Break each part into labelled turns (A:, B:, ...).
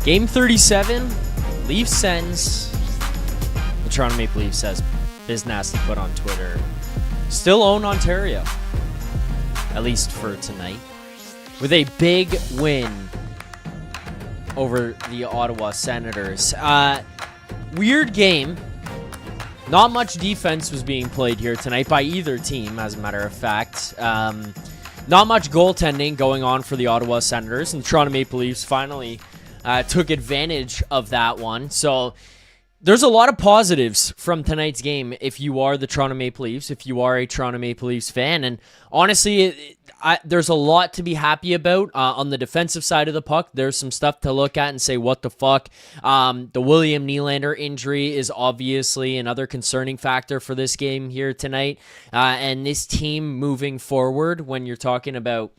A: Game 37, Leafs Sens. The Toronto Maple Leafs says Biz Nasty put on Twitter. Still own Ontario, at least for tonight, with a big win over the Ottawa Senators. Weird game. Not much defense was being played here tonight by either team, as a matter of fact. Not much goaltending going on for the Ottawa Senators, and the Toronto Maple Leafs finally took advantage of that one. So there's a lot of positives from tonight's game if you are the Toronto Maple Leafs, if you are a Toronto Maple Leafs fan. And honestly, there's a lot to be happy about. On the defensive side of the puck, there's some stuff to look at and say, what the fuck? The William Nylander injury is obviously another concerning factor for this game here tonight. And this team moving forward, when you're talking about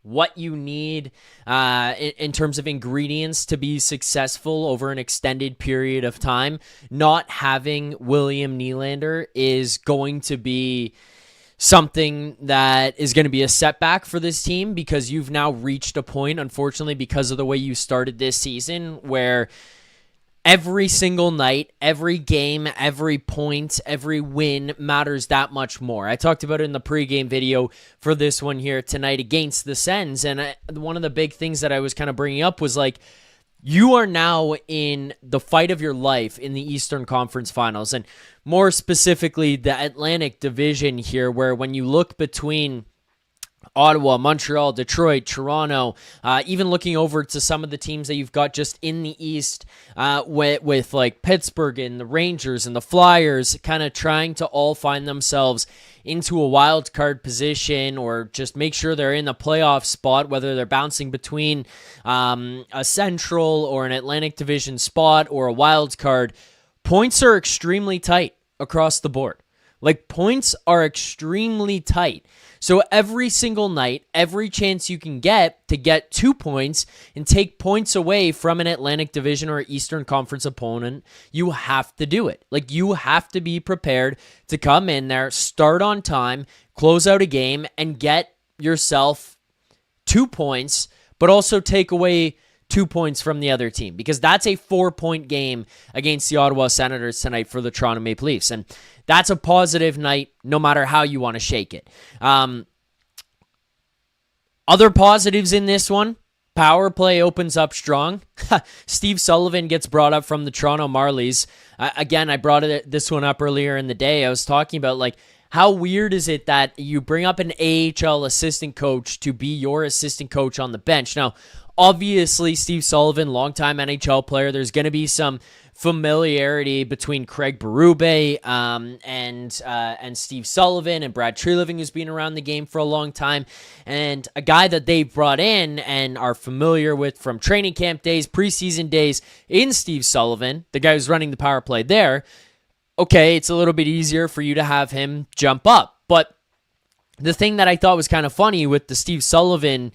A: what you need in terms of ingredients to be successful over an extended period of time, not having William Nylander is going to be something that is going to be a setback for this team, because you've now reached a point, unfortunately, because of the way you started this season, where every single night, every game, every point, every win matters that much more. I talked about it in the pregame video for this one here tonight against the Sens, and one of the big things that I was kind of bringing up was like, you are now in the fight of your life in the Eastern Conference Finals, and more specifically the Atlantic Division here, where when you look between Ottawa, Montreal, Detroit, Toronto, even looking over to some of the teams that you've got just in the East, with like Pittsburgh and the Rangers and the Flyers, kind of trying to all find themselves into a wild card position, or just make sure they're in the playoff spot, whether they're bouncing between a Central or an Atlantic Division spot or a wild card. Points are extremely tight across the board. Like, points are extremely tight. So every single night, every chance you can get to get 2 points and take points away from an Atlantic Division or Eastern Conference opponent, you have to do it. Like, you have to be prepared to come in there, start on time, close out a game, and get yourself 2 points, but also take away 2 points from the other team, because that's a 4-point game against the Ottawa Senators tonight for the Toronto Maple Leafs. And that's a positive night, no matter how you want to shake it. Other positives in this one, power play opens up strong. Steve Sullivan gets brought up from the Toronto Marlies. Again, I brought this one up earlier in the day. I was talking about, like, how weird is it that you bring up an AHL assistant coach to be your assistant coach on the bench? Now, obviously, Steve Sullivan, longtime NHL player, there's going to be some familiarity between Craig Berube and Steve Sullivan and Brad Treliving, who's been around the game for a long time, and a guy that they brought in and are familiar with from training camp days, preseason days, in Steve Sullivan, the guy who's running the power play there. Okay, it's a little bit easier for you to have him jump up. But the thing that I thought was kind of funny with the Steve Sullivan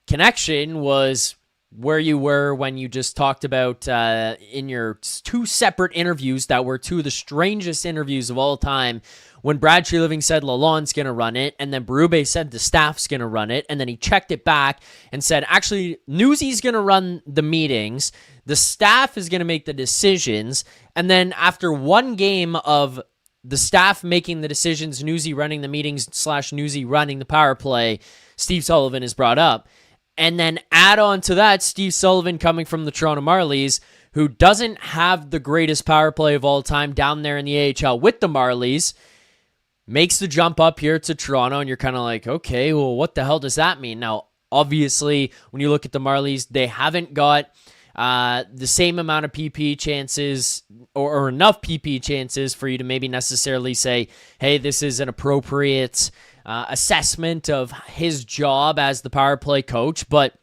A: connection was where you were when you just talked about in your 2 separate interviews that were 2 of the strangest interviews of all time, when Brad Treliving said Lalonde's going to run it, and then Berube said the staff's going to run it, and then he checked it back and said, actually, Newsy's going to run the meetings, the staff is going to make the decisions, and then after one game of the staff making the decisions, Newsy running the meetings / Newsy running the power play, Steve Sullivan is brought up. And then add on to that, Steve Sullivan coming from the Toronto Marlies, who doesn't have the greatest power play of all time down there in the AHL with the Marlies, makes the jump up here to Toronto, and you're kind of like, okay, well, what the hell does that mean? Now, obviously, when you look at the Marlies, they haven't got the same amount of PP chances or enough PP chances for you to maybe necessarily say, hey, this is an appropriate assessment of his job as the power play coach, but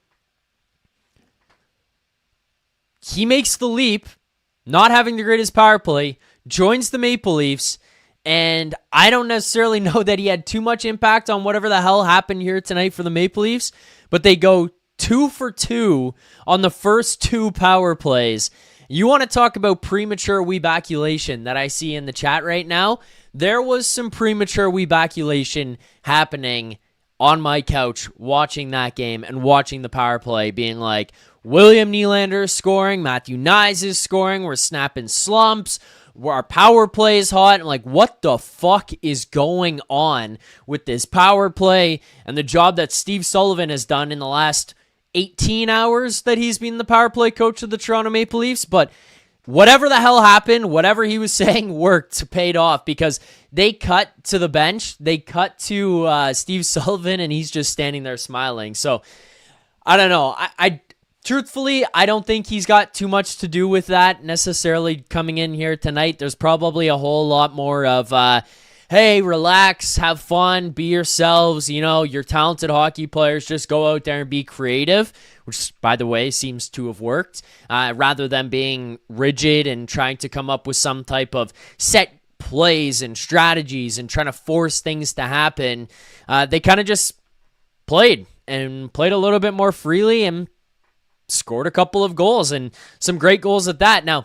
A: he makes the leap, not having the greatest power play, joins the Maple Leafs, and I don't necessarily know that he had too much impact on whatever the hell happened here tonight for the Maple Leafs, but they go 2 for 2 on the first 2 power plays. You want to talk about premature weebaculation that I see in the chat right now? There was some premature weebaculation happening on my couch watching that game and watching the power play being like, William Nylander is scoring, Matthew Knies is scoring, we're snapping slumps, our power play is hot. I'm like, what the fuck is going on with this power play and the job that Steve Sullivan has done in the last 18 hours that he's been the power play coach of the Toronto Maple Leafs? But whatever the hell happened, whatever he was saying worked, paid off, because they cut to the bench, they cut to Steve Sullivan, and he's just standing there smiling. So, I don't know. I truthfully, I don't think he's got too much to do with that necessarily coming in here tonight. There's probably a whole lot more of, hey, relax, have fun, be yourselves. You know, you're talented hockey players. Just go out there and be creative, which, by the way, seems to have worked, rather than being rigid and trying to come up with some type of set plays and strategies and trying to force things to happen. They kind of just played a little bit more freely and scored a couple of goals, and some great goals at that. Now,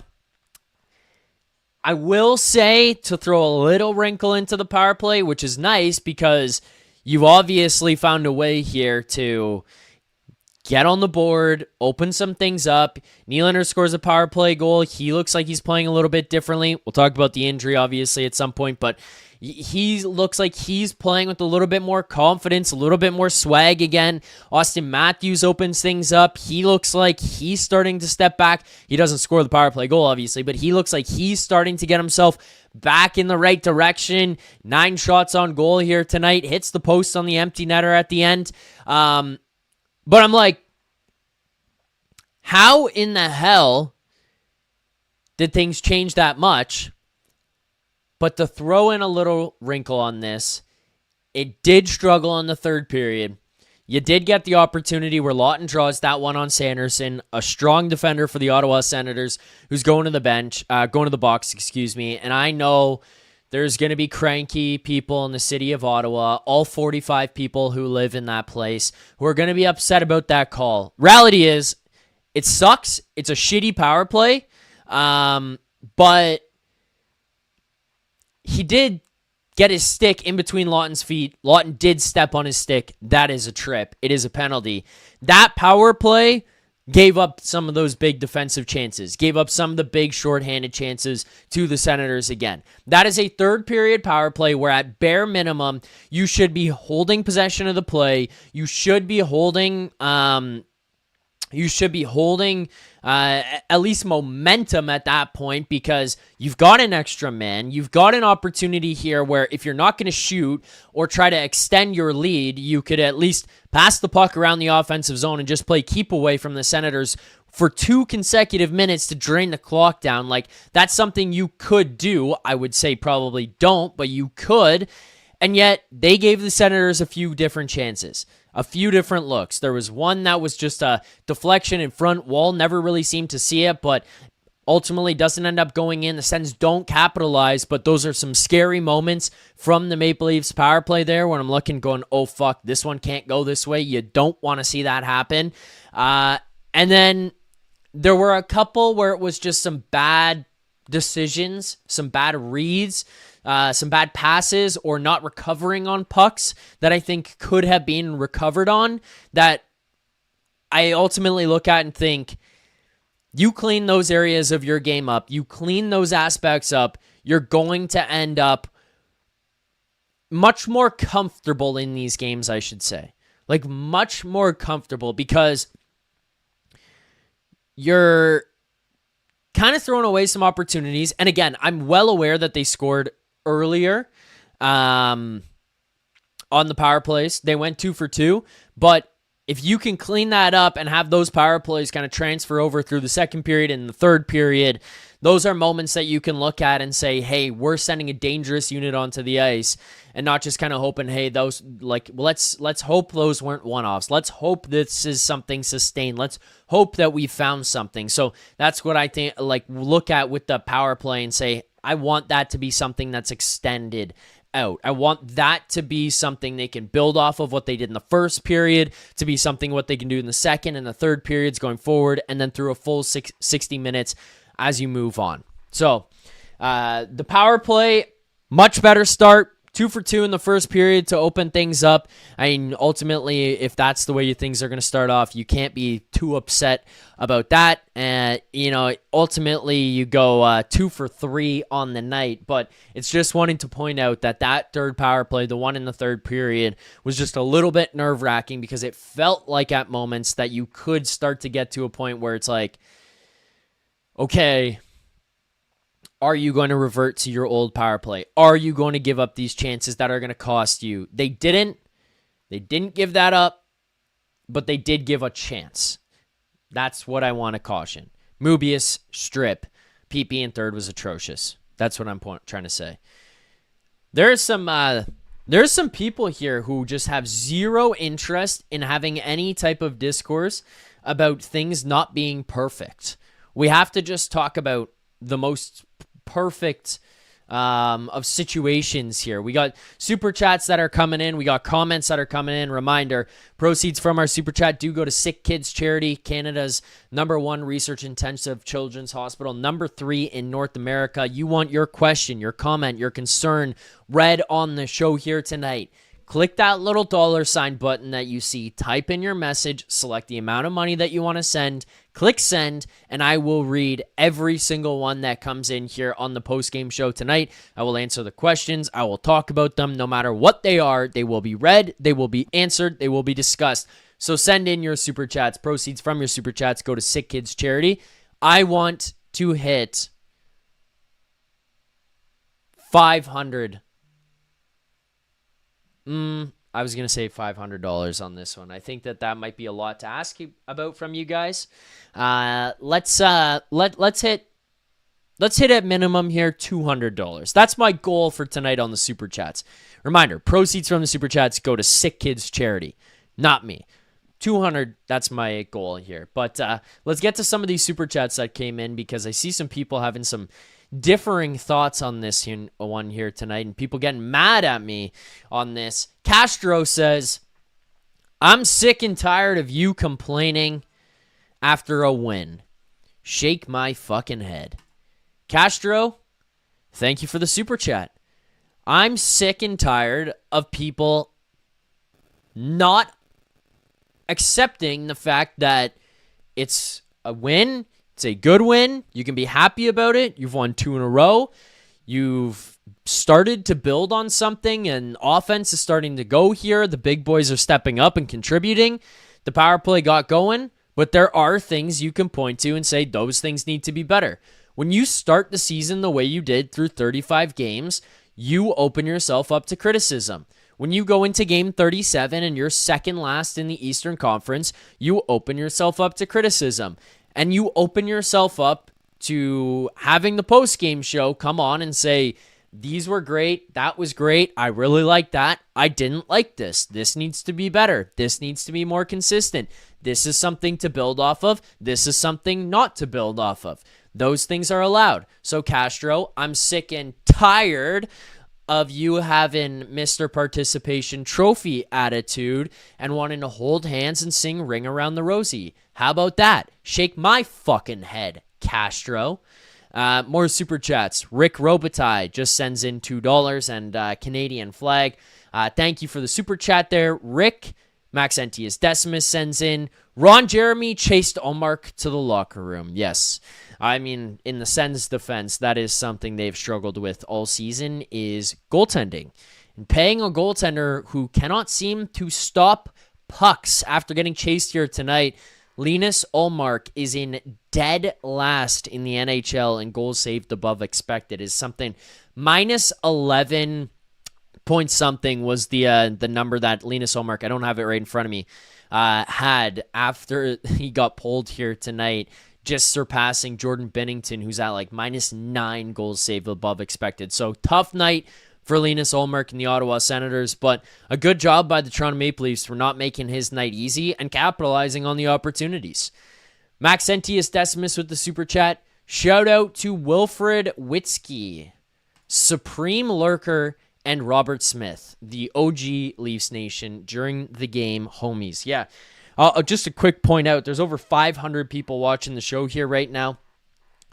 A: I will say, to throw a little wrinkle into the power play, which is nice because you've obviously found a way here to get on the board, open some things up. Nylander scores a power play goal. He looks like he's playing a little bit differently. We'll talk about the injury, obviously, at some point, but he looks like he's playing with a little bit more confidence, a little bit more swag again. Auston Matthews opens things up. He looks like he's starting to step back. He doesn't score the power play goal, obviously, but he looks like he's starting to get himself back in the right direction. 9 shots on goal here tonight. Hits the post on the empty netter at the end. But I'm like, how in the hell did things change that much? But to throw in a little wrinkle on this, it did struggle in the third period. You did get the opportunity where Lawton draws that one on Sanderson, a strong defender for the Ottawa Senators, who's going to the box, and I know there's going to be cranky people in the city of Ottawa, all 45 people who live in that place, who are going to be upset about that call. Reality is, it sucks. It's a shitty power play, but he did get his stick in between Lawton's feet. Lawton did step on his stick. That is a trip. It is a penalty. That power play gave up some of those big defensive chances, gave up some of the big shorthanded chances to the Senators again. That is a third period power play where at bare minimum, you should be holding possession of the play. You should be holding at least momentum at that point, because you've got an extra man. You've got an opportunity here where if you're not going to shoot or try to extend your lead, you could at least pass the puck around the offensive zone and just play keep away from the Senators for 2 consecutive minutes to drain the clock down. Like, that's something you could do. I would say probably don't, but you could. And yet they gave the Senators a few different chances. A few different looks. There was one that was just a deflection in front. Woll never really seemed to see it, but ultimately doesn't end up going in. The Sens don't capitalize, but those are some scary moments from the Maple Leafs power play there when I'm looking going, oh fuck, this one can't go this way. You don't want to see that happen. And then there were a couple where it was just some bad decisions, some bad reads, some bad passes, or not recovering on pucks that I think could have been recovered on, that I ultimately look at and think, you clean those areas of your game up, you clean those aspects up, you're going to end up much more comfortable in these games, I should say. Like, much more comfortable, because you're kind of throwing away some opportunities. And again, I'm well aware that they scored earlier on the power plays. They went 2 for 2, but if you can clean that up and have those power plays kind of transfer over through the second period and the third period, those are moments that you can look at and say, hey, we're sending a dangerous unit onto the ice, and not just kind of hoping, hey, those, like, let's hope those weren't one-offs. Let's hope this is something sustained. Let's hope that we found something. So that's what I think, like, look at with the power play and say, I want that to be something that's extended out. I want that to be something they can build off of what they did in the first period, to be something what they can do in the second and the third periods going forward, and then through a full 60 minutes as you move on. So the power play, much better start. 2 for 2 in the first period to open things up. I mean, ultimately, if that's the way things are going to start off, you can't be too upset about that. And, ultimately, you go 2 for 3 on the night. But it's just wanting to point out that third power play, the one in the third period, was just a little bit nerve-wracking because it felt like at moments that you could start to get to a point where it's like, okay, are you going to revert to your old power play? Are you going to give up these chances that are going to cost you? They didn't. They didn't give that up, but they did give a chance. That's what I want to caution. Mobius, strip. PP in third was atrocious. That's what I'm trying to say. There's some people here who just have zero interest in having any type of discourse about things not being perfect. We have to just talk about the most perfect of situations here. We got super chats that are coming in. We got comments that are coming in. Reminder, proceeds from our super chat do go to Sick Kids Charity, Canada's #1 research-intensive children's hospital, #3 in North America. You want your question, your comment, your concern read on the show here tonight. Click that little $ button that you see. Type in your message. Select the amount of money that you want to send. Click send, and I will read every single one that comes in here on the post-game show tonight. I will answer the questions. I will talk about them no matter what they are. They will be read. They will be answered. They will be discussed. So send in your super chats. Proceeds from your super chats go to Sick Kids Charity. I want to hit 500. I was going to say $500 on this one. I think that might be a lot to ask about from you guys. Let's hit at minimum here $200. That's my goal for tonight on the super chats. Reminder, proceeds from the super chats go to Sick Kids Charity, not me. 200, that's my goal here. But let's get to some of these super chats that came in because I see some people having some differing thoughts on this one here tonight and people getting mad at me on this. Castro says, I'm sick and tired of you complaining after a win. Shake my fucking head. Castro, thank you for the super chat. I'm sick and tired of people not accepting the fact that it's a win. It's a good win. You can be happy about it. You've won 2 in a row. You've started to build on something, and offense is starting to go here. The big boys are stepping up and contributing. The power play got going, but there are things you can point to and say those things need to be better. When you start the season the way you did through 35 games, you open yourself up to criticism. When you go into game 37 and you're second last in the Eastern Conference, you open yourself up to criticism. And you open yourself up to having the post-game show come on and say, these were great, that was great, I really like that, I didn't like this, this needs to be better, this needs to be more consistent, this is something to build off of, this is something not to build off of. Those things are allowed. So Castro, I'm sick and tired of you having Mr. Participation Trophy attitude and wanting to hold hands and sing Ring Around the Rosie. How about that? Shake my fucking head, Castro. More super chats. Rick Robitaille just sends in $2 and Canadian flag. Thank you for the super chat there, Rick. Maxentius Decimus sends in. Ron Jeremy chased Ullmark to the locker room. Yes. I mean, in the Sens' defense, that is something they've struggled with all season is goaltending. And paying a goaltender who cannot seem to stop pucks after getting chased here tonight. Linus Ullmark is in dead last in the NHL in goals saved above expected. Is something minus 11 point something was the number that Linus Ullmark, I don't have it right in front of me, had after he got pulled here tonight, just surpassing Jordan Binnington, who's at like minus 9 goals saved above expected. So tough night for Linus Ullmark and the Ottawa Senators, but a good job by the Toronto Maple Leafs for not making his night easy and capitalizing on the opportunities. Maxentius Decimus with the super chat. Shout out to Wilfred Witzke, Supreme Lurker, and Robert Smith, the OG Leafs Nation during the game, homies. Yeah, just a quick point out, there's over 500 people watching the show here right now.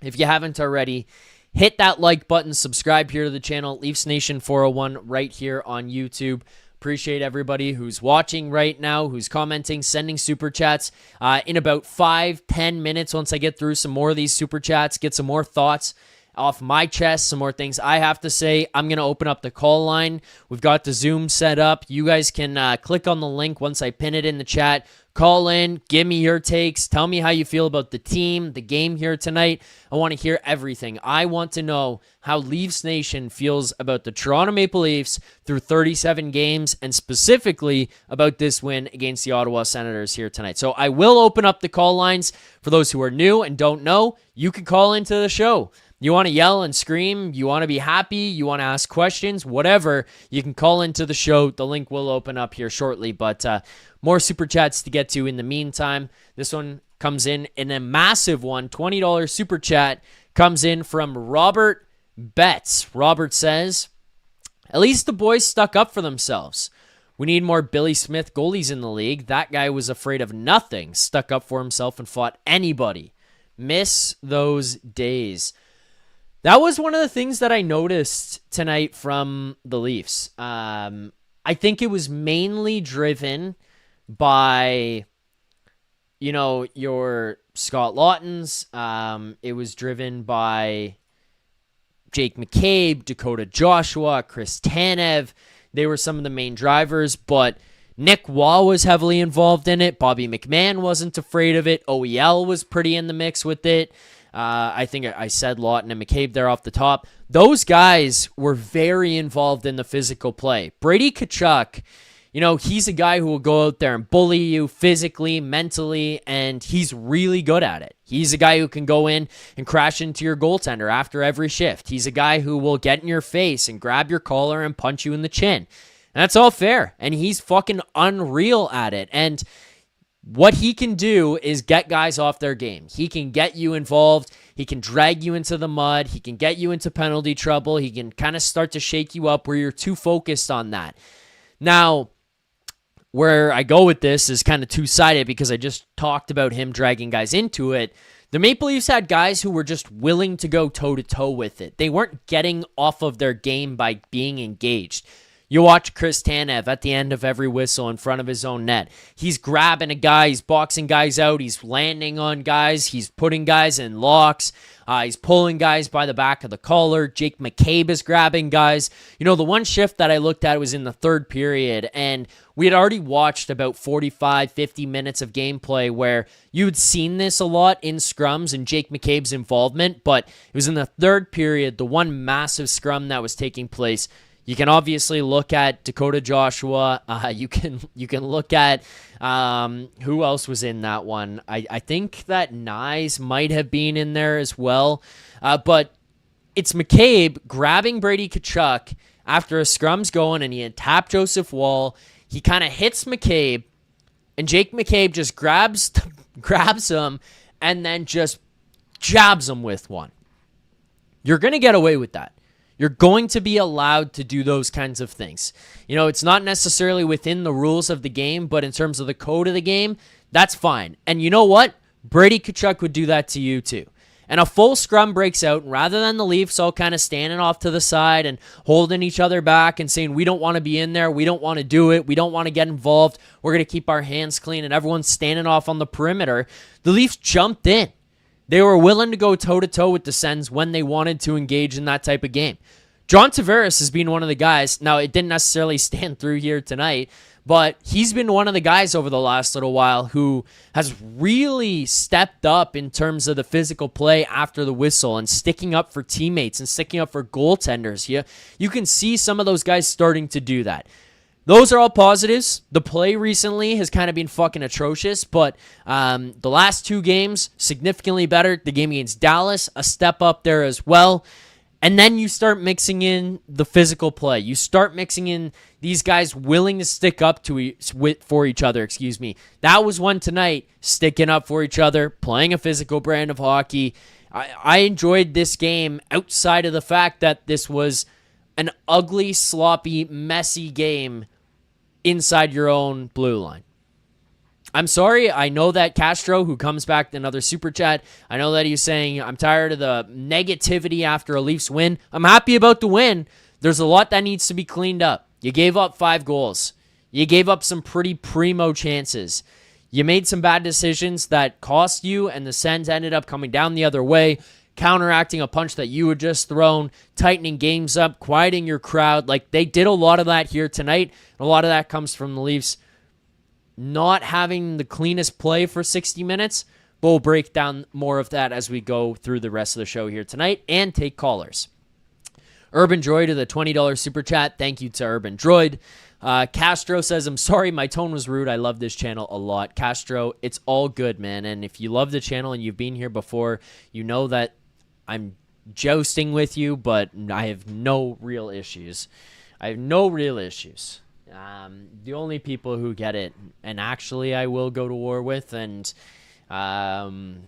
A: If you haven't already, hit that like button, subscribe here to the channel, Leafs Nation 401 right here on YouTube. Appreciate everybody who's watching right now, who's commenting, sending super chats. In about 5-10 minutes, once I get through some more of these super chats, get some more thoughts off my chest, some more things I have to say, I'm going to open up the call line. We've got the Zoom set up. You guys can click on the link once I pin it in the chat. Call in, give me your takes, tell me how you feel about the team, the game here tonight. I want to hear everything. I want to know how Leafs Nation feels about the Toronto Maple Leafs through 37 games, and specifically about this win against the Ottawa Senators here tonight. So I will open up the call lines. For those who are new and don't know, you can call into the show. You want to yell and scream, you want to be happy, you want to ask questions, whatever, you can call into the show. The link will open up here shortly, but more super chats to get to in the meantime. This one comes in a massive one, $20 super chat comes in from Robert Betts. Robert says, at least the boys stuck up for themselves. We need more Billy Smith goalies in the league. That guy was afraid of nothing, stuck up for himself and fought anybody. Miss those days. That was one of the things that I noticed tonight from the Leafs. I think it was mainly driven by, your Scott Laughtons. It was driven by Jake McCabe, Dakota Joshua, Chris Tanev. They were some of the main drivers, but Nick Waugh was heavily involved in it. Bobby McMahon wasn't afraid of it. OEL was pretty in the mix with it. I think I said Lawton and McCabe there off the top. Those guys were very involved in the physical play. Brady Tkachuk, he's a guy who will go out there and bully you physically, mentally, and he's really good at it. He's a guy who can go in and crash into your goaltender after every shift. He's a guy who will get in your face and grab your collar and punch you in the chin. And that's all fair, and he's fucking unreal at it. And what he can do is get guys off their game. He can get you involved. He can drag you into the mud. He can get you into penalty trouble. He can kind of start to shake you up where you're too focused on that. Now, where I go with this is kind of two-sided because I just talked about him dragging guys into it. The Maple Leafs had guys who were just willing to go toe-to-toe with it. They weren't getting off of their game by being engaged. You watch Chris Tanev at the end of every whistle in front of his own net. He's grabbing a guy. He's boxing guys out. He's landing on guys. He's putting guys in locks. He's pulling guys by the back of the collar. Jake McCabe is grabbing guys. The one shift that I looked at was in the third period, and we had already watched about 45, 50 minutes of gameplay where you'd seen this a lot in scrums and Jake McCabe's involvement, but it was in the third period, the one massive scrum that was taking place. You can obviously look at Dakota Joshua. You can look at who else was in that one. I think that Nyes might have been in there as well. But it's McCabe grabbing Brady Tkachuk after a scrum's going, and he had tapped Joseph Woll. He kind of hits McCabe, and Jake McCabe just grabs him and then just jabs him with one. You're going to get away with that. You're going to be allowed to do those kinds of things. It's not necessarily within the rules of the game, but in terms of the code of the game, that's fine. And you know what? Brady Tkachuk would do that to you too. And a full scrum breaks out, and rather than the Leafs all kind of standing off to the side and holding each other back and saying, we don't want to be in there, we don't want to do it, we don't want to get involved, we're going to keep our hands clean, and everyone's standing off on the perimeter, the Leafs jumped in. They were willing to go toe-to-toe with the Sens when they wanted to engage in that type of game. John Tavares has been one of the guys. Now, it didn't necessarily stand through here tonight, but he's been one of the guys over the last little while who has really stepped up in terms of the physical play after the whistle and sticking up for teammates and sticking up for goaltenders. You can see some of those guys starting to do that. Those are all positives. The play recently has kind of been fucking atrocious, but the last two games, significantly better. The game against Dallas, a step up there as well. And then you start mixing in the physical play. You start mixing in these guys willing to stick up for each other. That was one tonight, sticking up for each other, playing a physical brand of hockey. I enjoyed this game outside of the fact that this was an ugly, sloppy, messy game inside your own blue line. I'm sorry. I know that Castro, who comes back to another super chat, I know that he's saying, I'm tired of the negativity after a Leafs win. I'm happy about the win. There's a lot that needs to be cleaned up. You gave up 5 goals. You gave up some pretty primo chances. You made some bad decisions that cost you, and the Sens ended up coming down the other way, counteracting a punch that you had just thrown, tightening games up, quieting your crowd. Like, they did a lot of that here tonight. A lot of that comes from the Leafs not having the cleanest play for 60 minutes. But we'll break down more of that as we go through the rest of the show here tonight and take callers. Urban Droid to the $20 super chat. Thank you to Urban Droid. Castro says, I'm sorry, my tone was rude. I love this channel a lot. Castro, it's all good, man. And if you love the channel and you've been here before, you know that I'm jousting with you, but I have no real issues. The only people who get it, and actually I will go to war with, and can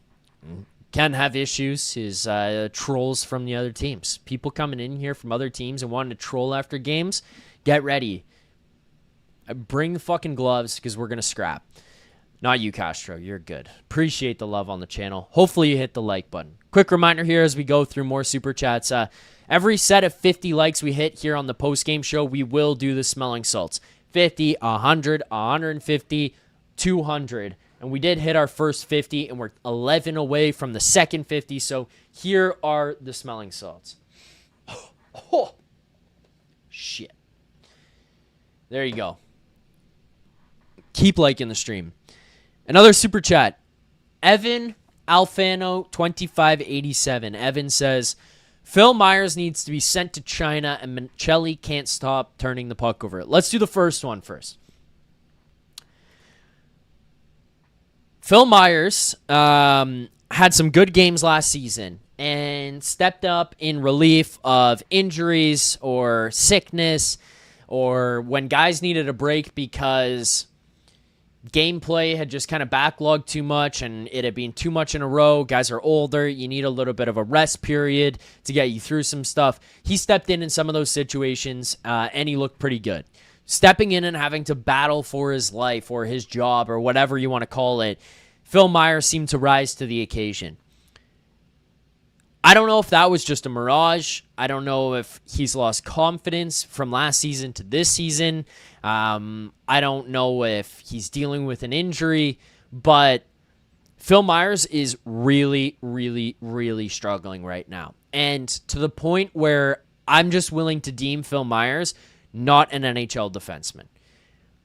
A: have issues, is trolls from the other teams. People coming in here from other teams and wanting to troll after games, get ready. Bring the fucking gloves, because we're going to scrap. Not you, Castro. You're good. Appreciate the love on the channel. Hopefully you hit the like button. Quick reminder here as we go through more super chats. Every set of 50 likes we hit here on the postgame show, we will do the smelling salts. 50, 100, 150, 200. And we did hit our first 50, and we're 11 away from the second 50. So here are the smelling salts. Oh, shit. There you go. Keep liking the stream. Another super chat. Evan Alfano 2587. Evan says, Phil Myers needs to be sent to China, and Mancelli can't stop turning the puck over. Let's do the first one first. Phil Myers had some good games last season and stepped up in relief of injuries or sickness, or when guys needed a break because gameplay had just kind of backlogged too much and it had been too much in a row. Guys are older. You need a little bit of a rest period to get you through some stuff. He stepped in some of those situations, and he looked pretty good. Stepping in and having to battle for his life or his job or whatever you want to call it, Phil Myers seemed to rise to the occasion. I don't know if that was just a mirage. I don't know if he's lost confidence from last season to this season. I don't know if he's dealing with an injury, but Phil Myers is really, really, really struggling right now. And to the point where I'm just willing to deem Phil Myers not an NHL defenseman.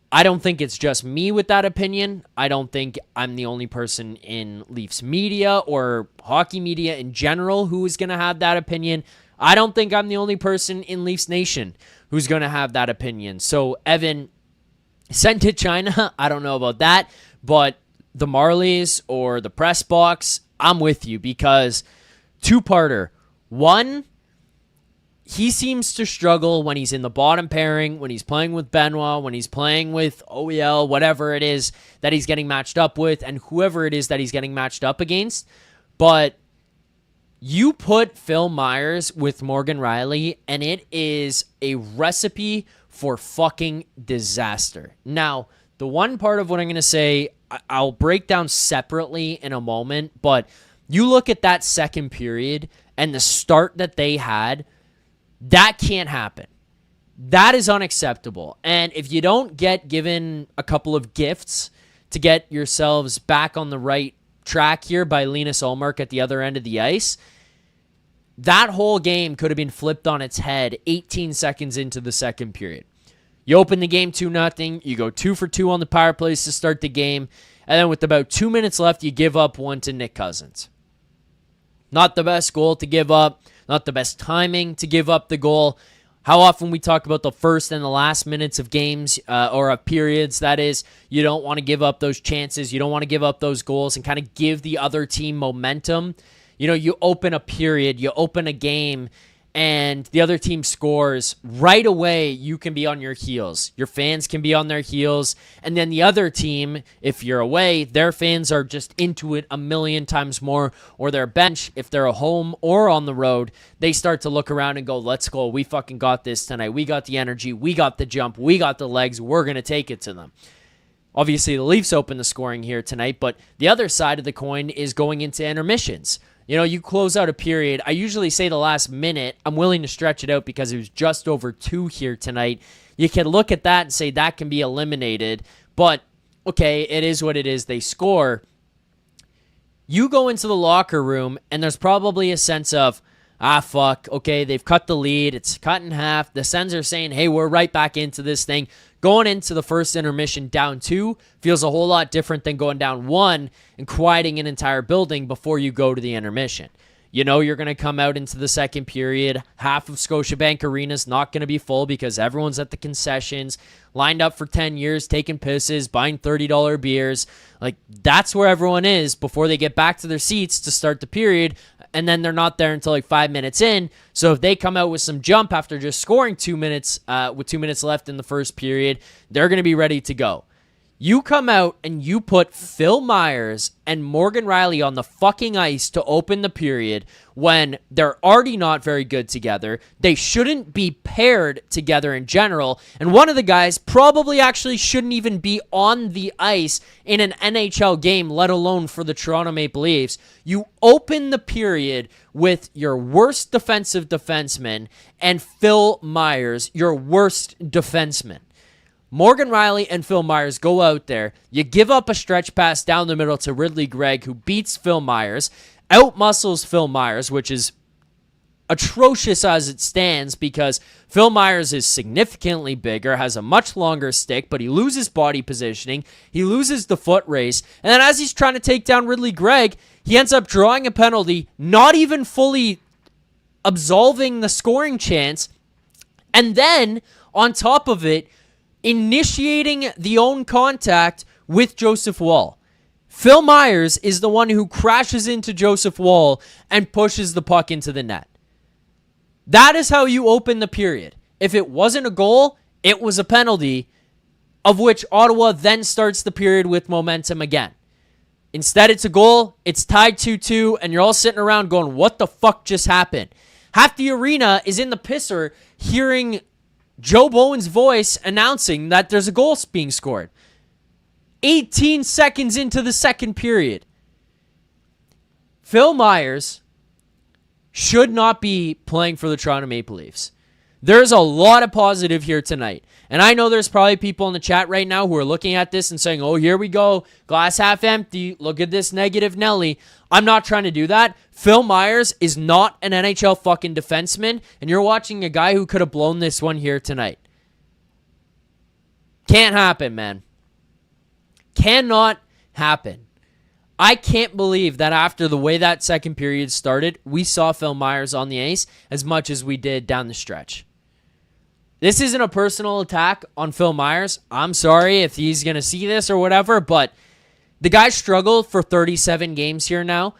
A: I don't think it's just me with that opinion. I don't think I'm the only person in Leafs media or hockey media in general who is going to have that opinion. I don't think I'm the only person in Leafs Nation who's going to have that opinion. So, Evan, sent to China, I don't know about that, but the Marlies or the press box, I'm with you, because two-parter. One, he seems to struggle when he's in the bottom pairing, when he's playing with Benoit, when he's playing with OEL, whatever it is that he's getting matched up with, and whoever it is that he's getting matched up against. But you put Phil Myers with Morgan Rielly, and it is a recipe for fucking disaster. Now, the one part of what I'm going to say, I'll break down separately in a moment, but you look at that second period and the start that they had, that can't happen. That is unacceptable. And if you don't get given a couple of gifts to get yourselves back on the right track here by Linus Ullmark at the other end of the ice, that whole game could have been flipped on its head 18 seconds into the second period. You open the game 2-0. You go 2 for 2 on the power plays to start the game. And then with about 2 minutes left, you give up one to Nick Cousins. Not the best goal to give up. Not the best timing to give up the goal. How often we talk about the first and the last minutes of games or of periods, that is, you don't want to give up those chances. You don't want to give up those goals and kind of give the other team momentum. You know, you open a period, you open a game, and the other team scores, right away you can be on your heels. Your fans can be on their heels. And then the other team, if you're away, their fans are just into it a million times more. Or their bench, if they're at home or on the road, they start to look around and go, let's go. We fucking got this tonight. We got the energy. We got the jump. We got the legs. We're going to take it to them. Obviously, the Leafs open the scoring here tonight, but the other side of the coin is going into intermissions. You close out a period. I usually say the last minute. I'm willing to stretch it out because it was just over 2 here tonight. You can look at that and say that can be eliminated, but okay, it is what it is. They score. You go into the locker room, and there's probably a sense of, fuck, okay, they've cut the lead. It's cut in half. The Sens are saying, hey, we're right back into this thing. Going into the first intermission down 2 feels a whole lot different than going down 1 and quieting an entire building before you go to the intermission. You're going to come out into the second period. Half of Scotiabank Arena's not going to be full because everyone's at the concessions, lined up for 10 years, taking pisses, buying $30 beers. That's where everyone is before they get back to their seats to start the period, and then they're not there until 5 minutes in. So if they come out with some jump after just scoring 2 minutes, with 2 minutes left in the first period, they're going to be ready to go. You come out and you put Phil Myers and Morgan Rielly on the fucking ice to open the period when they're already not very good together. They shouldn't be paired together in general. And one of the guys probably actually shouldn't even be on the ice in an NHL game, let alone for the Toronto Maple Leafs. You open the period with your worst defensive defenseman and Phil Myers, your worst defenseman. Morgan Rielly and Phil Myers go out there. You give up a stretch pass down the middle to Ridley Gregg, who beats Phil Myers, outmuscles Phil Myers, which is atrocious as it stands because Phil Myers is significantly bigger, has a much longer stick, but he loses body positioning. He loses the foot race. And then as he's trying to take down Ridley Gregg, he ends up drawing a penalty, not even fully absolving the scoring chance. And then, on top of it, initiating the own contact with Joseph Woll. Phil Myers is the one who crashes into Joseph Woll and pushes the puck into the net. That is how you open the period. If it wasn't a goal, it was a penalty, of which Ottawa then starts the period with momentum again. Instead, it's a goal, it's tied 2-2, and you're all sitting around going, what the fuck just happened? Half the arena is in the pisser hearing Joe Bowen's voice announcing that there's a goal being scored. 18 seconds into the second period. Phil Myers should not be playing for the Toronto Maple Leafs. There's a lot of positive here tonight. And I know there's probably people in the chat right now who are looking at this and saying, oh, here we go. Glass half empty. Look at this negative Nelly. I'm not trying to do that. Phil Myers is not an NHL fucking defenseman, and you're watching a guy who could have blown this one here tonight. Can't happen, man. Cannot happen. I can't believe that after the way that second period started, we saw Phil Myers on the ice as much as we did down the stretch. This isn't a personal attack on Phil Myers. I'm sorry if he's going to see this or whatever, but the guy struggled for 37 games here now.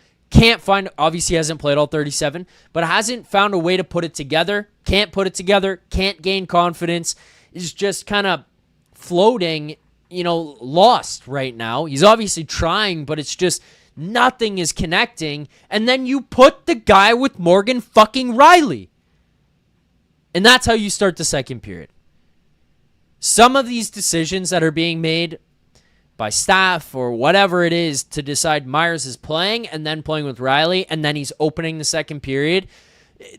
A: Obviously hasn't played all 37, but hasn't found a way to put it together. Can't put it together. Can't gain confidence. Is just kind of floating, lost right now. He's obviously trying, but it's just nothing is connecting. And then you put the guy with Morgan fucking Rielly. And that's how you start the second period. Some of these decisions that are being made by staff or whatever it is to decide Myers is playing and then playing with Rielly and then he's opening the second period,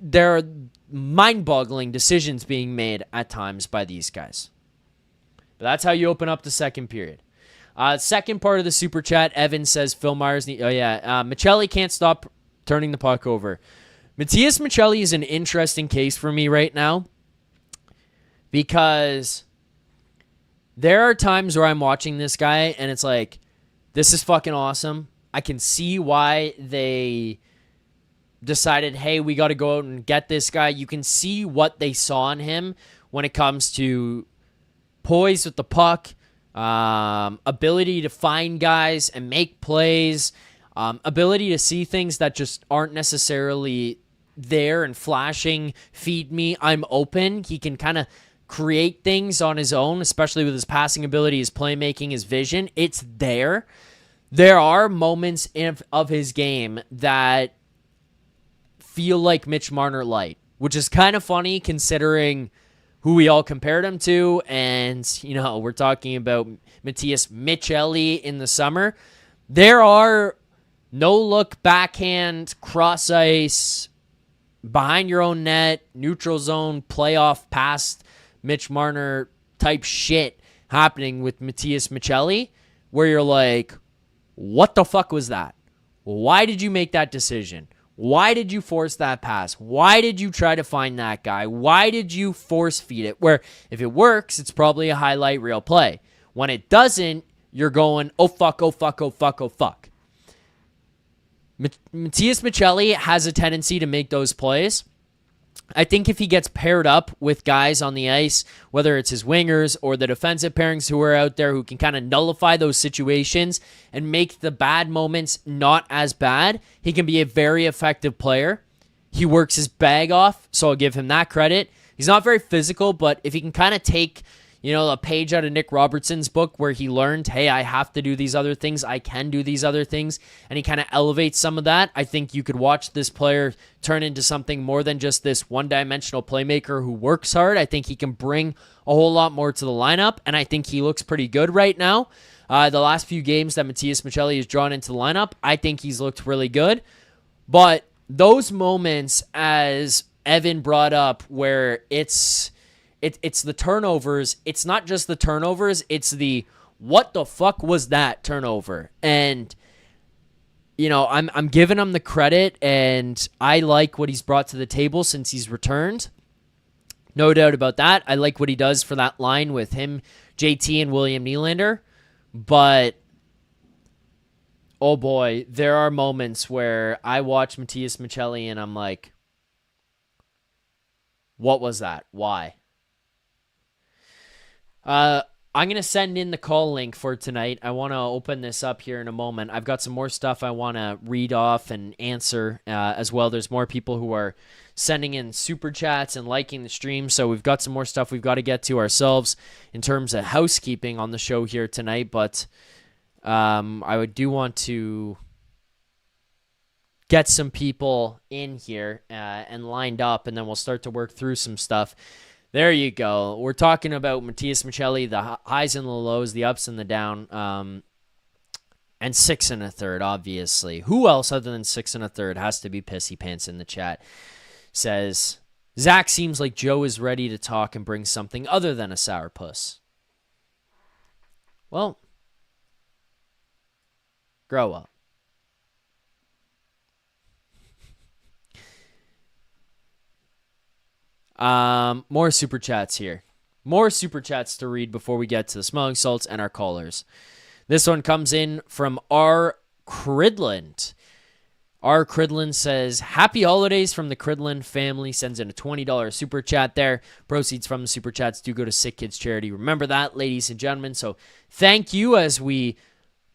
A: there are mind-boggling decisions being made at times by these guys. But that's how you open up the second period. Second part of the super chat, Evan says Phil Myers... Michelli can't stop turning the puck over. Matias Michelli is an interesting case for me right now because there are times where I'm watching this guy and it's like, this is fucking awesome. I can see why they decided, hey, we got to go out and get this guy. You can see what they saw in him when it comes to poise with the puck, ability to find guys and make plays, ability to see things that just aren't necessarily there and flashing, feed me, I'm open. He can kind of create things on his own, especially with his passing ability, his playmaking, his vision. It's there. There are moments of his game that feel like Mitch Marner light, which is kind of funny considering who we all compared him to. And, we're talking about Matias Michelli in the summer. There are no-look backhand, cross-ice, behind your own net, neutral zone, playoff past Mitch Marner type shit happening with Matias Michelli, where you're like, what the fuck was that? Why did you make that decision? Why did you force that pass? Why did you try to find that guy? Why did you force feed it? Where if it works, it's probably a highlight reel play. When it doesn't, you're going, oh fuck, oh fuck, oh fuck, oh fuck. Matias Michelli has a tendency to make those plays. I think if he gets paired up with guys on the ice, whether it's his wingers or the defensive pairings who are out there who can kind of nullify those situations and make the bad moments not as bad, he can be a very effective player. He works his bag off, so I'll give him that credit. He's not very physical, but if he can kind of take, a page out of Nick Robertson's book where he learned, hey, I have to do these other things, I can do these other things, and he kind of elevates some of that, I think you could watch this player turn into something more than just this one-dimensional playmaker who works hard. I think he can bring a whole lot more to the lineup, and I think he looks pretty good right now. The last few games that Matias Michelli has drawn into the lineup, I think he's looked really good. But those moments, as Evan brought up, where it's the turnovers. It's not just the turnovers. It's the what the fuck was that turnover? And, I'm giving him the credit, and I like what he's brought to the table since he's returned. No doubt about that. I like what he does for that line with him, JT, and William Nylander. But, oh boy, there are moments where I watch Matias Michelli and I'm like, what was that? Why? I'm going to send in the call link for tonight. I want to open this up here in a moment. I've got some more stuff I want to read off and answer as well. There's more people who are sending in super chats and liking the stream, so we've got some more stuff we've got to get to ourselves in terms of housekeeping on the show here tonight, but I do want to get some people in here and lined up, and then we'll start to work through some stuff. There you go. We're talking about Matias Michelli, the highs and the lows, the ups and the down, and 6 1/3, obviously. Who else other than 6 1/3 has to be Pissy Pants in the chat? Says, Zach seems like Joe is ready to talk and bring something other than a sourpuss. Well, grow up. More super chats here. More super chats to read before we get to the smelling salts and our callers. This one comes in from R. Cridland. R. Cridland says, happy holidays from the Cridland family. Sends in a $20 super chat there. Proceeds from the super chats do go to Sick Kids Charity. Remember that, ladies and gentlemen. So thank you as we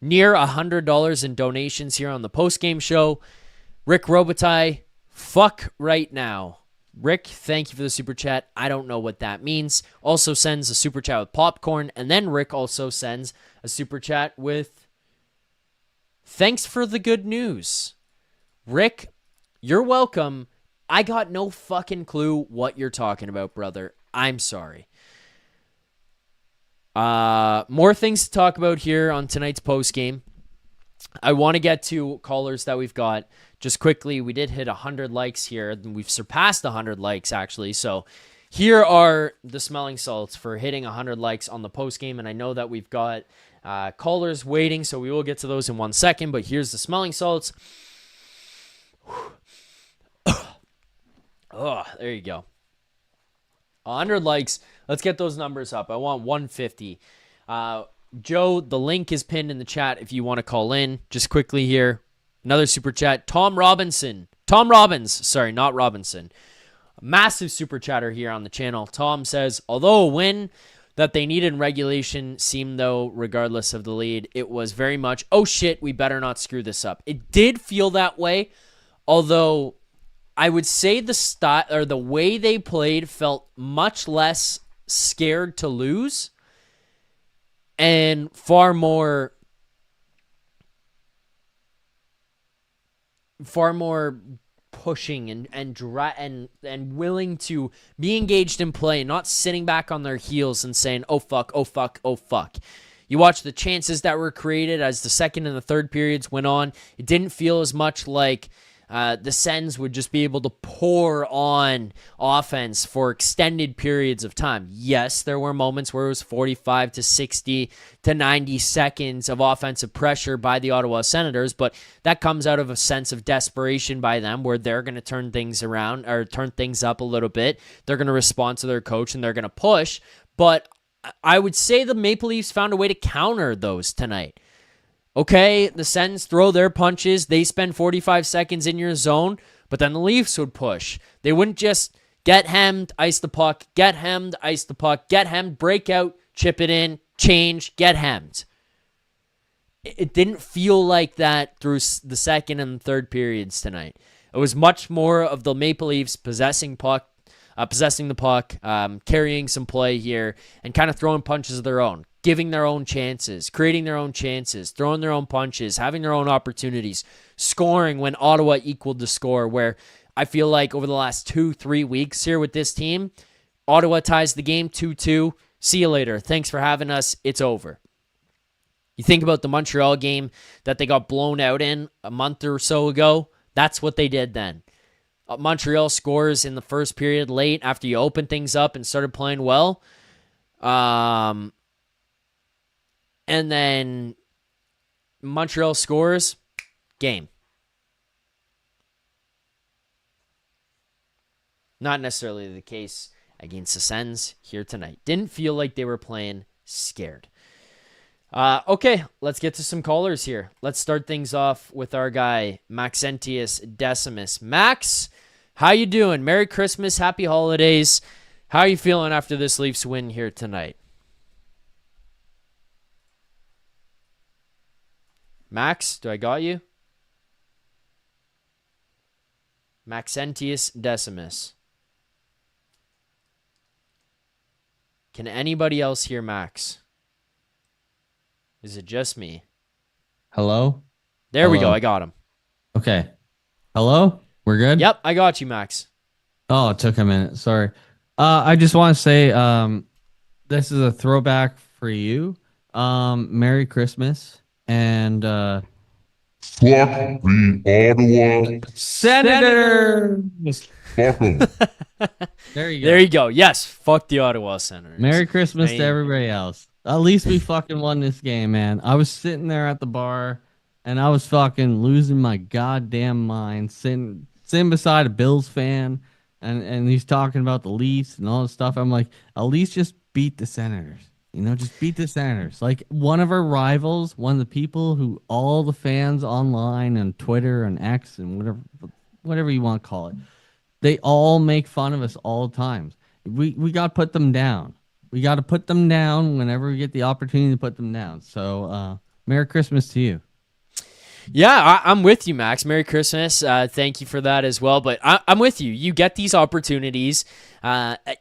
A: near $100 in donations here on the postgame show. Rick Robitaille, fuck right now. Rick, thank you for the super chat. I don't know what that means. Also sends a super chat with popcorn. And then Rick also sends a super chat with thanks for the good news. Rick, you're welcome. I got no fucking clue what you're talking about, brother. I'm sorry. More things to talk about here on tonight's postgame. I want to get to callers that we've got. Just quickly, we did hit 100 likes here. We've surpassed 100 likes, actually. So here are the smelling salts for hitting 100 likes on the postgame. And I know that we've got callers waiting, so we will get to those in 1 second. But here's the smelling salts. Oh, there you go. 100 likes. Let's get those numbers up. I want 150. Joe, the link is pinned in the chat if you want to call in. Just quickly here. Another super chat. Tom Robbins. Sorry, not Robinson. Massive super chatter here on the channel. Tom says, although a win that they needed in regulation seemed, though, regardless of the lead, it was very much, oh shit, we better not screw this up. It did feel that way, although I would say the style or the way they played felt much less scared to lose and far more pushing and willing to be engaged in play, not sitting back on their heels and saying, oh fuck, oh fuck, oh fuck. You watch the chances that were created as the second and the third periods went on. It didn't feel as much like the Sens would just be able to pour on offense for extended periods of time. Yes, there were moments where it was 45 to 60 to 90 seconds of offensive pressure by the Ottawa Senators, but that comes out of a sense of desperation by them where they're going to turn things around or turn things up a little bit. They're going to respond to their coach and they're going to push, but I would say the Maple Leafs found a way to counter those tonight. Okay, the Sens throw their punches. They spend 45 seconds in your zone, but then the Leafs would push. They wouldn't just get hemmed, ice the puck, get hemmed, ice the puck, get hemmed, break out, chip it in, change, get hemmed. It didn't feel like that through the second and third periods tonight. It was much more of the Maple Leafs possessing the puck, carrying some play here, and kind of throwing punches of their own. Giving their own chances, creating their own chances, throwing their own punches, having their own opportunities, scoring when Ottawa equaled the score, where I feel like over the last 2-3 weeks here with this team, Ottawa ties the game 2-2. See you later. Thanks for having us. It's over. You think about the Montreal game that they got blown out in a month or so ago. That's what they did then. Montreal scores in the first period late after you opened things up and started playing well. And then Montreal scores, game. Not necessarily the case against the Sens here tonight. Didn't feel like they were playing scared. Okay, let's get to some callers here. Let's start things off with our guy, Maxentius Decimus. Max, how you doing? Merry Christmas, happy holidays. How are you feeling after this Leafs win here tonight? Max, do I got you? Maxentius Decimus. Can anybody else hear Max? Is it just me?
B: Hello?
A: There we go. I got him.
B: Okay. Hello? We're good?
A: Yep, I got you, Max.
B: Oh, it took a minute. Sorry. I just want to say this is a throwback for you. Merry Christmas. And
C: fuck the Ottawa
B: Senators.
C: Fuck 'em.
B: There you go.
A: There you go. Yes, fuck the Ottawa Senators.
B: Merry Christmas
A: Man.
B: to everybody else. At least we fucking won this game, man. I was sitting there at the bar and I was fucking losing my goddamn mind, sitting beside a Bills fan, and he's talking about the Leafs and all this stuff. I'm like, at least just beat the Senators. You know, just beat the Senators. Like one of our rivals, one of the people who all the fans online and Twitter and X and whatever you want to call it, they all make fun of us all the time. We got to put them down. We got to put them down whenever we get the opportunity to put them down. So, Merry Christmas to you.
A: Yeah, I'm with you, Max. Merry Christmas. Thank you for that as well. But I'm with you. You get these opportunities.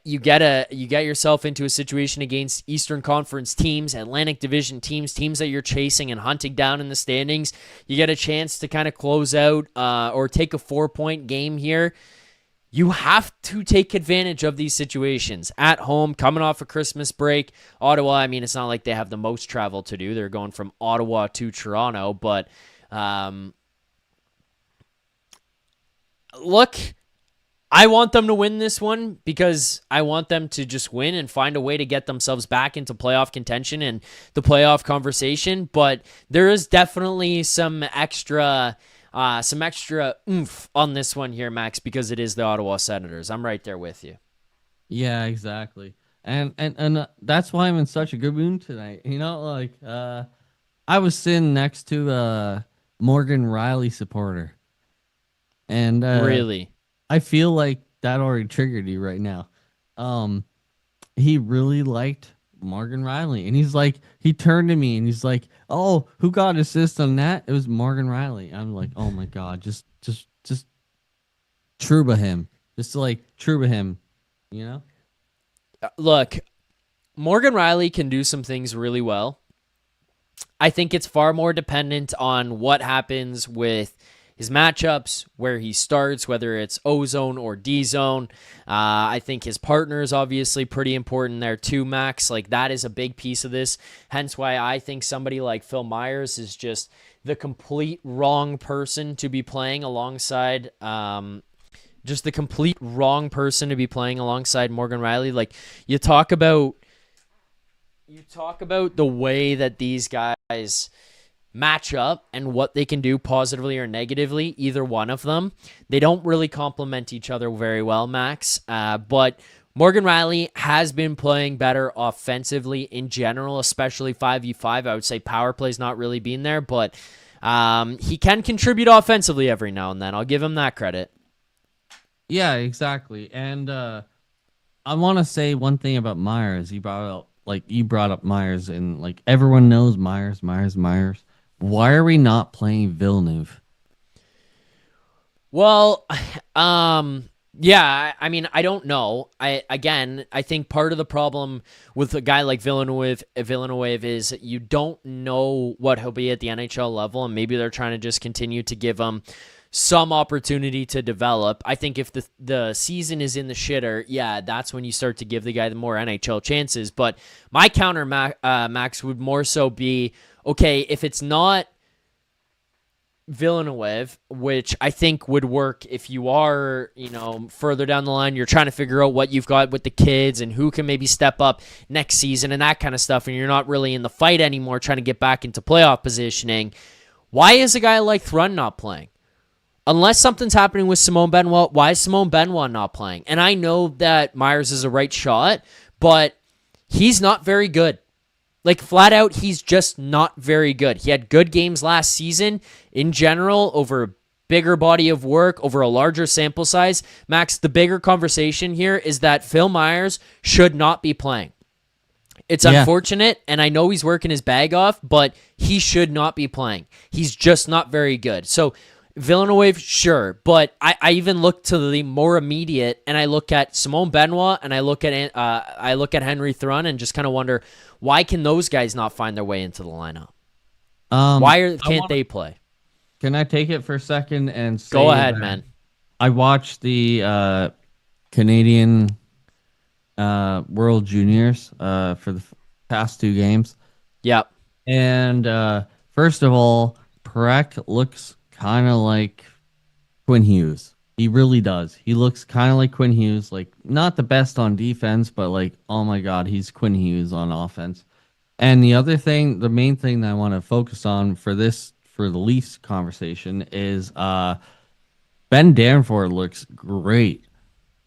A: You get yourself into a situation against Eastern Conference teams, Atlantic Division teams that you're chasing and hunting down in the standings. You get a chance to kind of close out or take a 4-point game here. You have to take advantage of these situations. At home, coming off a Christmas break, Ottawa, I mean, it's not like they have the most travel to do. They're going from Ottawa to Toronto, but look, I want them to win this one because I want them to just win and find a way to get themselves back into playoff contention and the playoff conversation. But there is definitely some extra oomph on this one here, Max, because it is the Ottawa Senators. I'm right there with you.
B: Yeah, exactly. And that's why I'm in such a good mood tonight. You know, like I was sitting next to a Morgan Rielly supporter. And
A: Really?
B: I feel like that already triggered you right now. He really liked Morgan Rielly, and he's like, he turned to me and he's like, "Oh, who got assist on that? It was Morgan Rielly." I'm like, "Oh my god, just Truba him, just like Truba him," you know?
A: Look, Morgan Rielly can do some things really well. I think it's far more dependent on what happens with his matchups, where he starts, whether it's O zone or D zone. I think his partner is obviously pretty important there too, Max. Like, that is a big piece of this. Hence why I think somebody like Phil Myers is just the complete wrong person to be playing alongside. Just the complete wrong person to be playing alongside Morgan Rielly. Like, you talk about the way that these guys match up and what they can do positively or negatively, either one of them. They don't really complement each other very well, Max. But Morgan Rielly has been playing better offensively in general, especially 5v5. I would say power play's not really been there, but he can contribute offensively every now and then. I'll give him that credit.
B: Yeah, exactly. And I want to say one thing about Myers. You brought up Myers, and like everyone knows Myers. Why are we not playing Villeneuve?
A: Well, yeah, I mean, I don't know. I think part of the problem with a guy like Villeneuve is you don't know what he'll be at the NHL level, and maybe they're trying to just continue to give him some opportunity to develop. I think if the season is in the shitter, yeah, that's when you start to give the guy the more NHL chances. But my counter, Max, would more so be, okay, if it's not Villeneuve, which I think would work if you are, further down the line, you're trying to figure out what you've got with the kids and who can maybe step up next season and that kind of stuff, and you're not really in the fight anymore trying to get back into playoff positioning. Why is a guy like Thrun not playing? Unless something's happening with Simone Benoit, why is Simone Benoit not playing? And I know that Myers is a right shot, but he's not very good. Like, flat out, he's just not very good. He had good games last season in general over a bigger body of work, over a larger sample size. Max, the bigger conversation here is that Phil Myers should not be playing. It's unfortunate, and I know he's working his bag off, but he should not be playing. He's just not very good. So, Villeneuve, sure, but I even look to the more immediate, and I look at Simone Benoit, and I look at Henry Thrun, and just kind of wonder, why can those guys not find their way into the lineup? Can't they play?
B: Can I take it for a second and say
A: go ahead, man?
B: I watched the Canadian World Juniors for the past 2 games.
A: Yep.
B: And first of all, Perek looks kind of like Quinn Hughes. He really does. He looks kind of like Quinn Hughes, like not the best on defense, but like, oh my God, he's Quinn Hughes on offense. And the other thing, the main thing that I want to focus on for the Leafs conversation is Ben Danforth looks great.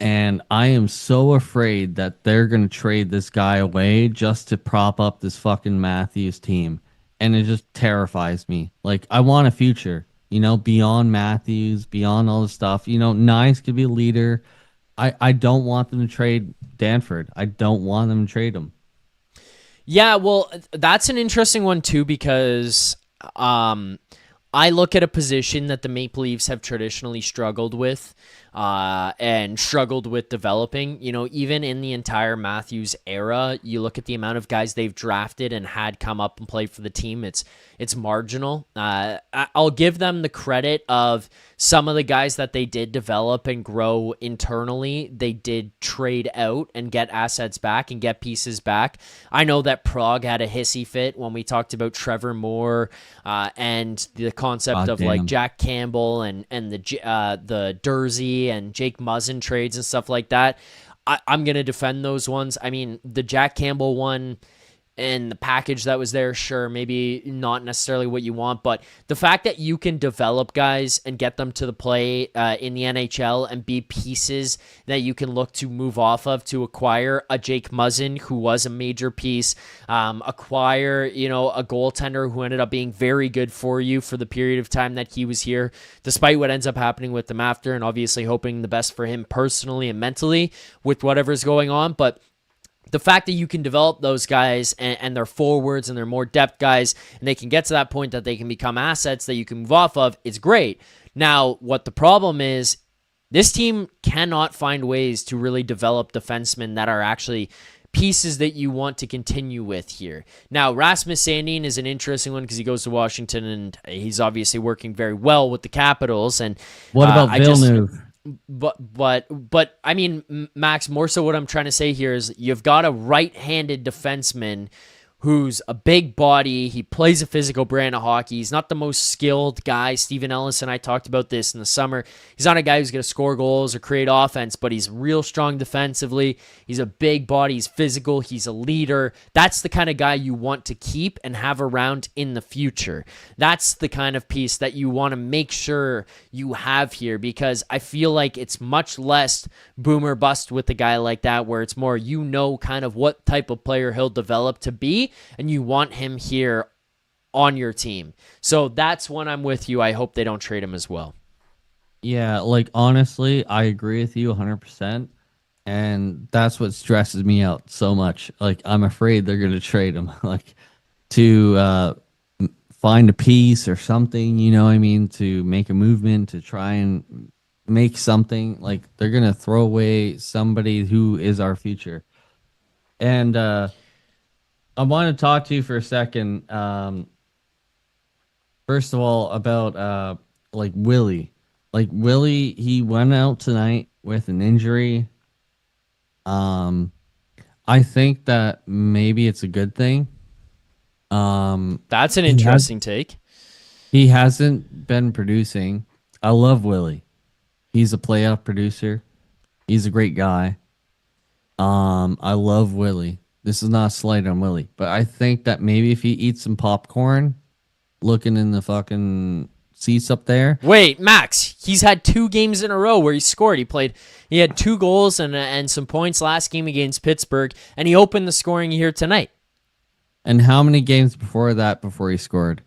B: And I am so afraid that they're going to trade this guy away just to prop up this fucking Matthews team. And it just terrifies me. Like, I want a future. Beyond Matthews, beyond all the stuff. Nines could be a leader. I don't want them to trade Danford. I don't want them to trade him.
A: Yeah, well, that's an interesting one too, because I look at a position that the Maple Leafs have traditionally struggled with and struggled with developing. Even in the entire Matthews era, you look at the amount of guys they've drafted and had come up and play for the team. It's marginal. I'll give them the credit of some of the guys that they did develop and grow internally. They did trade out and get assets back and get pieces back. I know that Prague had a hissy fit when we talked about Trevor Moore and the concept of like Jack Campbell and the Dursey and Jake Muzzin trades and stuff like that. I'm going to defend those ones. I mean, the Jack Campbell one and the package that was there, sure, maybe not necessarily what you want, but the fact that you can develop guys and get them to the play in the NHL and be pieces that you can look to move off of to acquire a Jake Muzzin, who was a major piece, acquire, a goaltender who ended up being very good for you for the period of time that he was here, despite what ends up happening with him after, and obviously hoping the best for him personally and mentally with whatever's going on, but the fact that you can develop those guys and they're forwards and they're more depth guys and they can get to that point that they can become assets that you can move off of, it's great. Now, what the problem is, this team cannot find ways to really develop defensemen that are actually pieces that you want to continue with here. Now, Rasmus Sandin is an interesting one because he goes to Washington and he's obviously working very well with the Capitals. And
B: What about Villeneuve?
A: But I mean, Max, more so what I'm trying to say here is you've got a right-handed defenseman who's a big body. He plays a physical brand of hockey. He's not the most skilled guy. Steven Ellis and I talked about this in the summer. He's not a guy who's going to score goals or create offense, but he's real strong defensively. He's a big body. He's physical. He's a leader. That's the kind of guy you want to keep and have around in the future. That's the kind of piece that you want to make sure you have here, because I feel like it's much less boom or bust with a guy like that, where it's more, kind of what type of player he'll develop to be, and you want him here on your team. So that's when I'm with you. I hope they don't trade him as well.
B: Yeah, like honestly, I agree with you 100%. And that's what stresses me out so much. Like, I'm afraid they're going to trade him, like, to find a piece or something, you know what I mean, to make a movement, to try and make something. Like, they're going to throw away somebody who is our future. And I want to talk to you for a second. First of all, about like Willie. Like Willie, he went out tonight with an injury. I think that maybe it's a good thing.
A: That's an interesting take.
B: He hasn't been producing. I love Willie. He's a playoff producer. He's a great guy. I love Willie. This is not a slight on Willie, but I think that maybe if he eats some popcorn, looking in the fucking seats up there.
A: Wait, Max, he's had 2 games in a row where he scored. He had 2 goals and some points last game against Pittsburgh, and he opened the scoring here tonight.
B: And how many games before that before he scored?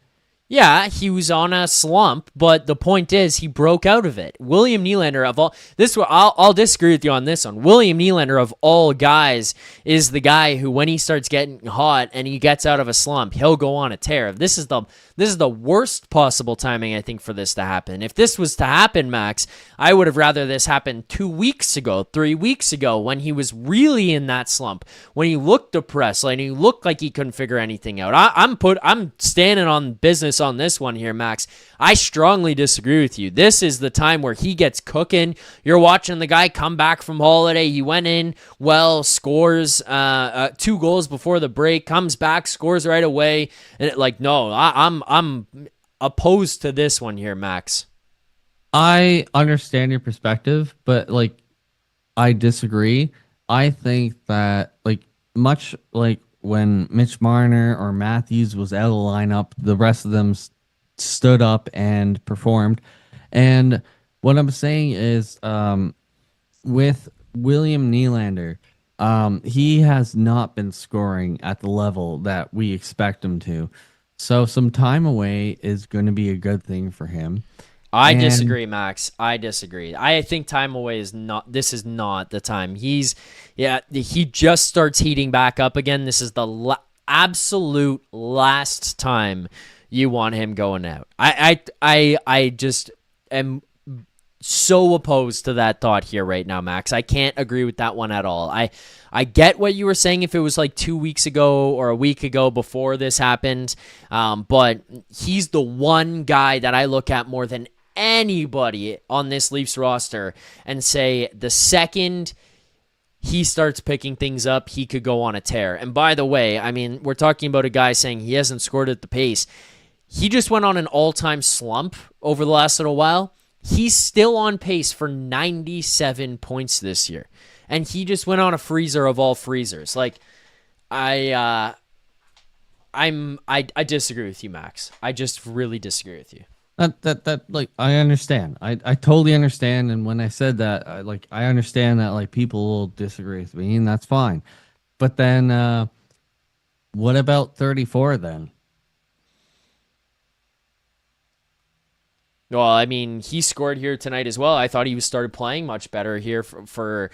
A: Yeah, he was on a slump, but the point is he broke out of it. William Nylander of all this, I'll disagree with you on this one. William Nylander of all guys is the guy who, when he starts getting hot and he gets out of a slump, he'll go on a tear. This is the worst possible timing, I think, for this to happen. If this was to happen, Max, I would have rather this happened 2 weeks ago, 3 weeks ago, when he was really in that slump, when he looked depressed, like he looked like he couldn't figure anything out. I'm standing on business on this one here, Max. I strongly disagree with you. This is the time where he gets cooking. You're watching the guy come back from holiday. He went in, scores 2 goals before the break, comes back, scores right away. And I'm opposed to this one here, Max.
B: I understand your perspective, but I disagree. I think that much like when Mitch Marner or Matthews was out of the lineup, the rest of them stood up and performed. And what I'm saying is, with William Nylander, he has not been scoring at the level that we expect him to. So some time away is going to be a good thing for him.
A: I disagree, Max. I disagree. I think time away this is not the time. He just starts heating back up again. This is the absolute last time you want him going out. I just am so opposed to that thought here right now, Max. I can't agree with that one at all. I get what you were saying if it was 2 weeks ago or a week ago before this happened, but he's the one guy that I look at more than anybody on this Leafs roster and say the second he starts picking things up, he could go on a tear. And by the way, I mean, we're talking about a guy saying he hasn't scored at the pace. He just went on an all-time slump over the last little while. He's still on pace for 97 points this year. And he just went on a freezer of all freezers. I disagree with you, Max. I just really disagree with you.
B: I understand. I totally understand. And when I said that, I understand that people will disagree with me, and that's fine. But then, what about 34 then?
A: Well, I mean, he scored here tonight as well. I thought he started playing much better here for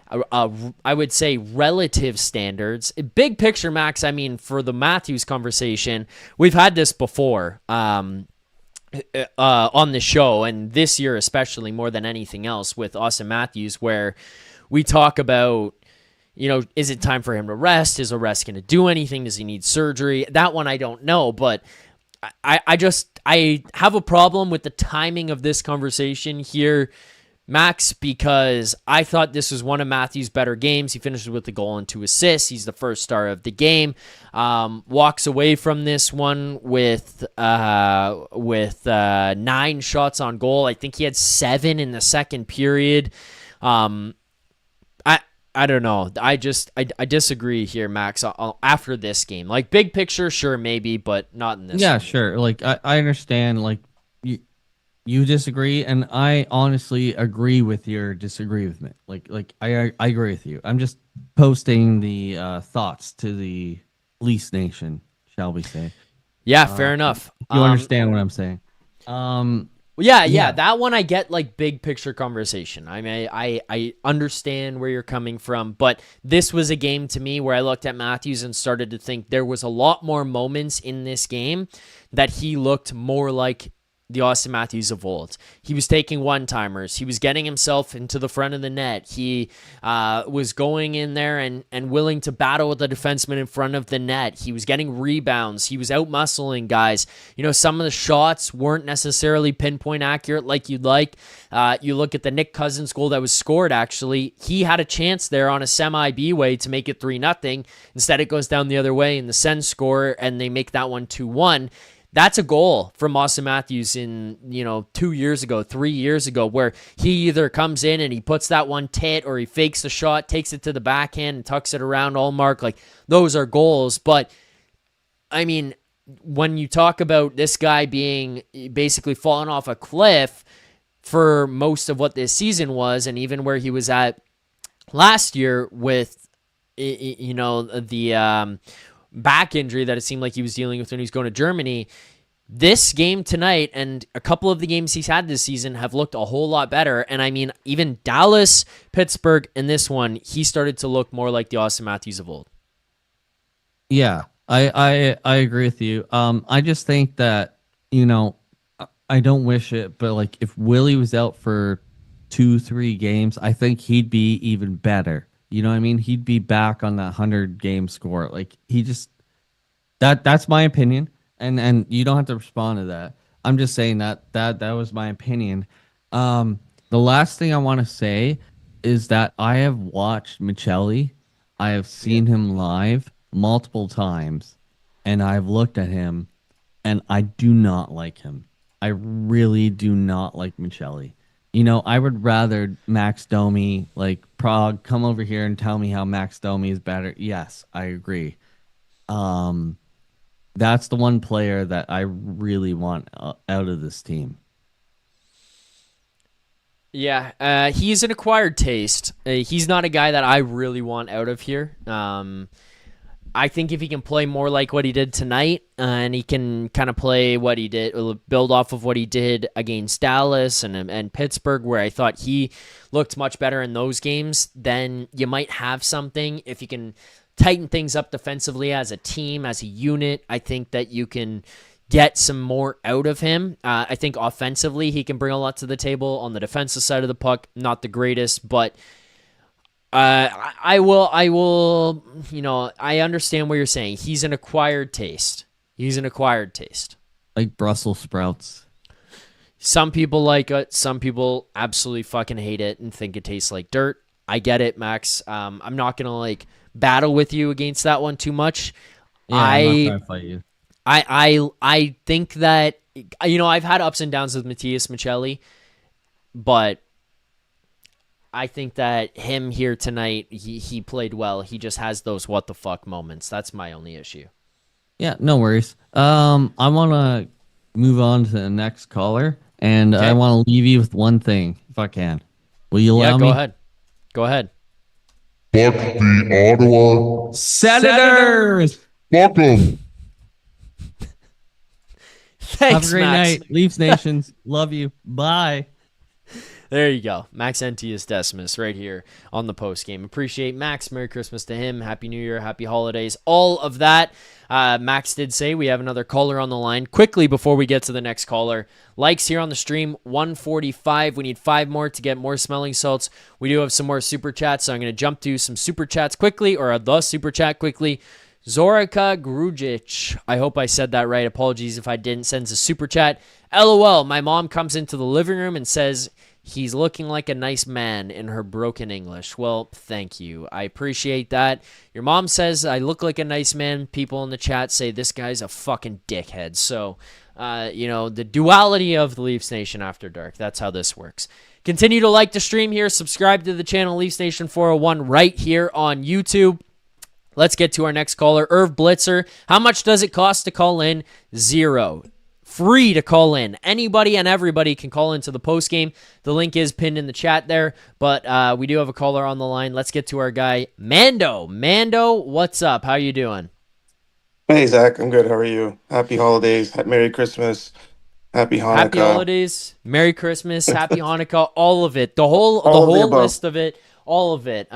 A: I would say, relative standards. Big picture, Max, I mean, for the Matthews conversation, we've had this before on the show, and this year especially more than anything else with Auston Matthews, where we talk about, is it time for him to rest? Is a rest going to do anything? Does he need surgery? That one I don't know, but I have a problem with the timing of this conversation here, Max, because I thought this was one of Matthews' better games. He finishes with a goal and 2 assists. He's the first star of the game. Walks away from this one with 9 shots on goal. I think he had 7 in the second period. I don't know. I disagree here, Max, after this game. Like, big picture, sure, maybe, but not in this
B: Yeah,
A: one.
B: sure. Like, I understand, like, you disagree, and I honestly agree with your disagreement. Like I agree with you. I'm just posting the thoughts to the Leafs Nation, shall we say.
A: Yeah, fair enough.
B: You understand what I'm saying.
A: Yeah, that one I get, like, big picture conversation. I mean, I understand where you're coming from, but this was a game to me where I looked at Matthews and started to think there was a lot more moments in this game that he looked more like the Auston Matthews of old. He was taking one-timers. He was getting himself into the front of the net. He was going in there and willing to battle with the defenseman in front of the net. He was getting rebounds. He was out-muscling guys. Some of the shots weren't necessarily pinpoint accurate like you'd like. You look at the Nick Cousins goal that was scored, actually. He had a chance there on a semi-B way to make it 3-0. Instead, it goes down the other way, and the Sens score, and they make that one 2-1. That's a goal from Auston Matthews in, 2 years ago, 3 years ago, where he either comes in and he puts that one tit, or he fakes the shot, takes it to the backhand and tucks it around all mark. Like, those are goals. But, I mean, when you talk about this guy being basically falling off a cliff for most of what this season was, and even where he was at last year with, the back injury that it seemed like he was dealing with when he was going to Germany, this game tonight and a couple of the games he's had this season have looked a whole lot better. And I mean, even Dallas, Pittsburgh, and this one, he started to look more like the Auston Matthews of old.
B: Yeah, I agree with you. I just think that, I don't wish it, but like, if Willie was out for 2-3 games, I think he'd be even better. You know what I mean? He'd be back on that 100-game score. Like, he just that's my opinion, and you don't have to respond to that. I'm just saying that was my opinion. The last thing I want to say is that I have watched Michelli. I have seen him live multiple times, and I've looked at him, and I do not like him. I really do not like Michelli. I would rather Max Domi, like Prague, come over here and tell me how Max Domi is better. Yes, I agree. That's the one player that I really want out of this team.
A: Yeah, he's an acquired taste. He's not a guy that I really want out of here. I think if he can play more like what he did tonight, and he can kind of play what he did, build off of what he did against Dallas and Pittsburgh, where I thought he looked much better in those games, then you might have something. If you can tighten things up defensively as a team, as a unit, I think that you can get some more out of him. I think offensively, he can bring a lot to the table. On the defensive side of the puck, not the greatest, but I will, I understand what you're saying. He's an acquired taste.
B: Like Brussels sprouts.
A: Some people like it. Some people absolutely fucking hate it and think it tastes like dirt. I get it, Max. I'm not going to battle with you against that one too much.
B: Yeah, I'm not trying to fight you.
A: I think that, I've had ups and downs with Matias Michelli, but I think that him here tonight, he played well. He just has those what the fuck moments. That's my only issue.
B: Yeah, no worries. I want to move on to the next caller, and
A: Okay.
B: I want to leave you with one thing, if I can. Will you allow me?
A: Go ahead.
C: Fuck the Ottawa.
B: Senators!
C: Fuck them.
A: Thanks,
B: Have a great
A: Max.
B: night. Leafs Nations. Love you. Bye.
A: There you go. Max Entius Decimus right here on the post game. Appreciate Max. Merry Christmas to him. Happy New Year. Happy holidays. All of that. Max did say we have another caller on the line. Quickly, before we get to the next caller, likes here on the stream, 145. We need 5 more to get more smelling salts. We do have some more super chats, so I'm going to jump to some super chats quickly, or the super chat quickly. Zorika Grujic, I hope I said that right. Apologies if I didn't. Sends a super chat. LOL, my mom comes into the living room and says he's looking like a nice man in her broken English. Well, thank you. I appreciate that. Your mom says I look like a nice man. People in the chat say this guy's a fucking dickhead. So, the duality of the Leafs Nation After Dark. That's how this works. Continue to like the stream here. Subscribe to the channel Leafs Nation 401 right here on YouTube. Let's get to our next caller, Irv Blitzer. How much does it cost to call in? $0. Free to call in. Anybody and everybody can call into the post game. The link is pinned in the chat there, but we do have a caller on the line. Let's get to our guy, Mando. Mando, what's up? How you doing?
D: Hey, Zach. I'm good. How are you? Happy holidays. Merry Christmas. Happy Hanukkah.
A: Happy holidays. Merry Christmas. Happy Hanukkah. All of it. The whole list of it. All of it.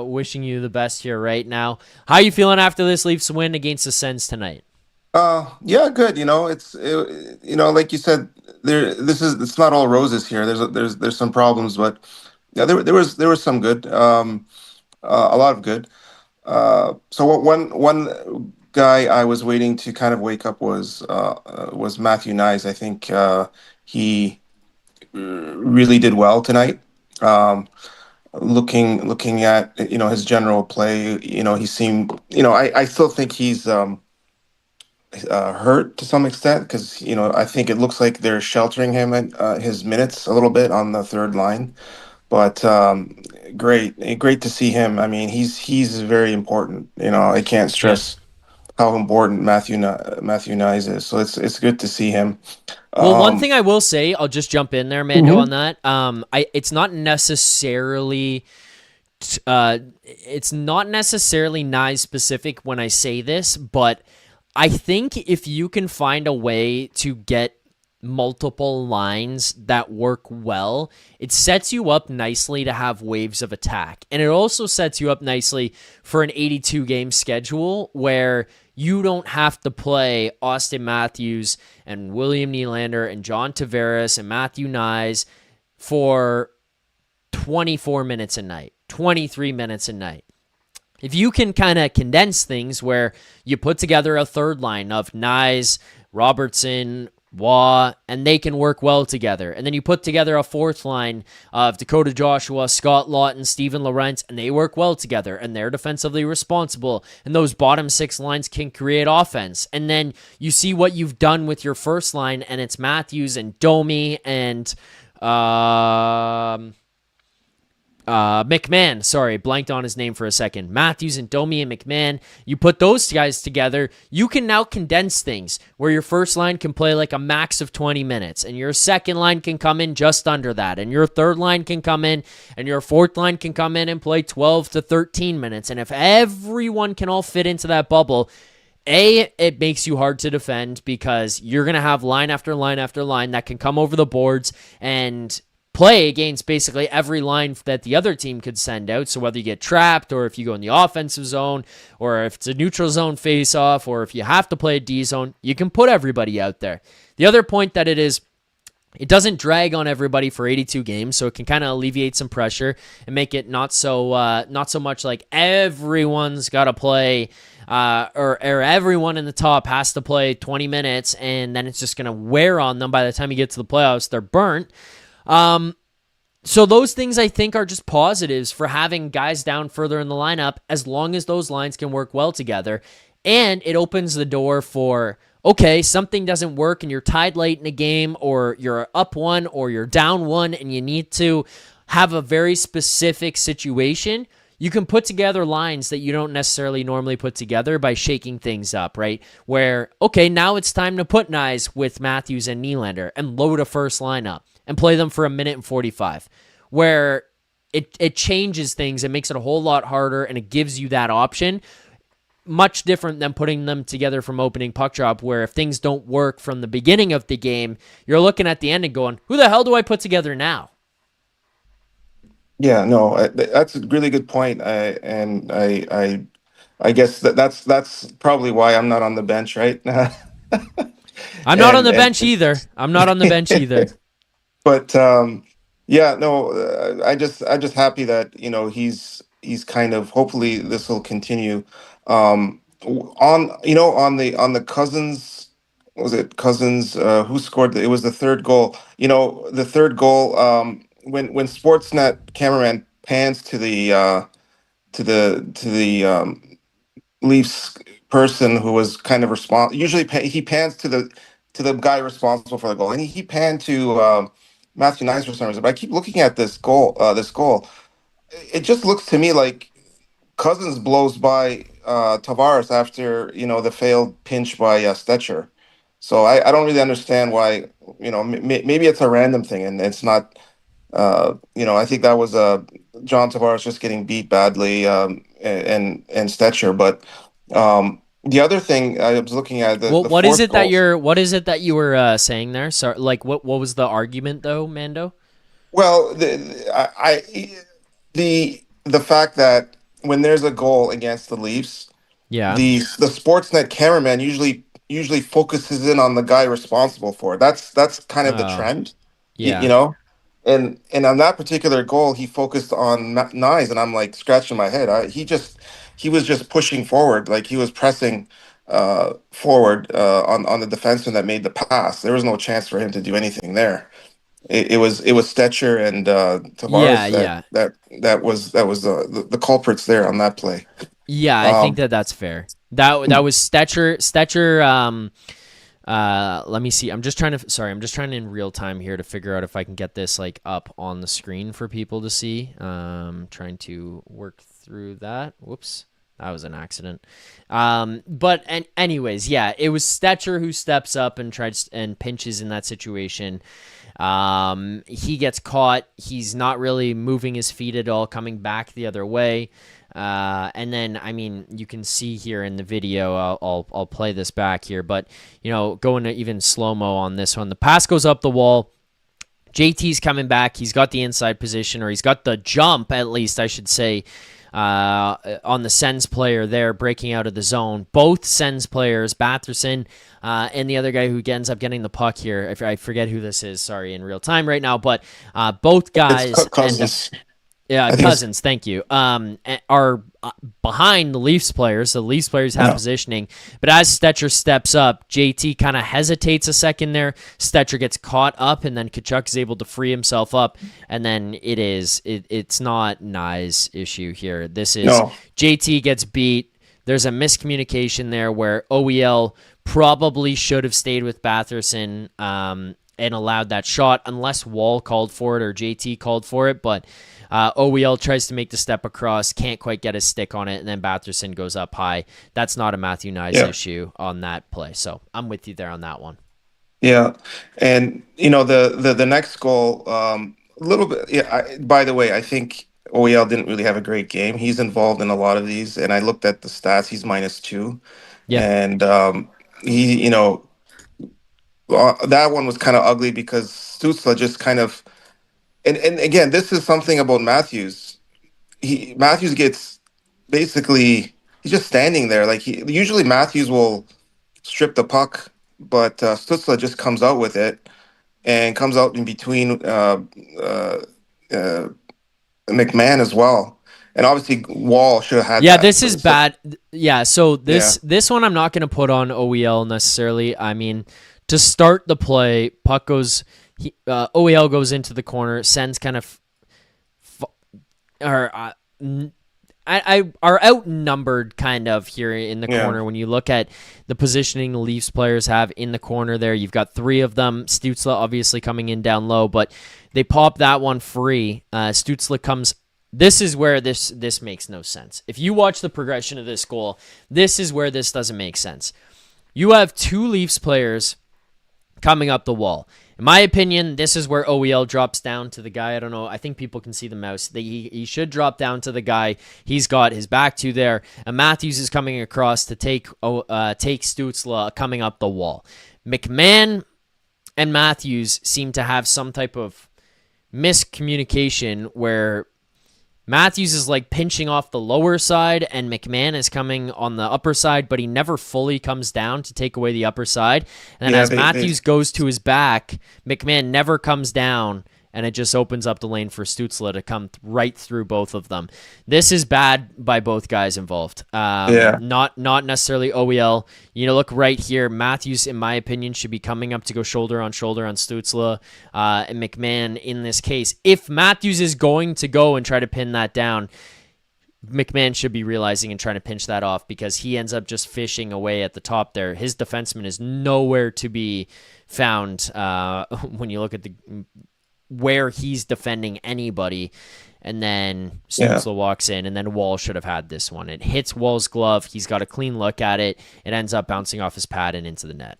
A: Wishing you the best here right now. How you feeling after this Leafs win against the Sens tonight?
D: Yeah, good. Like you said, it's not all roses here. There's some problems, but yeah, there was some good. A lot of good. So one guy I was waiting to kind of wake up was Matthew Nyes. I think he really did well tonight. Looking at his general play, he seemed I still think he's hurt to some extent because I think it looks like they're sheltering him at his minutes a little bit on the third line. But great to see him. I mean, he's very important. I can't stress how important Matthew Nyes is. So it's good to see him.
A: Well, one thing I will say, I'll just jump in there, Mando, on that. It's not necessarily Nyes specific when I say this, but I think if you can find a way to get multiple lines that work well, it sets you up nicely to have waves of attack. And it also sets you up nicely for an 82-game schedule where you don't have to play Auston Matthews and William Nylander and John Tavares and Matthew Nyes for 24 minutes a night, 23 minutes a night. If you can kind of condense things where you put together a third line of Nyes, Robertson, Waugh, and they can work well together. And then you put together a fourth line of Dakota Joshua, Scott Laughton, Steven Lorentz, and they work well together, and they're defensively responsible. And those bottom 6 lines can create offense. And then you see what you've done with your first line, and it's Matthews and Domi and McMahon. Sorry, blanked on his name for a second. Matthews and Domi and McMahon. You put those guys together, you can now condense things where your first line can play like a max of 20 minutes, and your second line can come in just under that, and your third line can come in, and your fourth line can come in and play 12 to 13 minutes. And if everyone can all fit into that bubble, it makes you hard to defend because you're going to have line after line after line that can come over the boards and play against basically every line that the other team could send out. So whether you get trapped or if you go in the offensive zone or if it's a neutral zone face-off or if you have to play a D zone, you can put everybody out there. The other point that it doesn't drag on everybody for 82 games, so it can kind of alleviate some pressure and make it not so much like everyone's got to play or everyone in the top has to play 20 minutes and then it's just going to wear on them by the time you get to the playoffs. They're burnt. So those things I think are just positives for having guys down further in the lineup as long as those lines can work well together. And it opens the door for, okay, something doesn't work and you're tied late in a game or you're up 1 or you're down 1 and you need to have a very specific situation. You can put together lines that you don't necessarily normally put together by shaking things up, right? Where, okay, now it's time to put Nyes with Matthews and Nylander and load a first lineup and play them for 1:45, where it changes things. It makes it a whole lot harder, and it gives you that option. Much different than putting them together from opening puck drop, where if things don't work from the beginning of the game, you're looking at the end and going, who the hell do I put together now?
D: Yeah, no, that's a really good point. I guess that's probably why I'm not on the bench, right?
A: I'm not on
D: and
A: the bench either. I'm not on the bench either.
D: but yeah, no, I just happy that he's kind of, hopefully this will continue. On on the Cousins, was it Cousins who scored it was the third goal. The third goal, when Sportsnet cameraman pans to the Leafs person who was kind of responsible. Usually, he pans to the guy responsible for the goal, and he panned to Matthew Nyes for some reason. But I keep looking at this goal. This goal, it just looks to me like Cousins blows by Tavares after the failed pinch by Stetcher. So I don't really understand why. Maybe it's a random thing, and it's not. I think that was John Tavares just getting beat badly, and Stetcher. But the other thing I was looking at, the
A: What is
D: fourth
A: it that
D: goal.
A: you were saying there? Sorry, like what was the argument though, Mando?
D: Well, the fact that when there's a goal against the Leafs,
A: Yeah.
D: the Sportsnet cameraman usually focuses in on the guy responsible for it. That's kind of the
A: Oh,
D: trend, you
A: yeah.
D: know. And on that particular goal, he focused on Nyes, and I'm like scratching my head. He was just pushing forward, like he was pressing forward on the defenseman that made the pass. There was no chance for him to do anything there. It was Stetcher and
A: Yeah,
D: Tavares
A: yeah.
D: that was the culprits there on that play.
A: Yeah, I think
D: Um,
A: that's fair. That was Stetcher. Let me see. I'm just trying in real time here to figure out if I can get this like up on the screen for people to see. Trying to work through that. Whoops. That was an accident. But anyways, yeah, it was Stetcher who steps up and tries and pinches in that situation. He gets caught. He's not really moving his feet at all, coming back the other way. And then, I mean, you can see here in the video, I'll play this back here, but, going to even slow-mo on this one. The pass goes up the wall. JT's coming back. He's got the inside position, or he's got the jump, at least, I should say, on the Sens player there, breaking out of the zone. Both Sens players, Batherson and the other guy who ends up getting the puck here, I forget who this is, sorry, in real time right now, but both
D: it's
A: guys
D: Cousins.
A: yeah,
D: I think it's
A: Cousins, thank you. Are behind the Leafs players. The Leafs players have
D: yeah.
A: positioning. But as Stetcher steps up, JT kind of hesitates a second there. Stetcher gets caught up, and then Tkachuk is able to free himself up. And then it's not Nye's issue here. This is
D: No.
A: JT gets beat. There's a miscommunication there where OEL probably should have stayed with Batherson and allowed that shot, unless Woll called for it or JT called for it. But OEL tries to make the step across, can't quite get his stick on it, and then Batherson goes up high. That's not a Matthew Nyes issue on that play. So I'm with you there on that one.
D: Yeah, and the next goal, a little bit. Yeah. By the way, I think OEL didn't really have a great game. He's involved in a lot of these, and I looked at the stats. He's -2,
A: Yeah.
D: and he, that one was kind of ugly because Stützle just kind of, and again, this is something about Matthews. Matthews gets basically, he's just standing there. Like, usually Matthews will strip the puck, but Stützle just comes out with it and comes out in between uh, McMahon as well. And obviously Woll should have had
A: Yeah,
D: that.
A: this is bad. Yeah, so
D: Yeah.
A: this one I'm not going to put on OEL necessarily. I mean, to start the play, puck goes, OEL goes into the corner. Sens kind of are are outnumbered kind of here in the corner. When you look at the positioning the Leafs players have in the corner there, you've got three of them. Stützle obviously coming in down low, but they pop that one free. Stützle comes. This is where this makes no sense. If you watch the progression of this goal, this is where this doesn't make sense. You have two Leafs players coming up the wall. In my opinion, this is where OEL drops down to the guy. I don't know. I think people can see the mouse. He should drop down to the guy he's got his back to there. And Matthews is coming across to take Stützle coming up the wall. McMahon and Matthews seem to have some type of miscommunication where Matthews is like pinching off the lower side, and McMahon is coming on the upper side, but he never fully comes down to take away the upper side. And then as Matthews goes to his back, McMahon never comes down, and it just opens up the lane for Stützle to come right through both of them. This is bad by both guys involved. Not necessarily OEL. Look right here. Matthews, in my opinion, should be coming up to go shoulder on Stützle. And McMahon, in this case, if Matthews is going to go and try to pin that down, McMahon should be realizing and trying to pinch that off, because he ends up just fishing away at the top there. His defenseman is nowhere to be found when you look at where he's defending anybody. And then Stützle walks in, and then Woll should have had this one. It hits Woll's glove. He's got a clean look at it. It ends up bouncing off his pad and into the net.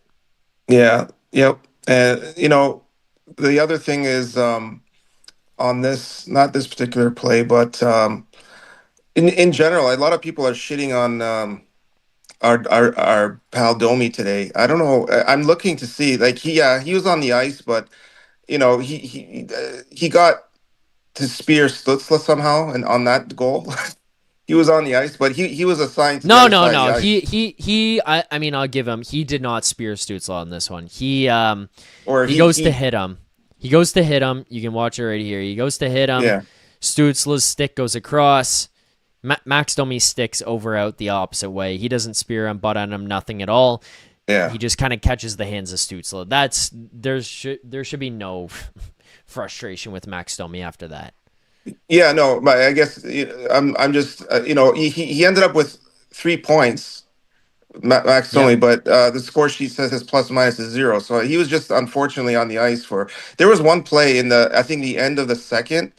D: Yeah. Yep. And the other thing is on this, not this particular play, but in general, a lot of people are shitting on our pal Domi today. I don't know. I'm looking to see, like, he was on the ice, but he got to spear Stützle somehow, and on that goal, he was on the ice, but he was assigned to
A: No. I mean, I'll give him. He did not spear Stützle on this one. He goes to hit him. He goes to hit him. You can watch it right here. He goes to hit him.
D: Yeah.
A: Stützle's stick goes across. Max Domi's stick's over out the opposite way. He doesn't spear him, butt on him, nothing at all.
D: Yeah.
A: He just kind of catches the hands of Stützle. There should be no frustration with Max Domi after that.
D: Yeah, no, but I guess I'm just he ended up with 3 points, Max Domi, but the score sheet says his plus minus is 0. So he was just unfortunately on the ice there was one play in I think the end of the second.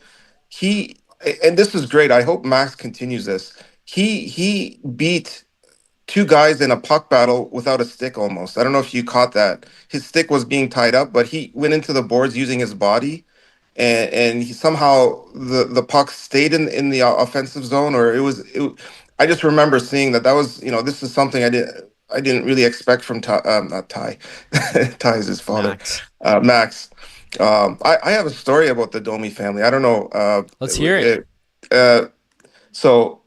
D: And this is great. I hope Max continues this. He beat 2 guys in a puck battle without a stick almost. I don't know if you caught that. His stick was being tied up, but he went into the boards using his body, and he somehow the puck stayed in the offensive zone, or I just remember seeing that was, this is something I didn't really expect from not Ty. Ty is his father. Max. I have a story about the Domi family. I don't know.
A: Let's hear it.
D: So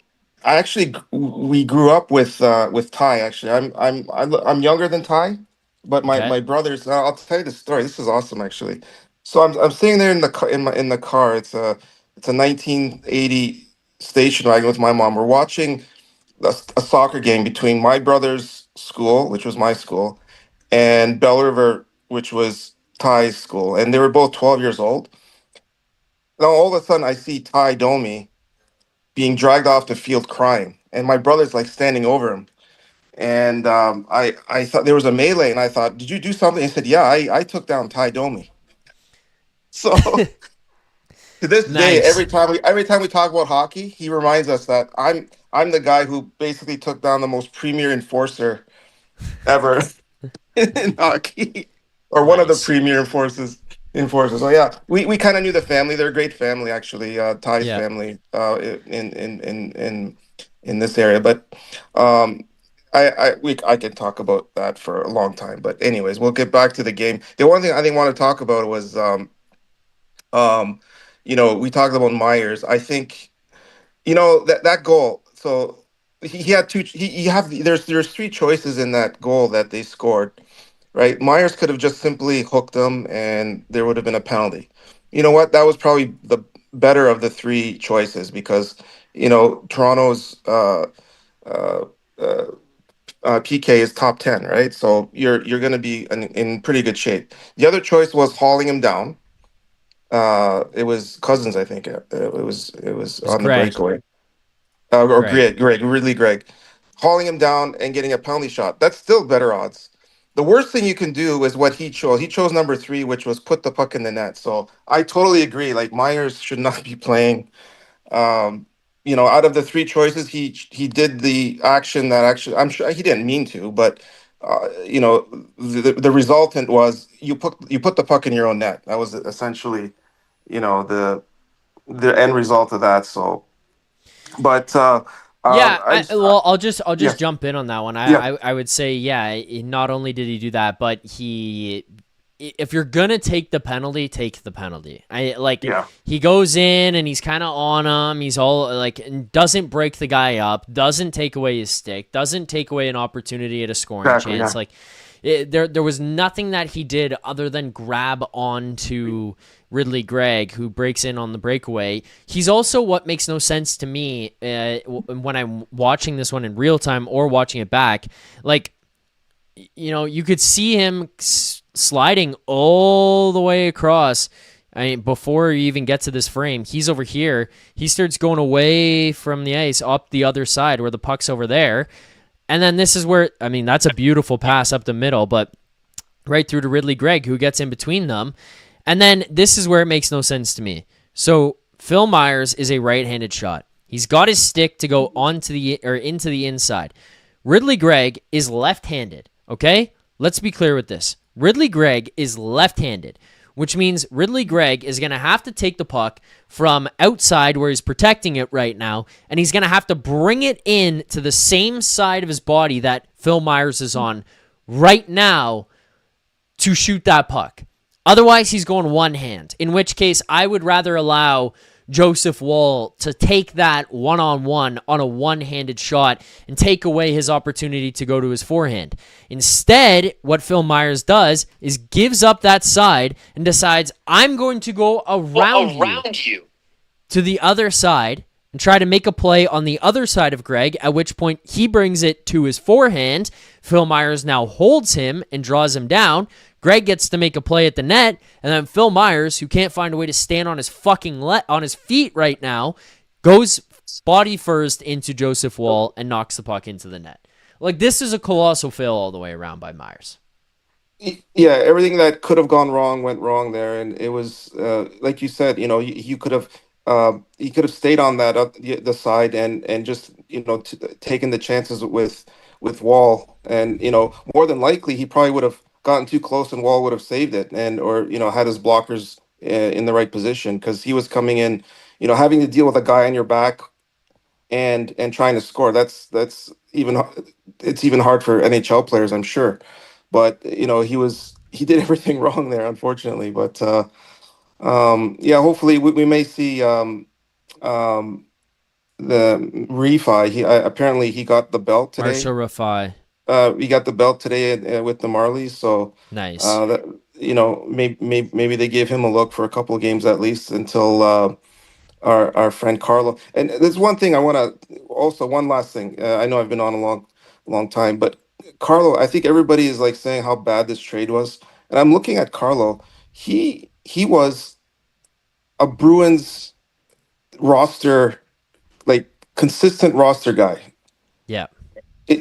D: we grew up with Ty. Actually, I'm younger than Ty, but my brothers. I'll tell you the story. This is awesome, actually. So I'm sitting there in the car. It's a 1980 station wagon with my mom. We're watching a soccer game between my brother's school, which was my school, and Bell River, which was Ty's school, and they were both 12 years old. Now all of a sudden I see Ty Domi being dragged off the field crying, and my brother's like standing over him. And I thought there was a melee, and I thought, did you do something? He said, yeah, I took down Ty Domi. So to this day, every time we talk about hockey, he reminds us that I'm the guy who basically took down the most premier enforcer ever in hockey, or one of the premier enforcers. So yeah, we kind of knew the family. They're a great family, actually. Ty's family in this area, but I can talk about that for a long time. But anyways, we'll get back to the game. The one thing I didn't want to talk about was we talked about Myers. I think that goal. So he had two. There's 3 choices in that goal that they scored. Right, Myers could have just simply hooked them, and there would have been a penalty. You know what? That was probably the better of the 3 choices, because Toronto's PK is top 10, right? So you're going to be in pretty good shape. The other choice was hauling him down. It was Cousins, I think. It was on the breakaway. Or Greg. Hauling him down and getting a penalty shot. That's still better odds. The worst thing you can do is what he chose. He chose number 3, which was put the puck in the net. So I totally agree. Like, Myers should not be playing. Out of the 3 choices, he did the action that actually, I'm sure he didn't mean to, but the resultant was you put the puck in your own net. That was essentially, the end result of that. So, but
A: I'll just jump in on that one. I would say, not only did he do that, but he if you're gonna take the penalty, take the penalty.
D: Yeah.
A: He goes in and he's kind of on him. He's all like, and doesn't break the guy up, doesn't take away his stick, doesn't take away an opportunity at a scoring
D: Exactly,
A: chance.
D: yeah.
A: Like there was nothing that he did other than grab onto Ridley Gregg, who breaks in on the breakaway. He's also what makes no sense to me when I'm watching this one in real time or watching it back. Like, you could see him sliding all the way across. I mean, before you even get to this frame, he's over here. He starts going away from the ice up the other side where the puck's over there. And then this is where, I mean, that's a beautiful pass up the middle, but right through to Ridley Gregg, who gets in between them. And then this is where it makes no sense to me. So Phil Myers is a right-handed shot. He's got his stick to go into the inside. Ridley Gregg is left-handed, okay? Let's be clear with this. Ridley Gregg is left-handed, which means Ridley Gregg is going to have to take the puck from outside where he's protecting it right now, and he's going to have to bring it in to the same side of his body that Phil Myers is on right now to shoot that puck. Otherwise, he's going one hand, in which case I would rather allow Joseph Woll to take that one-on-one on a one-handed shot and take away his opportunity to go to his forehand. Instead, what Phil Myers does is gives up that side and decides, I'm going to go around you to the other side and try to make a play on the other side of Gregg, at which point he brings it to his forehand. Phil Myers now holds him and draws him down. Gregg gets to make a play at the net, and then Phil Myers, who can't find a way to stand on his on his feet right now, goes body first into Joseph Woll and knocks the puck into the net. Like, this is a colossal fail all the way around by Myers.
D: Yeah, everything that could have gone wrong went wrong there, and it was like you said. He could have stayed on that the side and just taken the chances with Wall, and more than likely he probably would have gotten too close and Wall would have saved it, and or had his blockers in the right position, because he was coming in, having to deal with a guy on your back and trying to score. That's even it's even hard for NHL players, I'm sure. But he did everything wrong there, unfortunately. But yeah, hopefully we may see the refi. Apparently he got the belt today.
A: Marshall Rafai.
D: He got the belt today with the Marlies. So
A: Nice.
D: maybe they gave him a look for a couple of games at least until our friend Carlo. And there's one thing I want to also, one last thing. I know I've been on a long time, but Carlo, I think everybody is like saying how bad this trade was, and I'm looking at Carlo. He was a Bruins roster, like consistent roster guy
A: Yeah.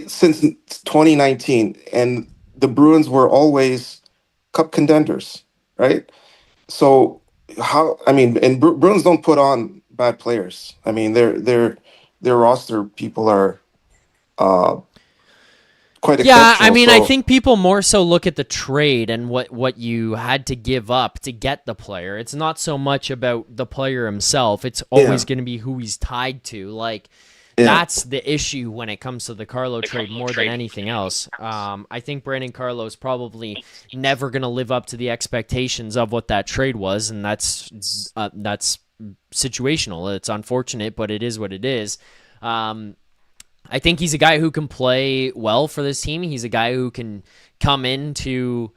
D: since 2019, and the Bruins were always cup contenders, right? So and Bruins don't put on bad players. I mean, their roster people are quite exceptional.
A: Yeah, I mean, I think people more so look at the trade and what you had to give up to get the player. It's not so much about the player himself. It's always going to be who he's tied to. Like, that's the issue when it comes to the Carlo trade more than anything else. I think Brandon Carlo is probably never going to live up to the expectations of what that trade was, and that's situational. It's unfortunate, but it is what it is. I think he's a guy who can play well for this team. He's a guy who can come into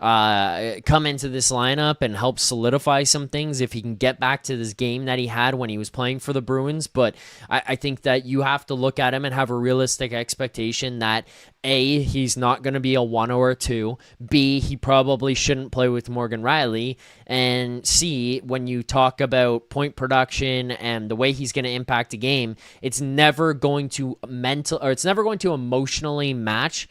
A: this lineup and help solidify some things if he can get back to this game that he had when he was playing for the Bruins. But I think that you have to look at him and have a realistic expectation that A, he's not going to be a 1 or a 2. B, he probably shouldn't play with Morgan Rielly. And C, when you talk about point production and the way he's going to impact a game, it's never going to emotionally match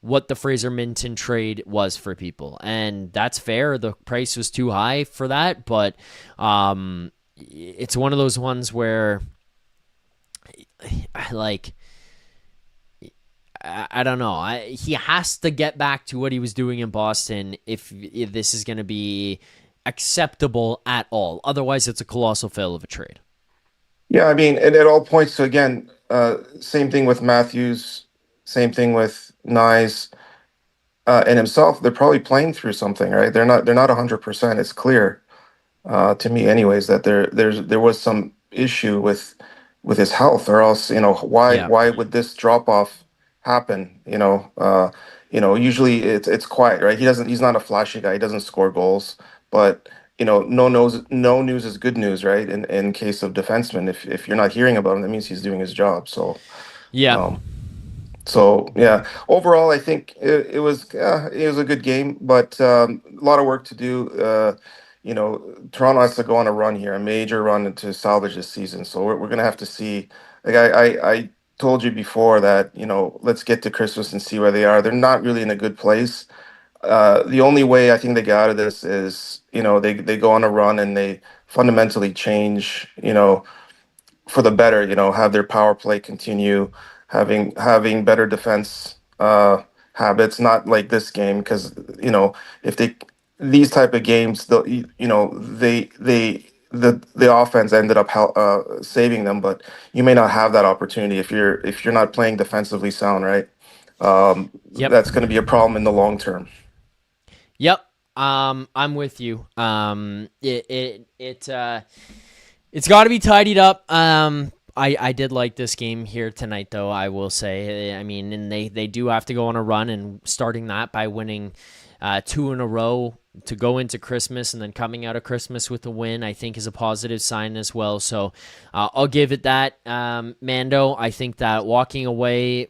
A: what the Fraser Minton trade was for people. And that's fair. The price was too high for that, but it's one of those ones where I don't know. He has to get back to what he was doing in Boston if this is going to be acceptable at all. Otherwise, it's a colossal fail of a trade.
D: Yeah, I mean, and it all points to, again, same thing with Matthews, same thing with Nyes. and himself, they're probably playing through something, right? They're not 100%. It's clear to me, anyways, that there was some issue with his health, or else, why
A: Yeah.
D: would this drop off happen? Usually it's quiet, right? He's not a flashy guy. He doesn't score goals, but no news is good news, right? In case of defensemen, if you're not hearing about him, that means he's doing his job. So.
A: Yeah.
D: Um, so yeah, overall, I think it was a good game, but a lot of work to do. Toronto has to go on a run here, a major run to salvage this season. So we're gonna have to see. Like I told you before that let's get to Christmas and see where they are. They're not really in a good place. The only way I think they get out of this is they go on a run and they fundamentally change. For the better, have their power play continue, having better defense habits, not like this game, because if they these type of games, the offense ended up saving them, but you may not have that opportunity if you're not playing defensively sound, right?
A: Yep.
D: That's going to be a problem in the long term.
A: Yep. I'm with you. It's got to be tidied up. I did like this game here tonight, though, I will say. I mean, and they do have to go on a run, and starting that by winning 2 in a row to go into Christmas, and then coming out of Christmas with a win, I think is a positive sign as well. So I'll give it that. Mando, I think that walking away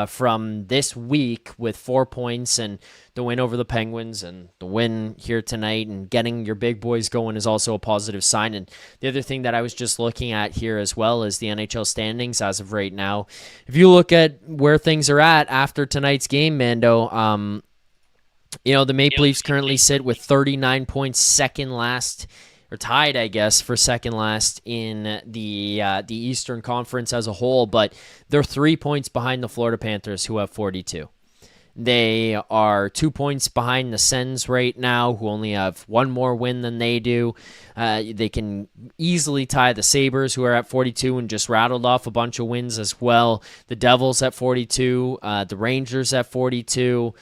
A: from this week with 4 points and the win over the Penguins and the win here tonight and getting your big boys going is also a positive sign. And the other thing that I was just looking at here as well is the NHL standings as of right now. If you look at where things are at after tonight's game, Mando, the Maple Leafs currently sit with 39 points, second last, or tied, I guess, for second last in the Eastern Conference as a whole, but they're 3 points behind the Florida Panthers, who have 42. They are 2 points behind the Sens right now, who only have one more win than they do. They can easily tie the Sabres, who are at 42 and just rattled off a bunch of wins as well. The Devils at 42, the Rangers at 42.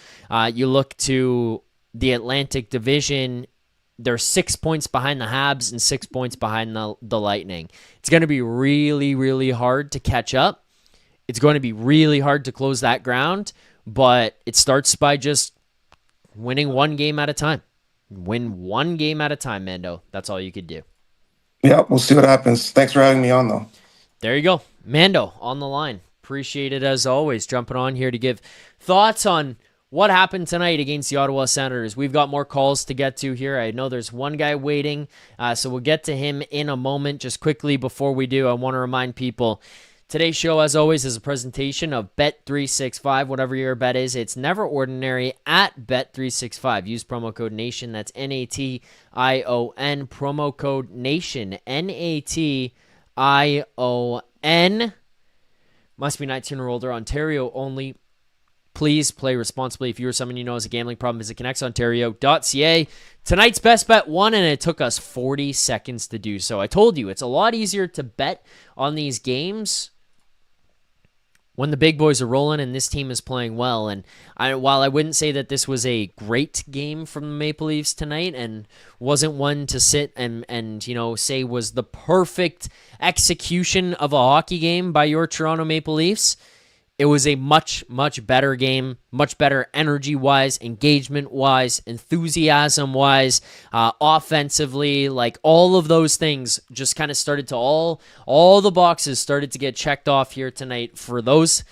A: You look to the Atlantic Division, they're 6 points behind the Habs and 6 points behind the Lightning. It's going to be really, really hard to catch up. It's going to be really hard to close that ground. But it starts by just winning one game at a time. Win one game at a time, Mando. That's all you could do.
D: Yeah, we'll see what happens. Thanks for having me on, though.
A: There you go. Mando on the line. Appreciate it as always. Jumping on here to give thoughts on what happened tonight against the Ottawa Senators. We've got more calls to get to here. I know there's one guy waiting, so we'll get to him in a moment. Just quickly before we do, I want to remind people, today's show, as always, is a presentation of Bet365. Whatever your bet is, it's never ordinary at Bet365. Use promo code NATION. That's NATION. Promo code NATION. NATION. Must be 19 or older. Ontario only. Please play responsibly. If you or someone you know has a gambling problem, visit connectsontario.ca. Tonight's best bet won, and it took us 40 seconds to do so. I told you, it's a lot easier to bet on these games when the big boys are rolling and this team is playing well. And while I wouldn't say that this was a great game from the Maple Leafs tonight and wasn't one to sit and say was the perfect execution of a hockey game by your Toronto Maple Leafs, it was a much, much better game, much better energy-wise, engagement-wise, enthusiasm-wise, offensively, like all of those things just kind of started to all the boxes started to get checked off here tonight for those.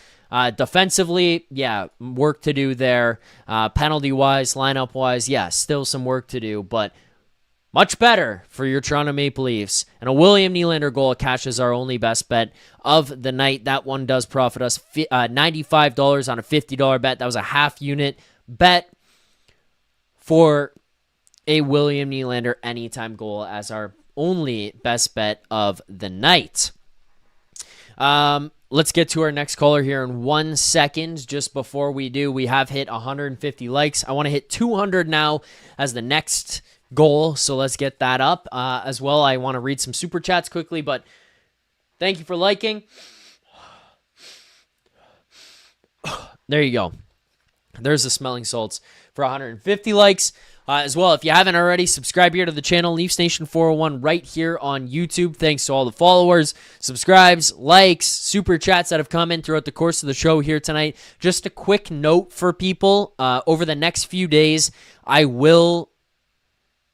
A: Defensively, yeah, work to do there. Penalty-wise, lineup-wise, yeah, still some work to do, but much better for your Toronto Maple Leafs. And a William Nylander goal cashes our only best bet of the night. That one does profit us $95 on a $50 bet. That was a half unit bet for a William Nylander anytime goal as our only best bet of the night. Let's get to our next caller here in 1 second. Just before we do, we have hit 150 likes. I want to hit 200 now as the next goal, so let's get that up as well. I want to read some super chats quickly, but thank you for liking. There you go. There's the smelling salts for 150 likes. As well, if you haven't already, subscribe here to the channel, Leafs Nation 401, right here on YouTube. Thanks to all the followers, subscribes, likes, super chats that have come in throughout the course of the show here tonight. Just a quick note for people, over the next few days, I will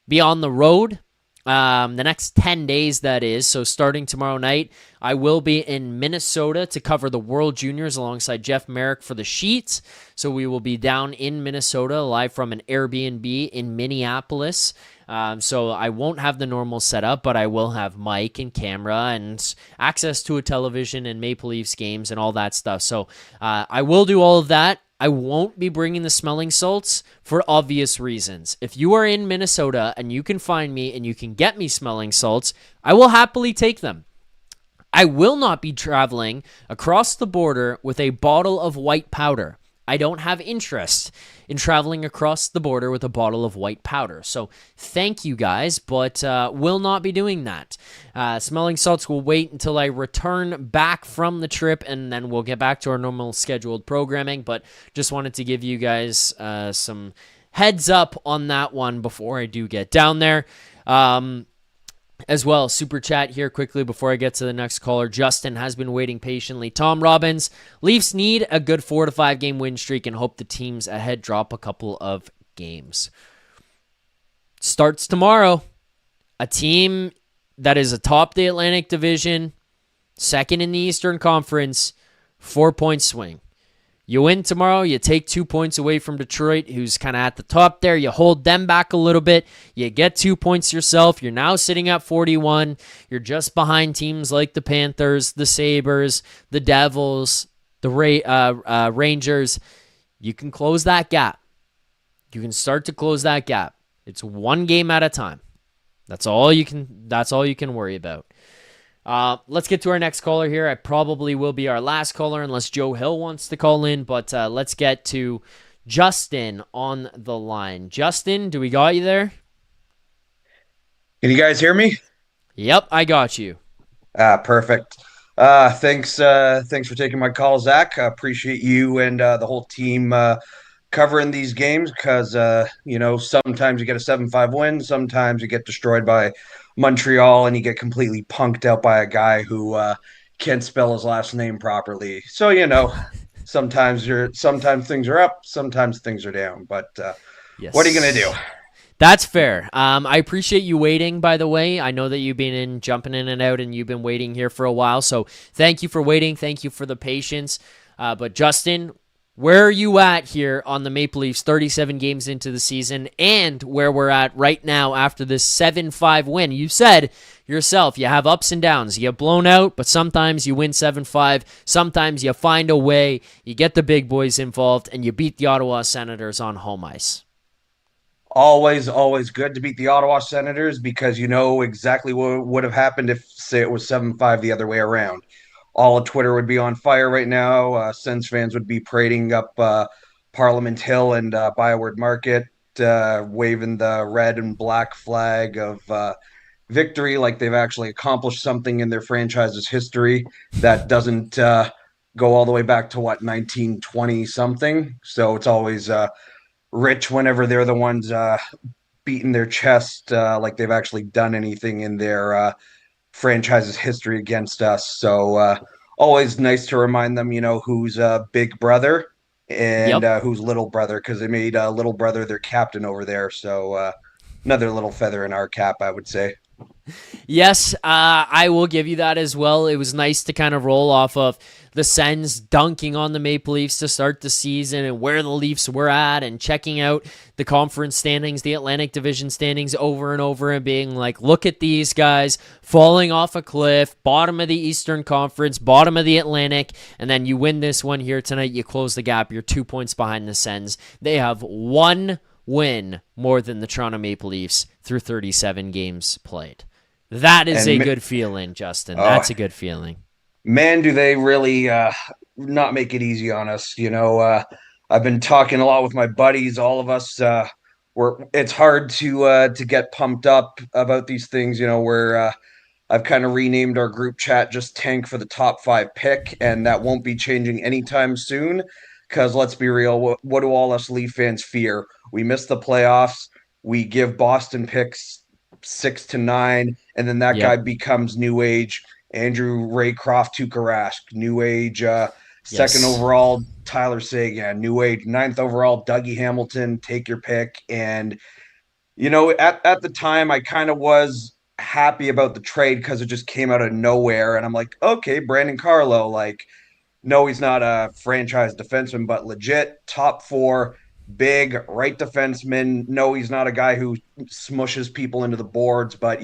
A: be on the road. The next 10 days, that is. So starting tomorrow night, I will be in Minnesota to cover the World Juniors alongside Jeff Merrick for the Sheets. So we will be down in Minnesota live from an Airbnb in Minneapolis. So I won't have the normal setup, but I will have mic and camera and access to a television and Maple Leafs games and all that stuff. So I will do all of that. I won't be bringing the smelling salts for obvious reasons. If you are in Minnesota and you can find me and you can get me smelling salts, I will happily take them. I will not be traveling across the border with a bottle of white powder. I don't have interest in traveling across the border with a bottle of white powder. So thank you guys, but will not be doing that. Smelling salts will wait until I return back from the trip, and then we'll get back to our normal scheduled programming. But just wanted to give you guys some heads up on that one before I do get down there. As well, super chat here quickly before I get to the next caller. Justin has been waiting patiently. Tom Robbins, Leafs need a good 4 to 5 game win streak and hope the teams ahead drop a couple of games. Starts tomorrow. A team that is atop the Atlantic Division, second in the Eastern Conference, 4-point swing. You win tomorrow, you take 2 points away from Detroit, who's kind of at the top there. You hold them back a little bit. You get 2 points yourself. You're now sitting at 41. You're just behind teams like the Panthers, the Sabres, the Devils, the Rangers. You can close that gap. You can start to close that gap. It's one game at a time. That's all you can worry about. Let's get to our next caller here. I probably will be our last caller unless Joe Hill wants to call in, but let's get to Justin on the line. Justin, do we got you there?
E: Can you guys hear me?
A: Yep, I got you.
E: Perfect. Thanks for taking my call, Zach. I appreciate you and the whole team covering these games because, sometimes you get a 7-5 win, sometimes you get destroyed by Montreal and you get completely punked out by a guy who can't spell his last name properly. So, sometimes things are up, sometimes things are down. But
A: Yes.
E: What are you going to do?
A: That's fair. I appreciate you waiting, by the way. I know that you've been jumping in and out, and you've been waiting here for a while. So thank you for waiting. Thank you for the patience. But Justin, where are you at here on the Maple Leafs 37 games into the season and where we're at right now after this 7-5 win? You said yourself you have ups and downs. You get blown out, but sometimes you win 7-5. Sometimes you find a way, you get the big boys involved, and you beat the Ottawa Senators on home ice.
E: Always good to beat the Ottawa Senators because you know exactly what would have happened if, say, it was 7-5 the other way around. All of Twitter would be on fire right now. Sens fans would be parading up Parliament Hill and Bioward Market, waving the red and black flag of victory like they've actually accomplished something in their franchise's history that doesn't go all the way back to, 1920-something. So it's always rich whenever they're the ones beating their chest like they've actually done anything in their franchise's history against us. So always nice to remind them, who's big brother and who's little brother, because they made little brother their captain over there. So another little feather in our cap, I would say.
A: Yes, I will give you that as well. It was nice to kind of roll off of the Sens dunking on the Maple Leafs to start the season and where the Leafs were at and checking out the conference standings, the Atlantic Division standings over and over and being like, look at these guys falling off a cliff, bottom of the Eastern Conference, bottom of the Atlantic, and then you win this one here tonight, you close the gap, you're 2 points behind the Sens. They have one win more than the Toronto Maple Leafs through 37 games played. That is a good feeling, Justin. That's a good feeling.
E: Man, do they really not make it easy on us. I've been talking a lot with my buddies. All of us, it's hard to get pumped up about these things. I've kind of renamed our group chat just Tank for the top 5 pick, and that won't be changing anytime soon Because let's be real, what do all us Leaf fans fear? We miss the playoffs. We give Boston picks 6 to 9, and then that guy
A: Yep.
E: becomes new age Andrew Raycroft Tukarask, new age second
A: Yes.
E: overall Tyler Seguin, new age ninth overall Dougie Hamilton. Take your pick. And at the time, I kind of was happy about the trade because it just came out of nowhere, and I'm like, okay, Brandon Carlo, like, no, he's not a franchise defenseman, but legit top 4, big right defenseman. No, he's not a guy who smushes people into the boards, but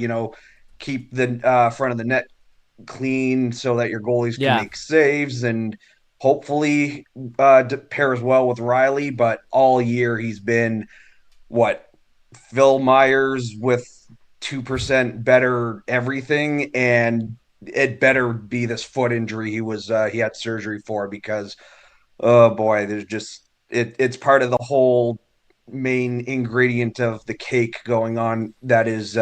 E: keep the front of the net clean so that your goalies can
A: Yeah.
E: make saves, and hopefully pairs well with Rielly. But all year he's been Phil Myers with 2% better everything, and it better be this foot injury he had surgery for, because oh boy, there's just it's part of the whole main ingredient of the cake going on, that is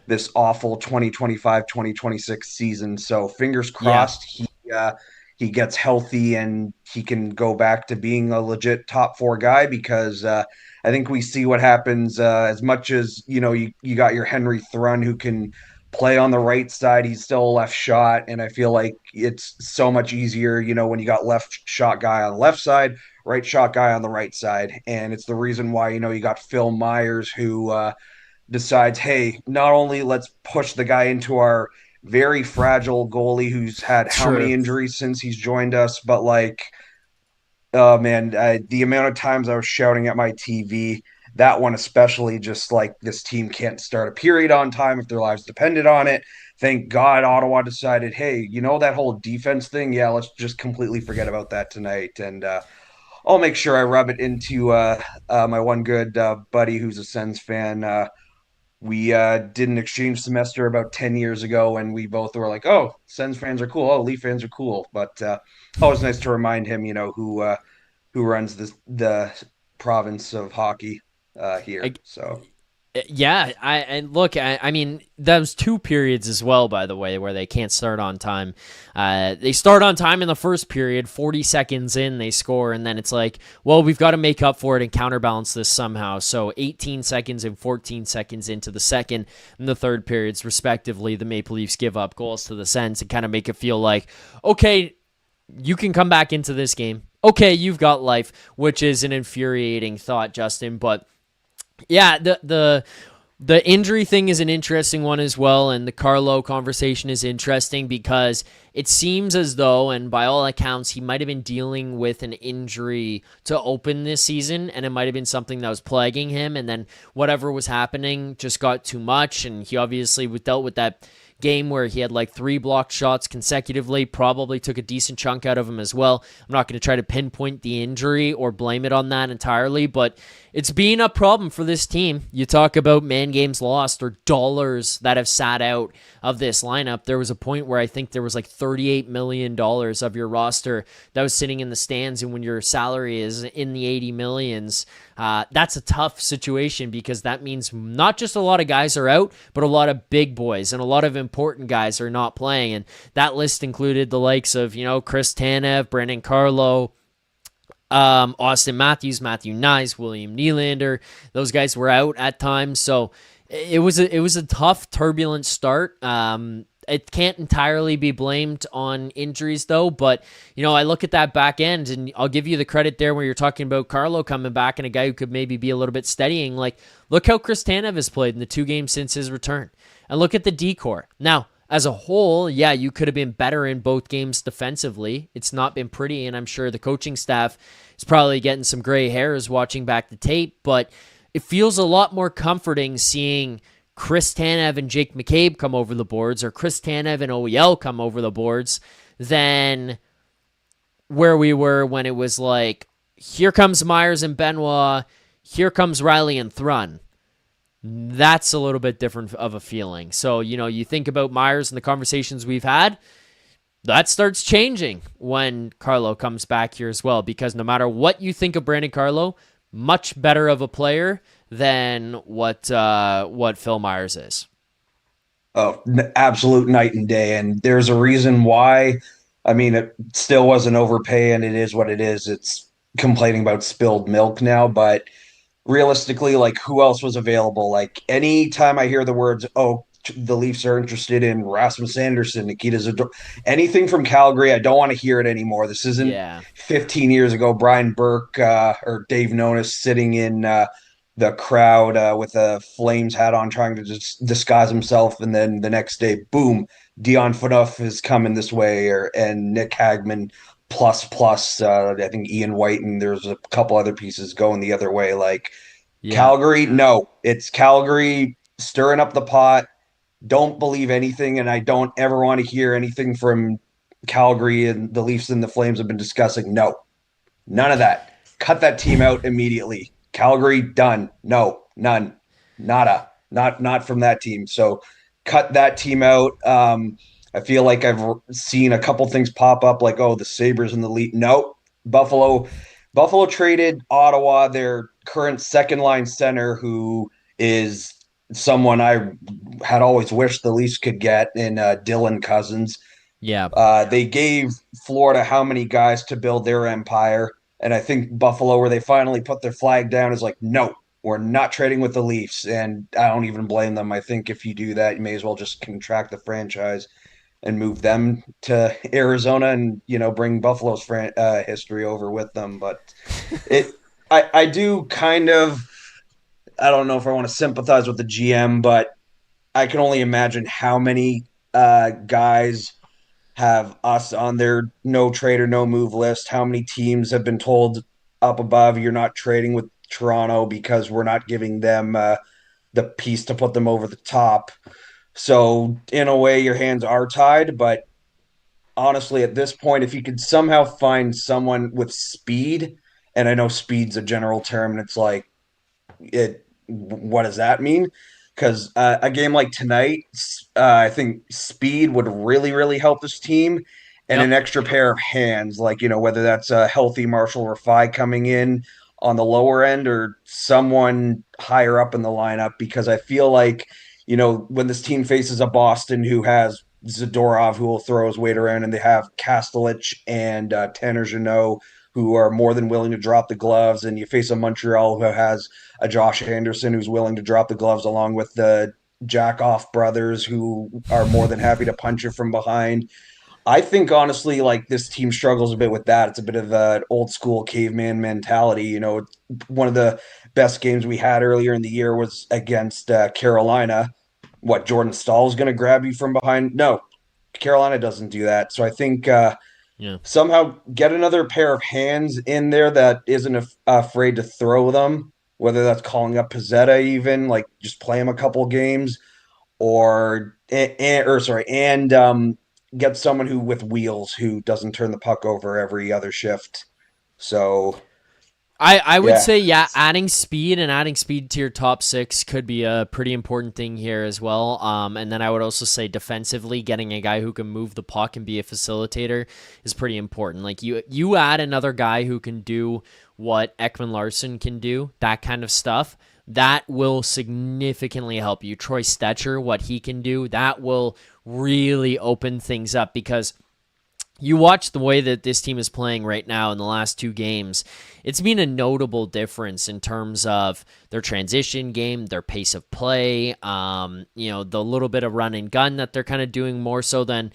E: this awful 2025-2026 season. So fingers crossed he gets healthy and he can go back to being a legit top 4 guy, because I think we see what happens as much as, you got your Henry Thrun who can play on the right side. He's still a left shot. And I feel like it's so much easier, when you got left shot guy on the left side, right shot guy on the right side. And it's the reason why, you got Phil Myers who decides, hey, not only let's push the guy into our very fragile goalie who's had how many injuries since he's joined us, but like, oh man, the amount of times I was shouting at my TV, that one especially, just like, this team can't start a period on time if their lives depended on it. Thank God Ottawa decided, hey, that whole defense thing, yeah, let's just completely forget about that tonight. And I'll make sure I rub it into my one good buddy who's a Sens fan. We did an exchange semester about 10 years ago, and we both were like, oh, Sens fans are cool. Oh, Leaf fans are cool. But always nice to remind him, who runs the province of hockey here. So
A: Yeah, I mean, those 2 periods as well, by the way, where they can't start on time. They start on time in the first period, 40 seconds in, they score, and then it's like, well, we've got to make up for it and counterbalance this somehow. So 18 seconds and 14 seconds into the second and the third periods, respectively, the Maple Leafs give up goals to the Sens and kind of make it feel like, okay, you can come back into this game. Okay, you've got life, which is an infuriating thought, Justin, but yeah, the injury thing is an interesting one as well, and the Carlo conversation is interesting because it seems as though, and by all accounts, he might have been dealing with an injury to open this season, and it might have been something that was plaguing him, and then whatever was happening just got too much, and he obviously dealt with that game where he had like 3 blocked shots consecutively, probably took a decent chunk out of him as well. I'm not going to try to pinpoint the injury or blame it on that entirely, but it's been a problem for this team. You talk about man games lost or dollars that have sat out of this lineup. There was a point where I think there was like $38 million of your roster that was sitting in the stands, and when your salary is in the 80 millions, that's a tough situation, because that means not just a lot of guys are out, but a lot of big boys and a lot of important guys are not playing. And that list included the likes of, Chris Tanev, Brandon Carlo, Auston Matthews, Matthew Nyes, William Nylander. Those guys were out at times. So it was a tough, turbulent start. It can't entirely be blamed on injuries, though, but, I look at that back end, and I'll give you the credit there where you're talking about Carlo coming back and a guy who could maybe be a little bit steadying. Like, look how Chris Tanev has played in the 2 games since his return. And look at the decor. Now, as a whole, yeah, you could have been better in both games defensively. It's not been pretty, and I'm sure the coaching staff is probably getting some gray hairs watching back the tape, but it feels a lot more comforting seeing Chris Tanev and Jake McCabe come over the boards, or Chris Tanev and OEL come over the boards, than where we were when it was like, here comes Myers and Benoit, here comes Rielly and Thrun. That's a little bit different of a feeling. So, you think about Myers and the conversations we've had, that starts changing when Carlo comes back here as well, because no matter what you think of Brandon Carlo, much better of a player than what Phil Myers is.
E: Oh, absolute night and day. And there's a reason why. I mean, it still wasn't overpay, and it is what it is. It's complaining about spilled milk now, but realistically, like, who else was available? Like, anytime I hear the words, "Oh, the Leafs are interested in Rasmus Anderson, Nikita Zador," anything from Calgary, I don't want to hear it anymore. This isn't
A: Yeah.
E: 15 years ago. Brian Burke or Dave Nonis sitting in the crowd with a Flames hat on, trying to just disguise himself, and then the next day, boom, Dion Phaneuf is coming this way, and Nick Hagman plus. I think Ian White, and there's a couple other pieces going the other way. Like,
A: Yeah.
E: Calgary, no, it's Calgary stirring up the pot. Don't believe anything, and I don't ever want to hear anything from Calgary and the Leafs and the Flames have been discussing. No, none of that. Cut that team out immediately. Calgary, done. No, none, nada, not from that team. So cut that team out. I feel like I've seen a couple things pop up, like, oh, the Sabres and the Leafs. No, Buffalo. Buffalo traded Ottawa, their current second line center, who is someone I had always wished the Leafs could get in Dylan Cousins.
A: Yeah.
E: They gave Florida how many guys to build their empire, and I think Buffalo, where they finally put their flag down, is like, no, we're not trading with the Leafs, and I don't even blame them. I think if you do that, you may as well just contract the franchise and move them to Arizona, and bring Buffalo's history over with them. But I do kind of, I don't know if I want to sympathize with the GM, but I can only imagine how many guys have us on their no trade or no move list. How many teams have been told up above, you're not trading with Toronto because we're not giving them the piece to put them over the top. So in a way, your hands are tied. But honestly, at this point, if you could somehow find someone with speed, and I know speed's a general term, and it's like, what does that mean? Because a game like tonight, I think speed would really, really help this team, and
A: Yep.
E: an extra pair of hands, like, whether that's a healthy Marshall Rafai coming in on the lower end or someone higher up in the lineup. Because I feel like, when this team faces a Boston who has Zadorov, who will throw his weight around, and they have Kastelich and Tanner Jeannot, who are more than willing to drop the gloves, and you face a Montreal who has a Josh Anderson who's willing to drop the gloves, along with the Jackoff brothers who are more than happy to punch you from behind. I think, honestly, like, this team struggles a bit with that. It's a bit of an old school caveman mentality. One of the best games we had earlier in the year was against Carolina. What, Jordan Staal is going to grab you from behind? No, Carolina doesn't do that. So I think
A: Yeah.
E: somehow get another pair of hands in there that isn't afraid to throw them, whether that's calling up Pizzetta, even, like, just play him a couple games, and get someone who with wheels, who doesn't turn the puck over every other shift. So
A: I would
E: yeah.
A: say, yeah, adding speed to your top six could be a pretty important thing here as well. And then I would also say defensively, getting a guy who can move the puck and be a facilitator is pretty important. Like, you add another guy who can do what Ekman Larson can do, that kind of stuff, that will significantly help you. Troy Stetcher, what he can do, that will really open things up, because you watch the way that this team is playing right now in the last two games, it's been a notable difference in terms of their transition game, their pace of play, the little bit of run and gun that they're kind of doing more so than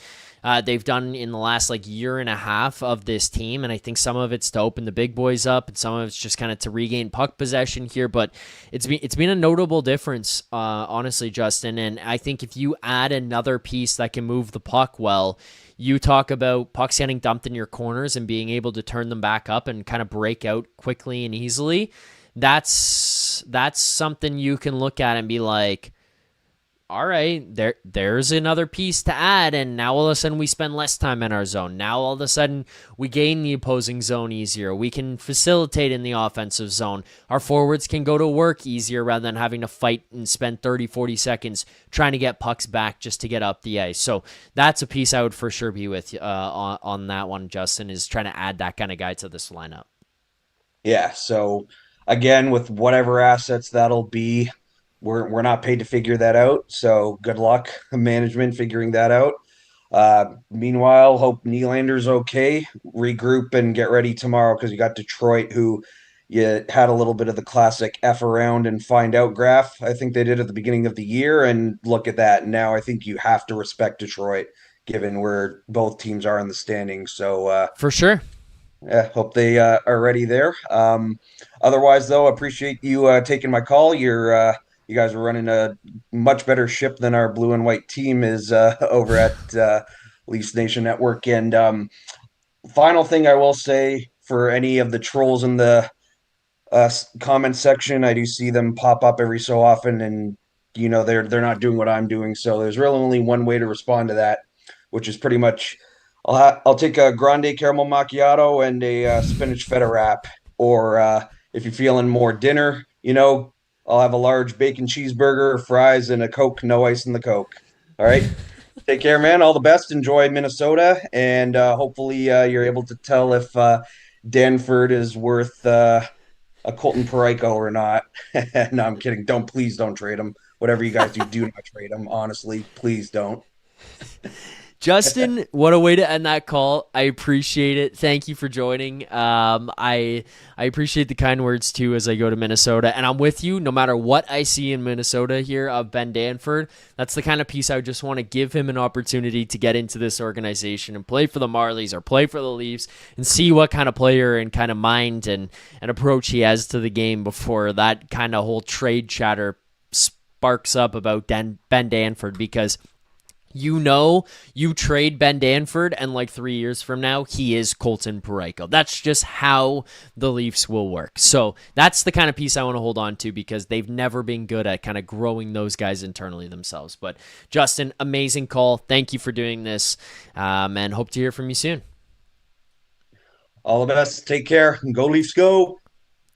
A: they've done in the last year and a half of this team. And I think some of it's to open the big boys up, and some of it's just kind of to regain puck possession here. But it's been a notable difference, honestly, Justin. And I think if you add another piece that can move the puck well, you talk about pucks getting dumped in your corners and being able to turn them back up and kind of break out quickly and easily. That's something you can look at and be like, all right, there's another piece to add, and now all of a sudden we spend less time in our zone. Now all of a sudden we gain the opposing zone easier. We can facilitate in the offensive zone. Our forwards can go to work easier rather than having to fight and spend 30, 40 seconds trying to get pucks back just to get up the ice. So that's a piece I would for sure be with on that one, Justin, is trying to add that kind of guy to this lineup.
E: Yeah, so again, with whatever assets that'll be, we're not paid to figure that out. So good luck, management, figuring that out. Meanwhile, hope Nylander's okay. Regroup and get ready tomorrow because you got Detroit, who you had a little bit of the classic F around and find out graph. I think they did at the beginning of the year, and look at that. Now I think you have to respect Detroit, given where both teams are in the standings. So
A: For sure.
E: yeah, hope they are ready there. Otherwise, though, appreciate you taking my call. You guys are running a much better ship than our blue and white team is over at Leafs Nation Network. And final thing I will say for any of the trolls in the comment section, I do see them pop up every so often, and they're not doing what I'm doing. So there's really only one way to respond to that, which is pretty much I'll take a grande caramel macchiato and a spinach feta wrap, or if you're feeling more dinner, I'll have a large bacon cheeseburger, fries, and a Coke, no ice in the Coke. All right. Take care, man. All the best. Enjoy Minnesota, and hopefully you're able to tell if Danford is worth a Colton Parayko or not. No, I'm kidding. Please don't trade him. Whatever you guys do, do not trade him. Honestly, please don't.
A: Justin, what a way to end that call. I appreciate it. Thank you for joining. I appreciate the kind words too as I go to Minnesota, and I'm with you no matter what I see in Minnesota here of Ben Danford. That's the kind of piece I just want to give him an opportunity to get into this organization and play for the Marlies or play for the Leafs and see what kind of player and kind of mind and approach he has to the game before that kind of whole trade chatter sparks up about Ben Danford, because you trade Ben Danford, and like 3 years from now, he is Colton Parayko. That's just how the Leafs will work. So that's the kind of piece I want to hold on to, because they've never been good at kind of growing those guys internally themselves. But Justin, amazing call. Thank you for doing this, and hope to hear from you soon.
E: All the best. Take care. And go Leafs, go.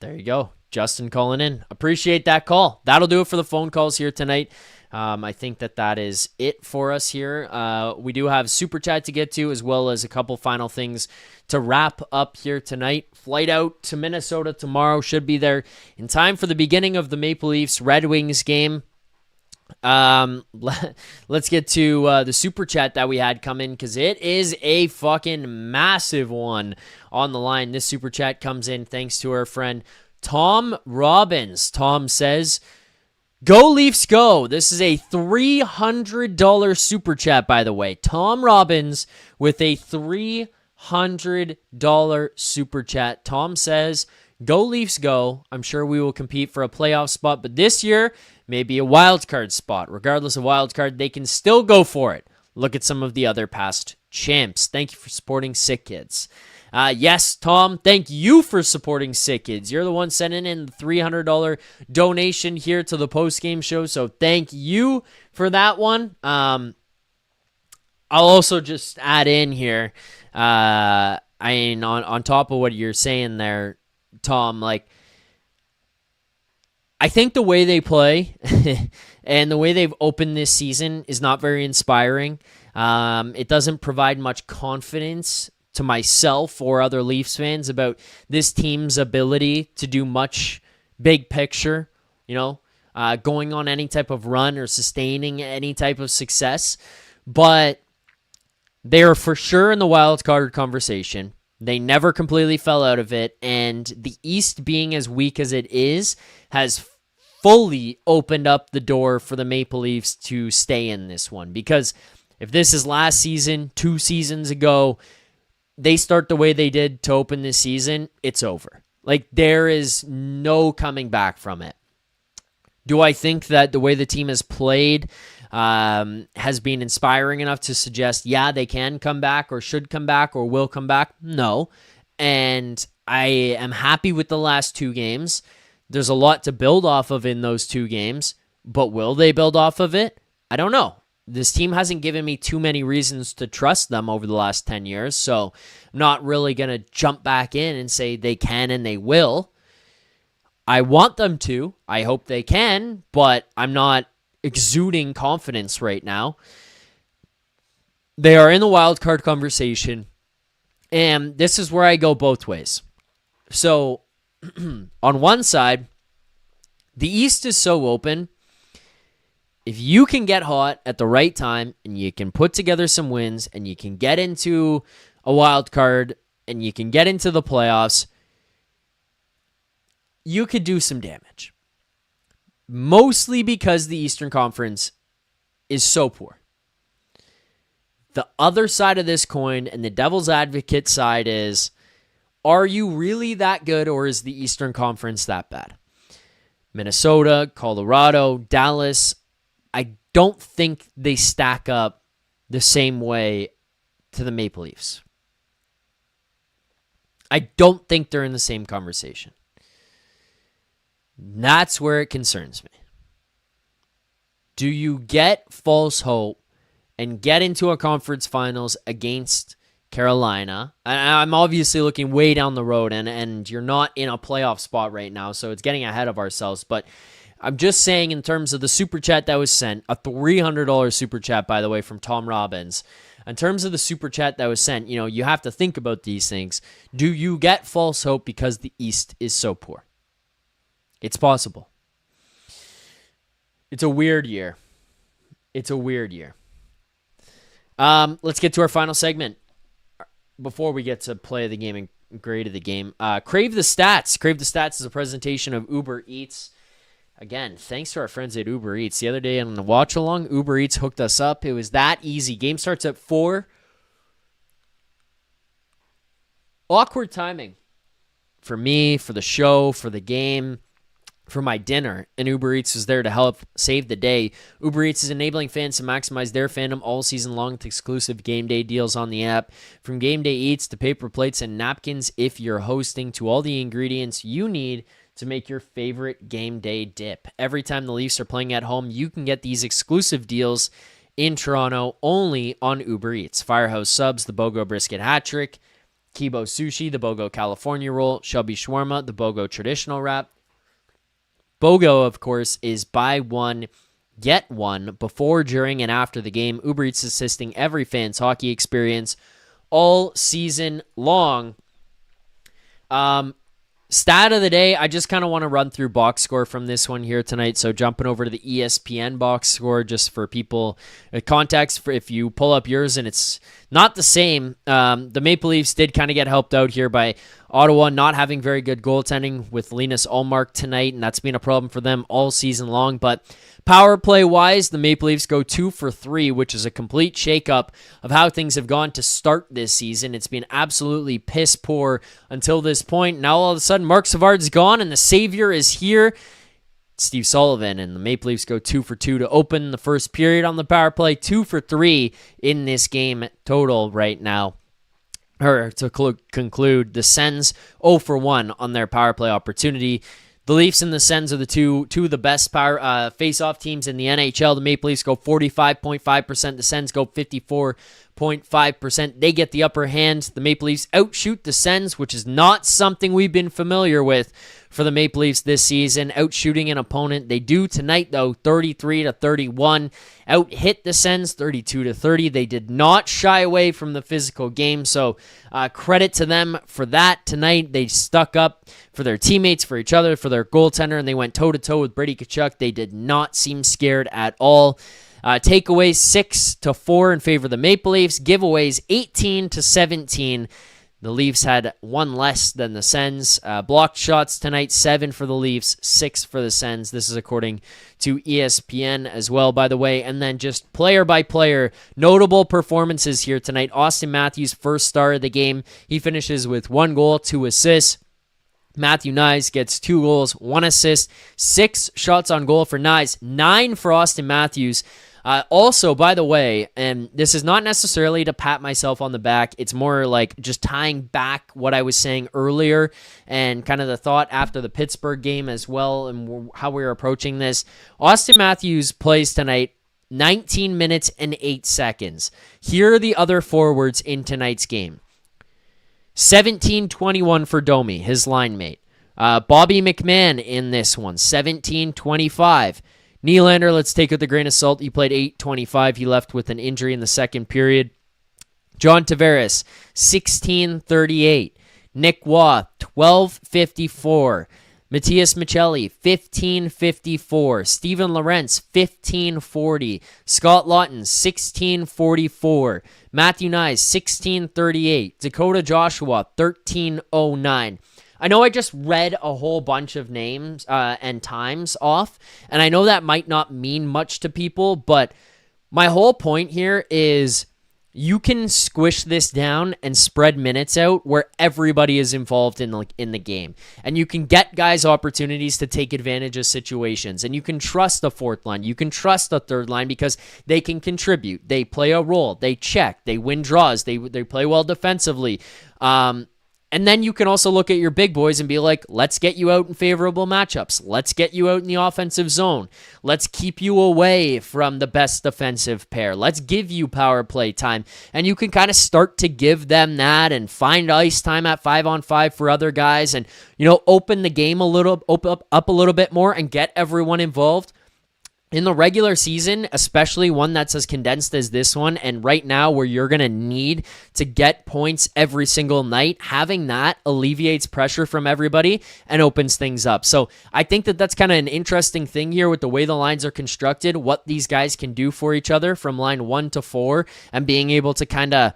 A: There you go. Justin calling in. Appreciate that call. That'll do it for the phone calls here tonight. I think that is it for us here. We do have Super Chat to get to, as well as a couple final things to wrap up here tonight. Flight out to Minnesota tomorrow. Should be there in time for the beginning of the Maple Leafs Red Wings game. Let's get to the Super Chat that we had come in, because it is a fucking massive one on the line. This Super Chat comes in thanks to our friend Tom Robbins. Tom says, "Go Leafs, go." This is a $300 super chat, by the way. Tom Robbins with a $300 super chat. Tom says, "Go Leafs, go. I'm sure we will compete for a playoff spot, but this year, maybe a wild card spot. Regardless of wild card, they can still go for it. Look at some of the other past champs. Thank you for supporting Sick Kids." Yes, Tom, thank you for supporting Sick Kids. You're the one sending in the $300 donation here to the post-game show, so thank you for that one. I'll also just add in here, on top of what you're saying there, Tom, like, I think the way they play and the way they've opened this season is not very inspiring. It doesn't provide much confidence to myself or other Leafs fans about this team's ability to do much big picture, going on any type of run or sustaining any type of success. But they are for sure in the wild card conversation. They never completely fell out of it, and the East being as weak as it is has fully opened up the door for the Maple Leafs to stay in this one. Because if this is last season, 2 seasons ago, they start the way they did to open this season, it's over. Like, there is no coming back from it. Do I think that the way the team has played has been inspiring enough to suggest, yeah, they can come back or should come back or will come back? No. And I am happy with the last 2 games. There's a lot to build off of in those 2 games, but will they build off of it? I don't know. This team hasn't given me too many reasons to trust them over the last 10 years, so I'm not really going to jump back in and say they can and they will. I want them to. I hope they can, but I'm not exuding confidence right now. They are in the wild card conversation, and this is where I go both ways. So, on one side, the East is so open. If you can get hot at the right time and you can put together some wins and you can get into a wild card and you can get into the playoffs, you could do some damage. Mostly because the Eastern Conference is so poor. The other side of this coin and the devil's advocate side is, are you really that good, or is the Eastern Conference that bad? Minnesota, Colorado, Dallas, I don't think they stack up the same way to the Maple Leafs. I don't think they're in the same conversation. That's where it concerns me. Do you get false hope and get into a conference finals against Carolina? I'm obviously looking way down the road, and you're not in a playoff spot right now, so it's getting ahead of ourselves. But I'm just saying, in terms of the super chat that was sent, a $300 super chat, by the way, from Tom Robbins. In terms of the super chat that was sent, you have to think about these things. Do you get false hope because the East is so poor? It's possible. It's a weird year. Let's get to our final segment before we get to play of the game and grade of the game. Crave the Stats. Crave the Stats is a presentation of Uber Eats. Again, thanks to our friends at Uber Eats. The other day on the watch along, Uber Eats hooked us up. It was that easy. Game starts at 4. Awkward timing for me, for the show, for the game, for my dinner, and Uber Eats is there to help save the day. Uber Eats is enabling fans to maximize their fandom all season long with exclusive game day deals on the app. From game day eats to paper plates and napkins if you're hosting, to all the ingredients you need to make your favorite game day dip. Every time the Leafs are playing at home, you can get these exclusive deals in Toronto only on Uber Eats. Firehouse Subs, the BOGO Brisket Hat Trick, Kibo Sushi, the BOGO California Roll, Shelby Shawarma, the BOGO Traditional Wrap. BOGO, of course, is buy one, get one before, during, and after the game. Uber Eats assisting every fan's hockey experience all season long. Stat of the day, I just kind of want to run through box score from this one here tonight. So jumping over to the ESPN box score, just for people, context, for if you pull up yours and it's not the same. The Maple Leafs did kind of get helped out here by Ottawa not having very good goaltending with Linus Ullmark tonight, and that's been a problem for them all season long. But power play-wise, the Maple Leafs go 2 for 3, which is a complete shakeup of how things have gone to start this season. It's been absolutely piss poor until this point. Now all of a sudden, Mark Savard's gone, and the savior is here. Steve Sullivan, and the Maple Leafs go 2 for 2 to open the first period on the power play. 2 for 3 in this game total right now. Or to conclude, the Sens 0 for 1 on their power play opportunity. The Leafs and the Sens are the two of the best power face-off teams in the NHL. The Maple Leafs go 45.5%. The Sens go 54.5%. They get the upper hand. The Maple Leafs outshoot the Sens, which is not something we've been familiar with for the Maple Leafs this season, outshooting an opponent. They do tonight, though, 33-31. Out-hit the Sens 32-30. They did not shy away from the physical game, so credit to them for that tonight. They stuck up for their teammates, for each other, for their goaltender, and they went toe-to-toe with Brady Tkachuk. They did not seem scared at all. Takeaways 6-4 in favor of the Maple Leafs. Giveaways 18-17. The Leafs had one less than the Sens. Blocked shots tonight, 7 for the Leafs, 6 for the Sens. This is according to ESPN as well, by the way. And then just player by player, notable performances here tonight. Auston Matthews, first star of the game. He finishes with 1 goal, 2 assists. Matthew Knies gets 2 goals, 1 assist, 6 shots on goal for Knies, 9 for Auston Matthews. Also, by the way, and this is not necessarily to pat myself on the back, it's more like just tying back what I was saying earlier and kind of the thought after the Pittsburgh game as well and how we're approaching this. Auston Matthews plays tonight 19 minutes and 8 seconds. Here are the other forwards in tonight's game. 17-21 for Domi, his line mate. Bobby McMahon in this one, 17-25. Nylander, let's take it with a grain of salt. He played 8-25. He left with an injury in the second period. John Tavares, 16-38. Nick Waugh, 12-54. Matthias Michelli, 1554. Steven Lorentz, 1540. Scott Lawton, 1644. Matthew Nyes, 1638. Dakota Joshua, 1309. I know I just read a whole bunch of names and times off, and I know that might not mean much to people, but my whole point here is you can squish this down and spread minutes out where everybody is involved in the game. And you can get guys opportunities to take advantage of situations. And you can trust the fourth line. You can trust the third line because they can contribute. They play a role. They check. They win draws. They play well defensively. And then you can also look at your big boys and be like, let's get you out in favorable matchups. Let's get you out in the offensive zone. Let's keep you away from the best defensive pair. Let's give you power play time. And you can kind of start to give them that and find ice time at 5-on-5 for other guys and, open the game open up a little bit more and get everyone involved. In the regular season, especially one that's as condensed as this one, and right now where you're going to need to get points every single night, having that alleviates pressure from everybody and opens things up. So I think that's kind of an interesting thing here with the way the lines are constructed, what these guys can do for each other from line 1 to 4, and being able to kind of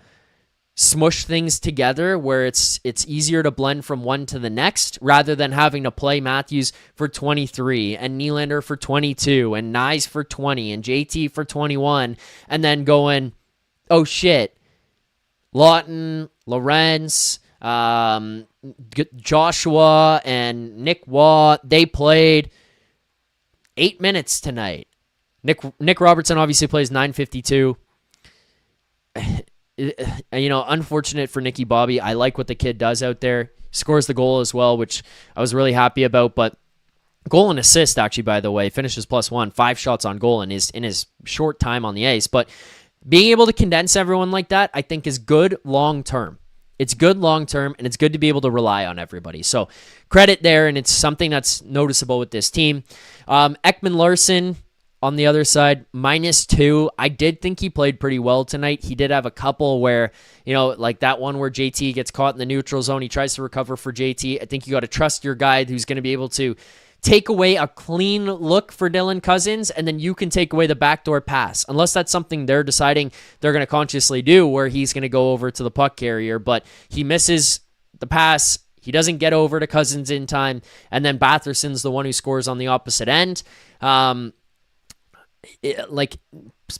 A: smush things together where it's easier to blend from one to the next rather than having to play Matthews for 23 and Nylander for 22 and Nyes for 20 and JT for 21 and then going, oh shit, Lawton, Lorentz, Joshua and Nick Waugh, they played 8 minutes tonight. Nick Robertson obviously plays 9:52. Unfortunate for Nicky Bobby. I like what the kid does out there. Scores the goal as well, which I was really happy about. But goal and assist, actually, by the way, finishes +1, 5 shots on goal in his short time on the ice. But being able to condense everyone like that, I think, is good long term. It's good long term, and it's good to be able to rely on everybody. So credit there, and it's something that's noticeable with this team. Ekman Larson, on the other side, -2. I did think he played pretty well tonight. He did have a couple where, like that one where JT gets caught in the neutral zone. He tries to recover for JT. I think you got to trust your guy who's going to be able to take away a clean look for Dylan Cousins, and then you can take away the backdoor pass. Unless that's something they're deciding they're going to consciously do where he's going to go over to the puck carrier, but he misses the pass. He doesn't get over to Cousins in time, and then Batherson's the one who scores on the opposite end.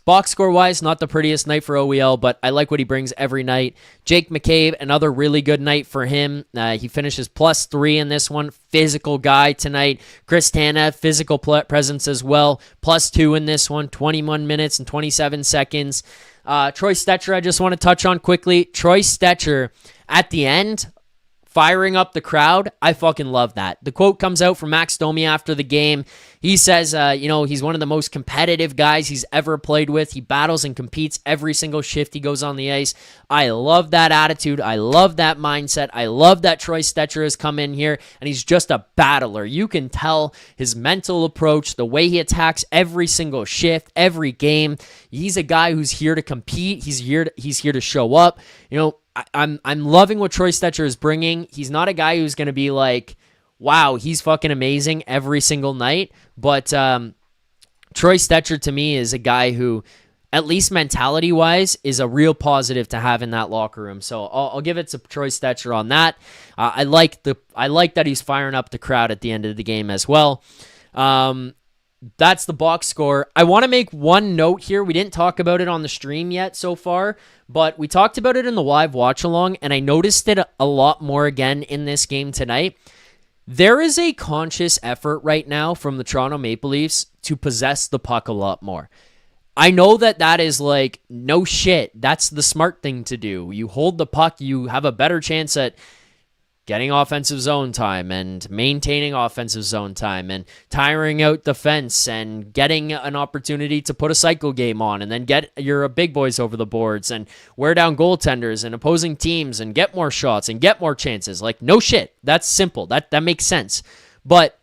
A: Box score wise, not the prettiest night for OEL, but I like what he brings every night. Jake McCabe, another really good night for him. He finishes +3 in this one. Physical guy tonight. Chris Tanev, physical presence as well. +2 in this one. 21 minutes and 27 seconds. Troy Stecher, I just want to touch on quickly. Troy Stecher at the end, firing up the crowd. I fucking love that. The quote comes out from Max Domi after the game. He says, he's one of the most competitive guys he's ever played with. He battles and competes every single shift he goes on the ice. I love that attitude. I love that mindset. I love that Troy Stecher has come in here, and he's just a battler. You can tell his mental approach, the way he attacks every single shift, every game. He's a guy who's here to compete. He's here to show up. I'm loving what Troy Stecher is bringing. He's not a guy who's going to be like, wow, he's fucking amazing every single night. But Troy Stecher, to me, is a guy who, at least mentality-wise, is a real positive to have in that locker room. So I'll give it to Troy Stecher on that. I like that he's firing up the crowd at the end of the game as well. That's the box score. I want to make one note here. We didn't talk about it on the stream yet so far, but we talked about it in the live watch-along, and I noticed it a lot more again in this game tonight. There is a conscious effort right now from the Toronto Maple Leafs to possess the puck a lot more. I know that is like, no shit, that's the smart thing to do. You hold the puck, you have a better chance at getting offensive zone time and maintaining offensive zone time and tiring out defense and getting an opportunity to put a cycle game on and then get your big boys over the boards and wear down goaltenders and opposing teams and get more shots and get more chances. Like, no shit. That's simple. That makes sense. But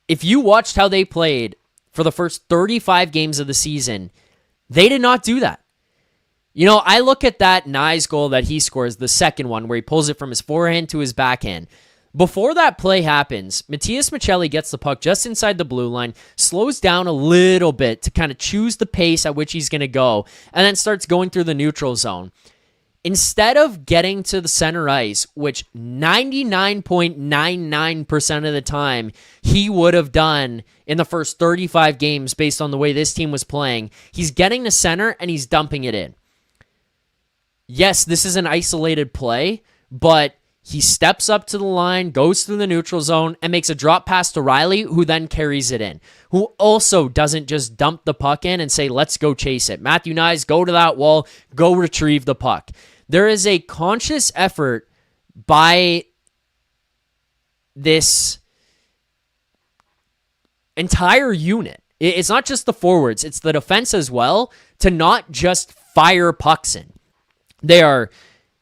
A: if you watched how they played for the first 35 games of the season, they did not do that. I look at that Nyes goal that he scores, the second one, where he pulls it from his forehand to his backhand. Before that play happens, Matias Maccelli gets the puck just inside the blue line, slows down a little bit to kind of choose the pace at which he's going to go, and then starts going through the neutral zone. Instead of getting to the center ice, which 99.99% of the time he would have done in the first 35 games based on the way this team was playing, he's getting to center and he's dumping it in. Yes, this is an isolated play, but he steps up to the line, goes through the neutral zone, and makes a drop pass to Rielly, who then carries it in, who also doesn't just dump the puck in and say, let's go chase it. Matthew Nyes, go to that wall, go retrieve the puck. There is a conscious effort by this entire unit. It's not just the forwards, it's the defense as well, to not just fire pucks in. They are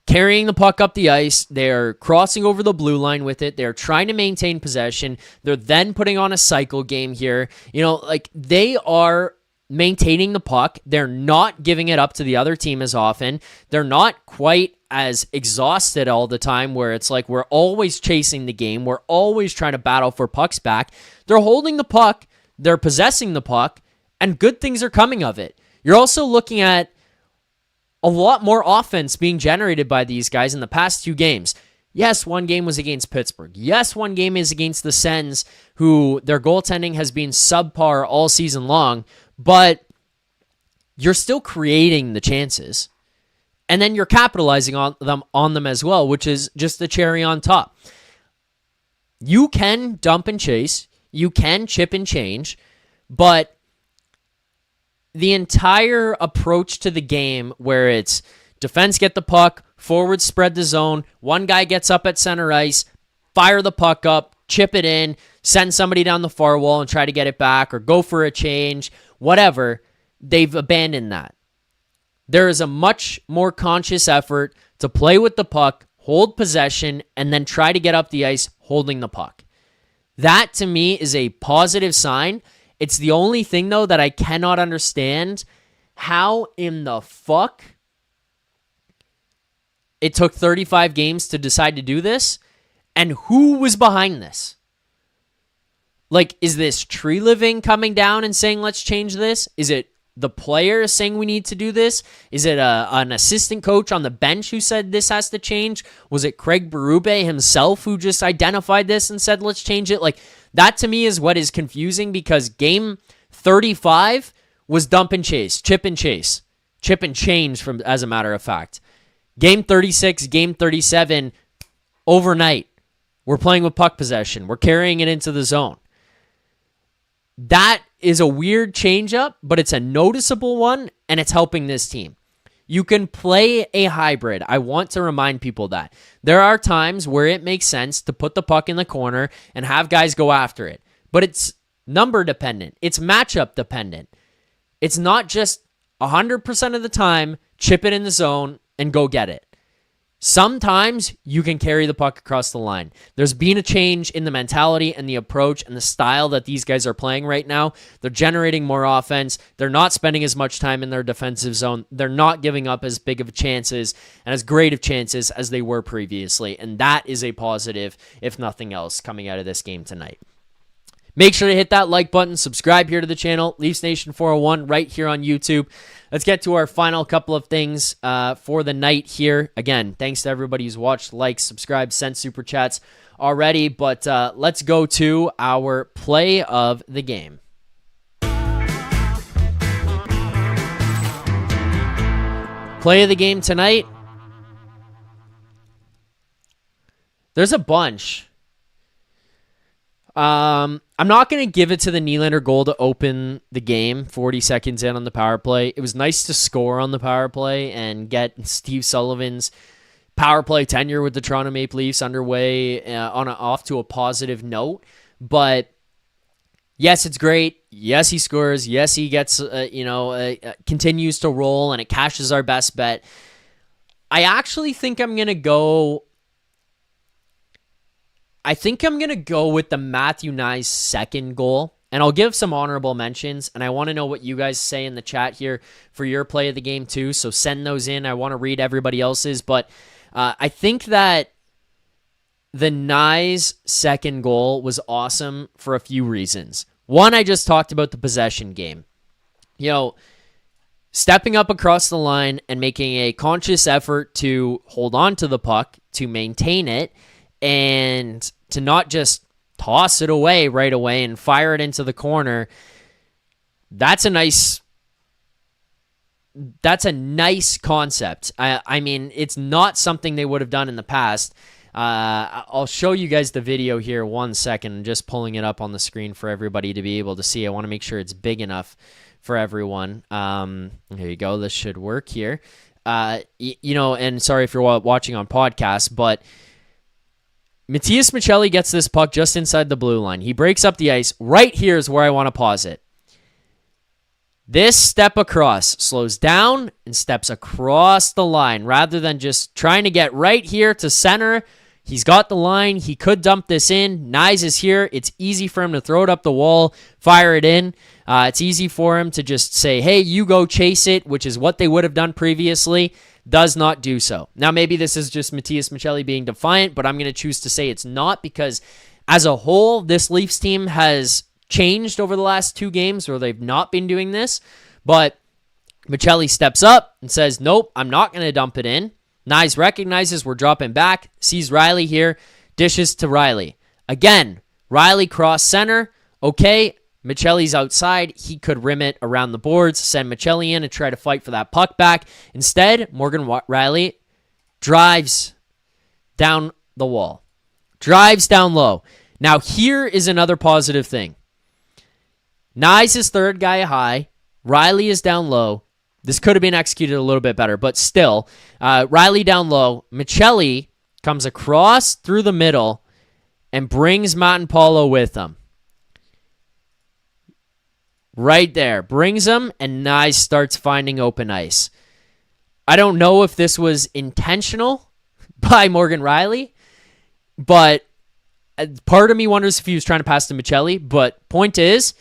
A: carrying the puck up the ice. They're crossing over the blue line with it. They're trying to maintain possession. They're then putting on a cycle game here. They are maintaining the puck. They're not giving it up to the other team as often. They're not quite as exhausted all the time where it's like we're always chasing the game. We're always trying to battle for pucks back. They're holding the puck. They're possessing the puck, and good things are coming of it. You're also looking at a lot more offense being generated by these guys in the past 2 games. Yes, one game was against Pittsburgh. Yes, one game is against the Sens, who their goaltending has been subpar all season long, but you're still creating the chances. And then you're capitalizing on them as well, which is just the cherry on top. You can dump and chase, you can chip and change, but the entire approach to the game where it's defense get the puck, forwards spread the zone, one guy gets up at center ice, fire the puck up, chip it in, send somebody down the far wall and try to get it back or go for a change, whatever, they've abandoned that. There is a much more conscious effort to play with the puck, hold possession, and then try to get up the ice holding the puck. That, to me, is a positive sign. It's the only thing, though, that I cannot understand how in the fuck it took 35 games to decide to do this, and who was behind this. Like, is this Tree Living coming down and saying, let's change this? Is it the player saying we need to do this? Is it an assistant coach on the bench who said this has to change? Was it Craig Berube himself who just identified this and said, let's change it? Like, that to me is what is confusing, because game 35 was dump and chase, chip and chase, chip and change, as a matter of fact. Game 36, game 37, overnight, we're playing with puck possession. We're carrying it into the zone. That is a weird changeup, but it's a noticeable one, and it's helping this team. You can play a hybrid. I want to remind people that. There are times where it makes sense to put the puck in the corner and have guys go after it. But it's number dependent. It's matchup dependent. It's not just 100% of the time chip it in the zone and go get it. Sometimes you can carry the puck across the line. There's been a change in the mentality and the approach and the style that these guys are playing right now. They're generating more offense. They're not spending as much time in their defensive zone. They're not giving up as big of chances and as great of chances as they were previously. And that is a positive, if nothing else, coming out of this game tonight. Make sure to hit that like button, subscribe here to the channel, Leafs Nation 401 right here on YouTube. Let's get to our final couple of things for the night here. Again, thanks to everybody who's watched, liked, subscribed, sent super chats already, but let's go to our play of the game. Play of the game tonight. There's a bunch. I'm not going to give it to the Nylander goal to open the game 40 seconds in on the power play. It was nice to score on the power play and get Steve Sullivan's power play tenure with the Toronto Maple Leafs underway off to a positive note. But yes, it's great. Yes, he scores. Yes, he gets, continues to roll and it cashes our best bet. I actually think I'm going to go with the Matthew Nyes second goal, and I'll give some honorable mentions, and I want to know what you guys say in the chat here for your play of the game too, so send those in. I want to read everybody else's, but I think that the Nyes second goal was awesome for a few reasons. One, I just talked about the possession game. You know, stepping up across the line and making a conscious effort to hold on to the puck, to maintain it, and to not just toss it away right away and fire it into the corner. That's a nice concept. I mean, it's not something they would have done in the past. I'll show you guys the video here 1 second. I'm just pulling it up on the screen for everybody to be able to see. I want to make sure it's big enough for everyone. Here you go. This should work here. And sorry if you're watching on podcast, but Matias Maccelli gets this puck just inside the blue line. He breaks up the ice. Right here is where I want to pause it. This step across slows down and steps across the line rather than just trying to get right here to center. He's got the line. He could dump this in. Nyes is here. It's easy for him to throw it up the wall, fire it in. It's easy for him to just say, hey, you go chase it, which is what they would have done previously. Does not do so. Now, maybe this is just Matias Maccelli being defiant, but I'm going to choose to say it's not, because as a whole, this Leafs team has changed over the last 2 games where they've not been doing this. But Maccelli steps up and says, nope, I'm not going to dump it in. Nyes recognizes we're dropping back, sees Rielly here, dishes to Rielly. Again, Rielly cross center. Okay, Maccelli's outside. He could rim it around the boards, send Maccelli in and try to fight for that puck back. Instead, Morgan Rielly drives down the wall. Drives down low. Now, here is another positive thing. Nyes is third guy high. Rielly is down low. This could have been executed a little bit better, but still, Rielly down low. Maccelli comes across through the middle and brings Matt Paulo with him. Right there. Brings him, and Nyes starts finding open ice. I don't know if this was intentional by Morgan Rielly, but part of me wonders if he was trying to pass to Maccelli, but point is,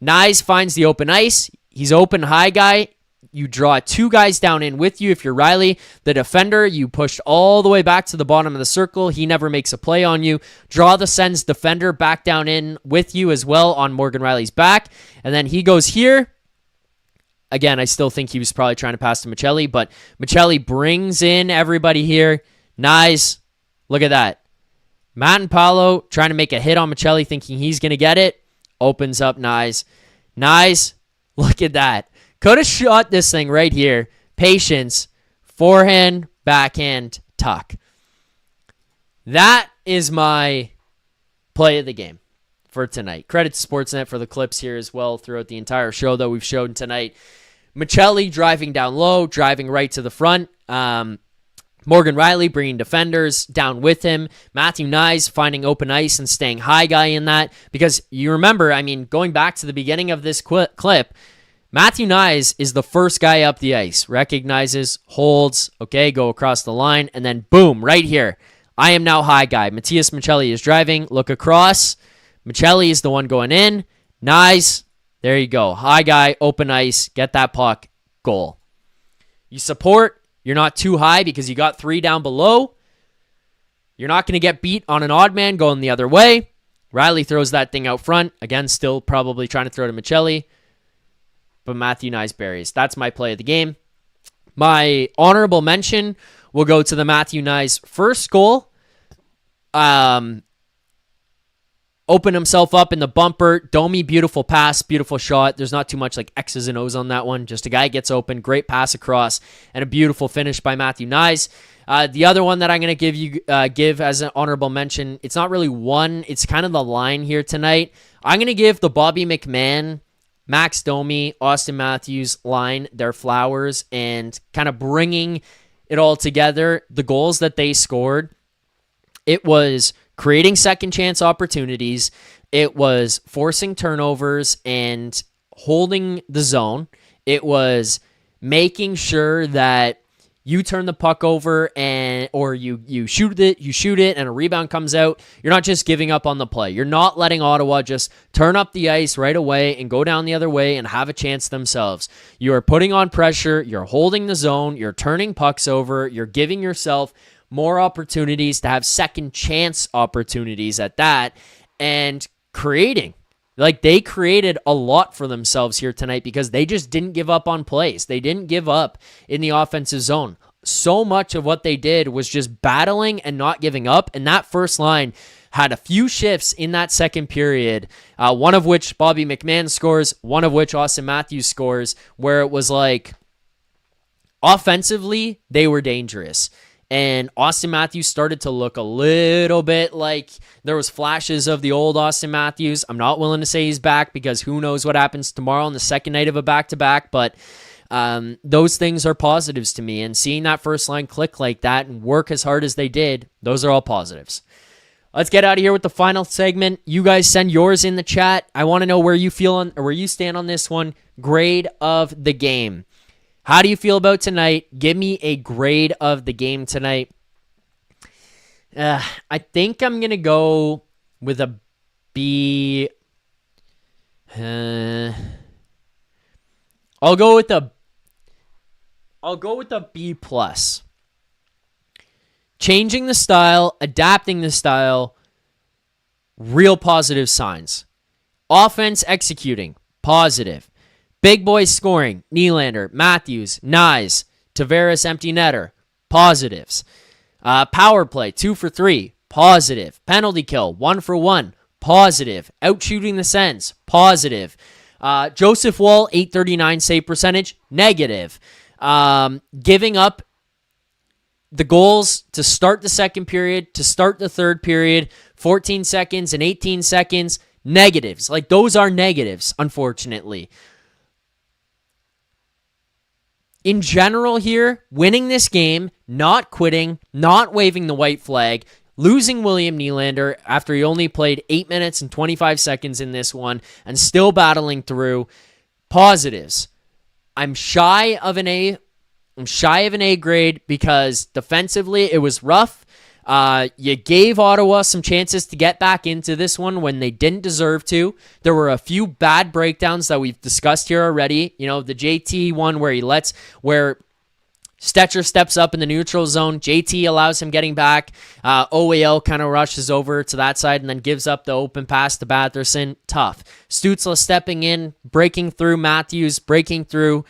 A: Nyes finds the open ice. He's open high guy. You draw 2 guys down in with you. If you're Rielly, the defender, you pushed all the way back to the bottom of the circle. He never makes a play on you. Draw the Sens defender back down in with you as well on Morgan Rielly's back. And then he goes here. Again, I still think he was probably trying to pass to Maccelli, but Maccelli brings in everybody here. Nyes, look at that. Matt and Paulo trying to make a hit on Maccelli, thinking he's going to get it. Opens up Nyes. Nyes, look at that. Could have shot this thing right here. Patience. Forehand, backhand, tuck. That is my play of the game for tonight. Credit to Sportsnet for the clips here as well throughout the entire show that we've shown tonight. Maccelli driving down low, driving right to the front. Morgan Rielly bringing defenders down with him. Matthew Nyes finding open ice and staying high guy in that. Because you remember, I mean, going back to the beginning of this clip, Matthew Nyes is the first guy up the ice. Recognizes, holds, okay, go across the line, and then boom, right here. I am now high guy. Matias Maccelli is driving. Look across. Maccelli is the one going in. Nyes, there you go. High guy, open ice, get that puck, goal. You support. You're not too high because you got 3 down below. You're not going to get beat on an odd man going the other way. Rielly throws that thing out front. Again, still probably trying to throw to Maccelli. But Matthew Nyes buries. That's my play of the game. My honorable mention will go to the Matthew Nyes first goal. Open himself up in the bumper. Domi, beautiful pass, beautiful shot. There's not too much like X's and O's on that one. Just a guy gets open, great pass across, and a beautiful finish by Matthew Nyes. The other one that I'm going to give as an honorable mention, it's not really one. It's kind of the line here tonight. I'm going to give the Bobby McMahon, Max Domi, Auston Matthews line their flowers and kind of bringing it all together. The goals that they scored, it was creating second chance opportunities. It was forcing turnovers and holding the zone. It was making sure that you turn the puck over or you shoot it and a rebound comes out. You're not just giving up on the play. You're not letting Ottawa just turn up the ice right away and go down the other way and have a chance themselves. You are putting on pressure. You're holding the zone. You're turning pucks over. You're giving yourself more opportunities, to have second chance opportunities at that, and creating. Like, they created a lot for themselves here tonight because they just didn't give up on plays. They didn't give up in the offensive zone. So much of what they did was just battling and not giving up, and that first line had a few shifts in that second period, one of which Bobby McMahon scores, one of which Auston Matthews scores, where it was like, offensively, they were dangerous. And Auston Matthews started to look a little bit like there was flashes of the old Auston Matthews. I'm not willing to say he's back because who knows what happens tomorrow on the second night of a back-to-back, but those things are positives to me. And seeing that first line click like that and work as hard as they did, those are all positives. Let's get out of here with the final segment. You guys send yours in the chat. I want to know where you feel on, or where you stand on this one. Grade of the game. How do you feel about tonight? Give me a grade of the game tonight. I think I'm going to go with a B. I'll go with a B+. Changing the style, adapting the style, real positive signs. Offense executing, positive. Big boys scoring, Nylander, Matthews, Nyes, Tavares empty netter, positives. Power play, 2 for 3, positive. Penalty kill, 1 for 1, positive. Outshooting the Sens, positive. Joseph Woll, 839 save percentage, negative. Giving up the goals to start the second period, to start the third period, 14 seconds and 18 seconds, negatives. Like, those are negatives, unfortunately. In general here, winning this game, not quitting, not waving the white flag, losing William Nylander after he only played 8 minutes and 25 seconds in this one, and still battling through, positives. I'm shy of an A grade because defensively it was rough. You gave Ottawa some chances to get back into this one when they didn't deserve to. There were a few bad breakdowns that we've discussed here already. You know, the JT one where where Stetcher steps up in the neutral zone. JT allows him getting back. OEL kind of rushes over to that side and then gives up the open pass to Batherson. Tough. Stützle stepping in, breaking through Matthews, breaking through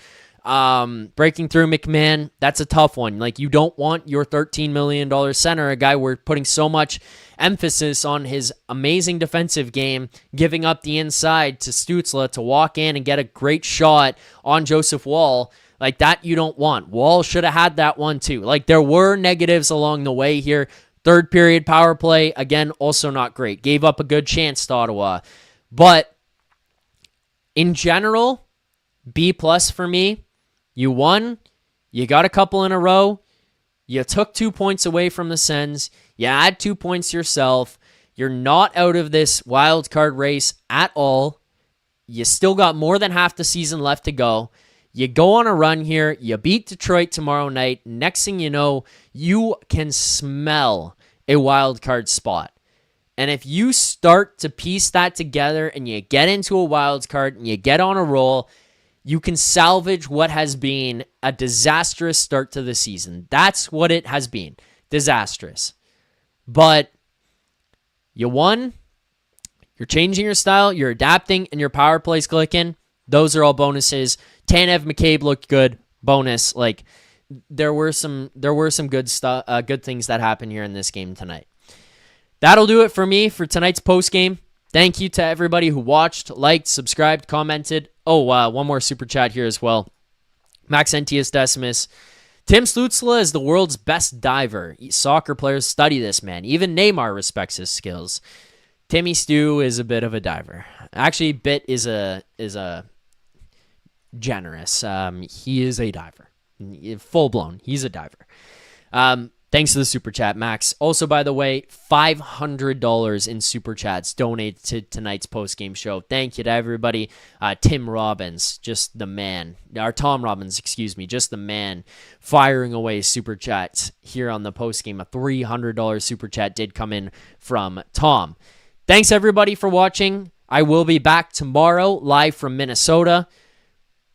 A: McMahon. That's a tough one. Like, you don't want your $13 million center, a guy we're putting so much emphasis on his amazing defensive game, giving up the inside to Stützle to walk in and get a great shot on Joseph Woll. Like, that you don't want. Woll should have had that one too. Like, there were negatives along the way here. Third period power play, again, also not great. Gave up a good chance to Ottawa. But in general, B+ for me. You won. You got a couple in a row. You took 2 points away from the Sens. You add 2 points yourself. You're not out of this wild card race at all. You still got more than half the season left to go. You go on a run here. You beat Detroit tomorrow night. Next thing you know, you can smell a wild card spot. And if you start to piece that together and you get into a wild card and you get on a roll, you can salvage what has been a disastrous start to the season. That's what it has been. Disastrous. But you won. You're changing your style. You're adapting, and your power play's clicking. Those are all bonuses. Tanev McCabe looked good. Bonus. Like, there were some good stuff, good things that happened here in this game tonight. That'll do it for me for tonight's postgame. Thank you to everybody who watched, liked, subscribed, commented. Oh, one more super chat here as well. Max Entius Decimus. Tim Stützle is the world's best diver. Soccer players study this man. Even Neymar respects his skills. Timmy Stu is a bit of a diver. Actually, bit is a generous. He is a diver. Full blown. He's a diver. Thanks to the super chat, Max. Also, by the way, $500 in super chats donated to tonight's post-game show. Thank you to everybody. Tim Robbins, just the man. Or Tom Robbins, excuse me, just the man, firing away super chats here on the post-game. A $300 super chat did come in from Tom. Thanks, everybody, for watching. I will be back tomorrow, live from Minnesota.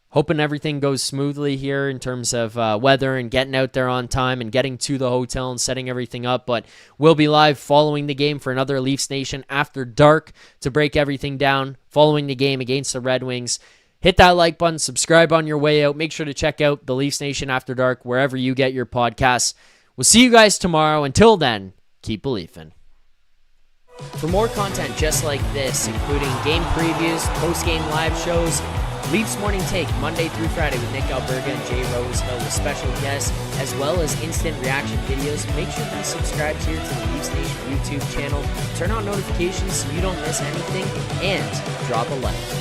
A: hoping everything goes smoothly here in terms of weather and getting out there on time and getting to the hotel and setting everything up. But we'll be live following the game for another Leafs Nation After Dark to break everything down following the game against the Red Wings. Hit that like button, subscribe on your way out. Make sure to check out the Leafs Nation After Dark wherever you get your podcasts. We'll see you guys tomorrow. Until then, keep believing. For more content just like this, including game previews, post-game live shows, Leafs Morning Take Monday through Friday with Nick Alberga and Jay Rosehill with special guests, as well as instant reaction videos, make sure to be subscribed here to the Leafs Nation YouTube channel. Turn on notifications so you don't miss anything, and drop a like.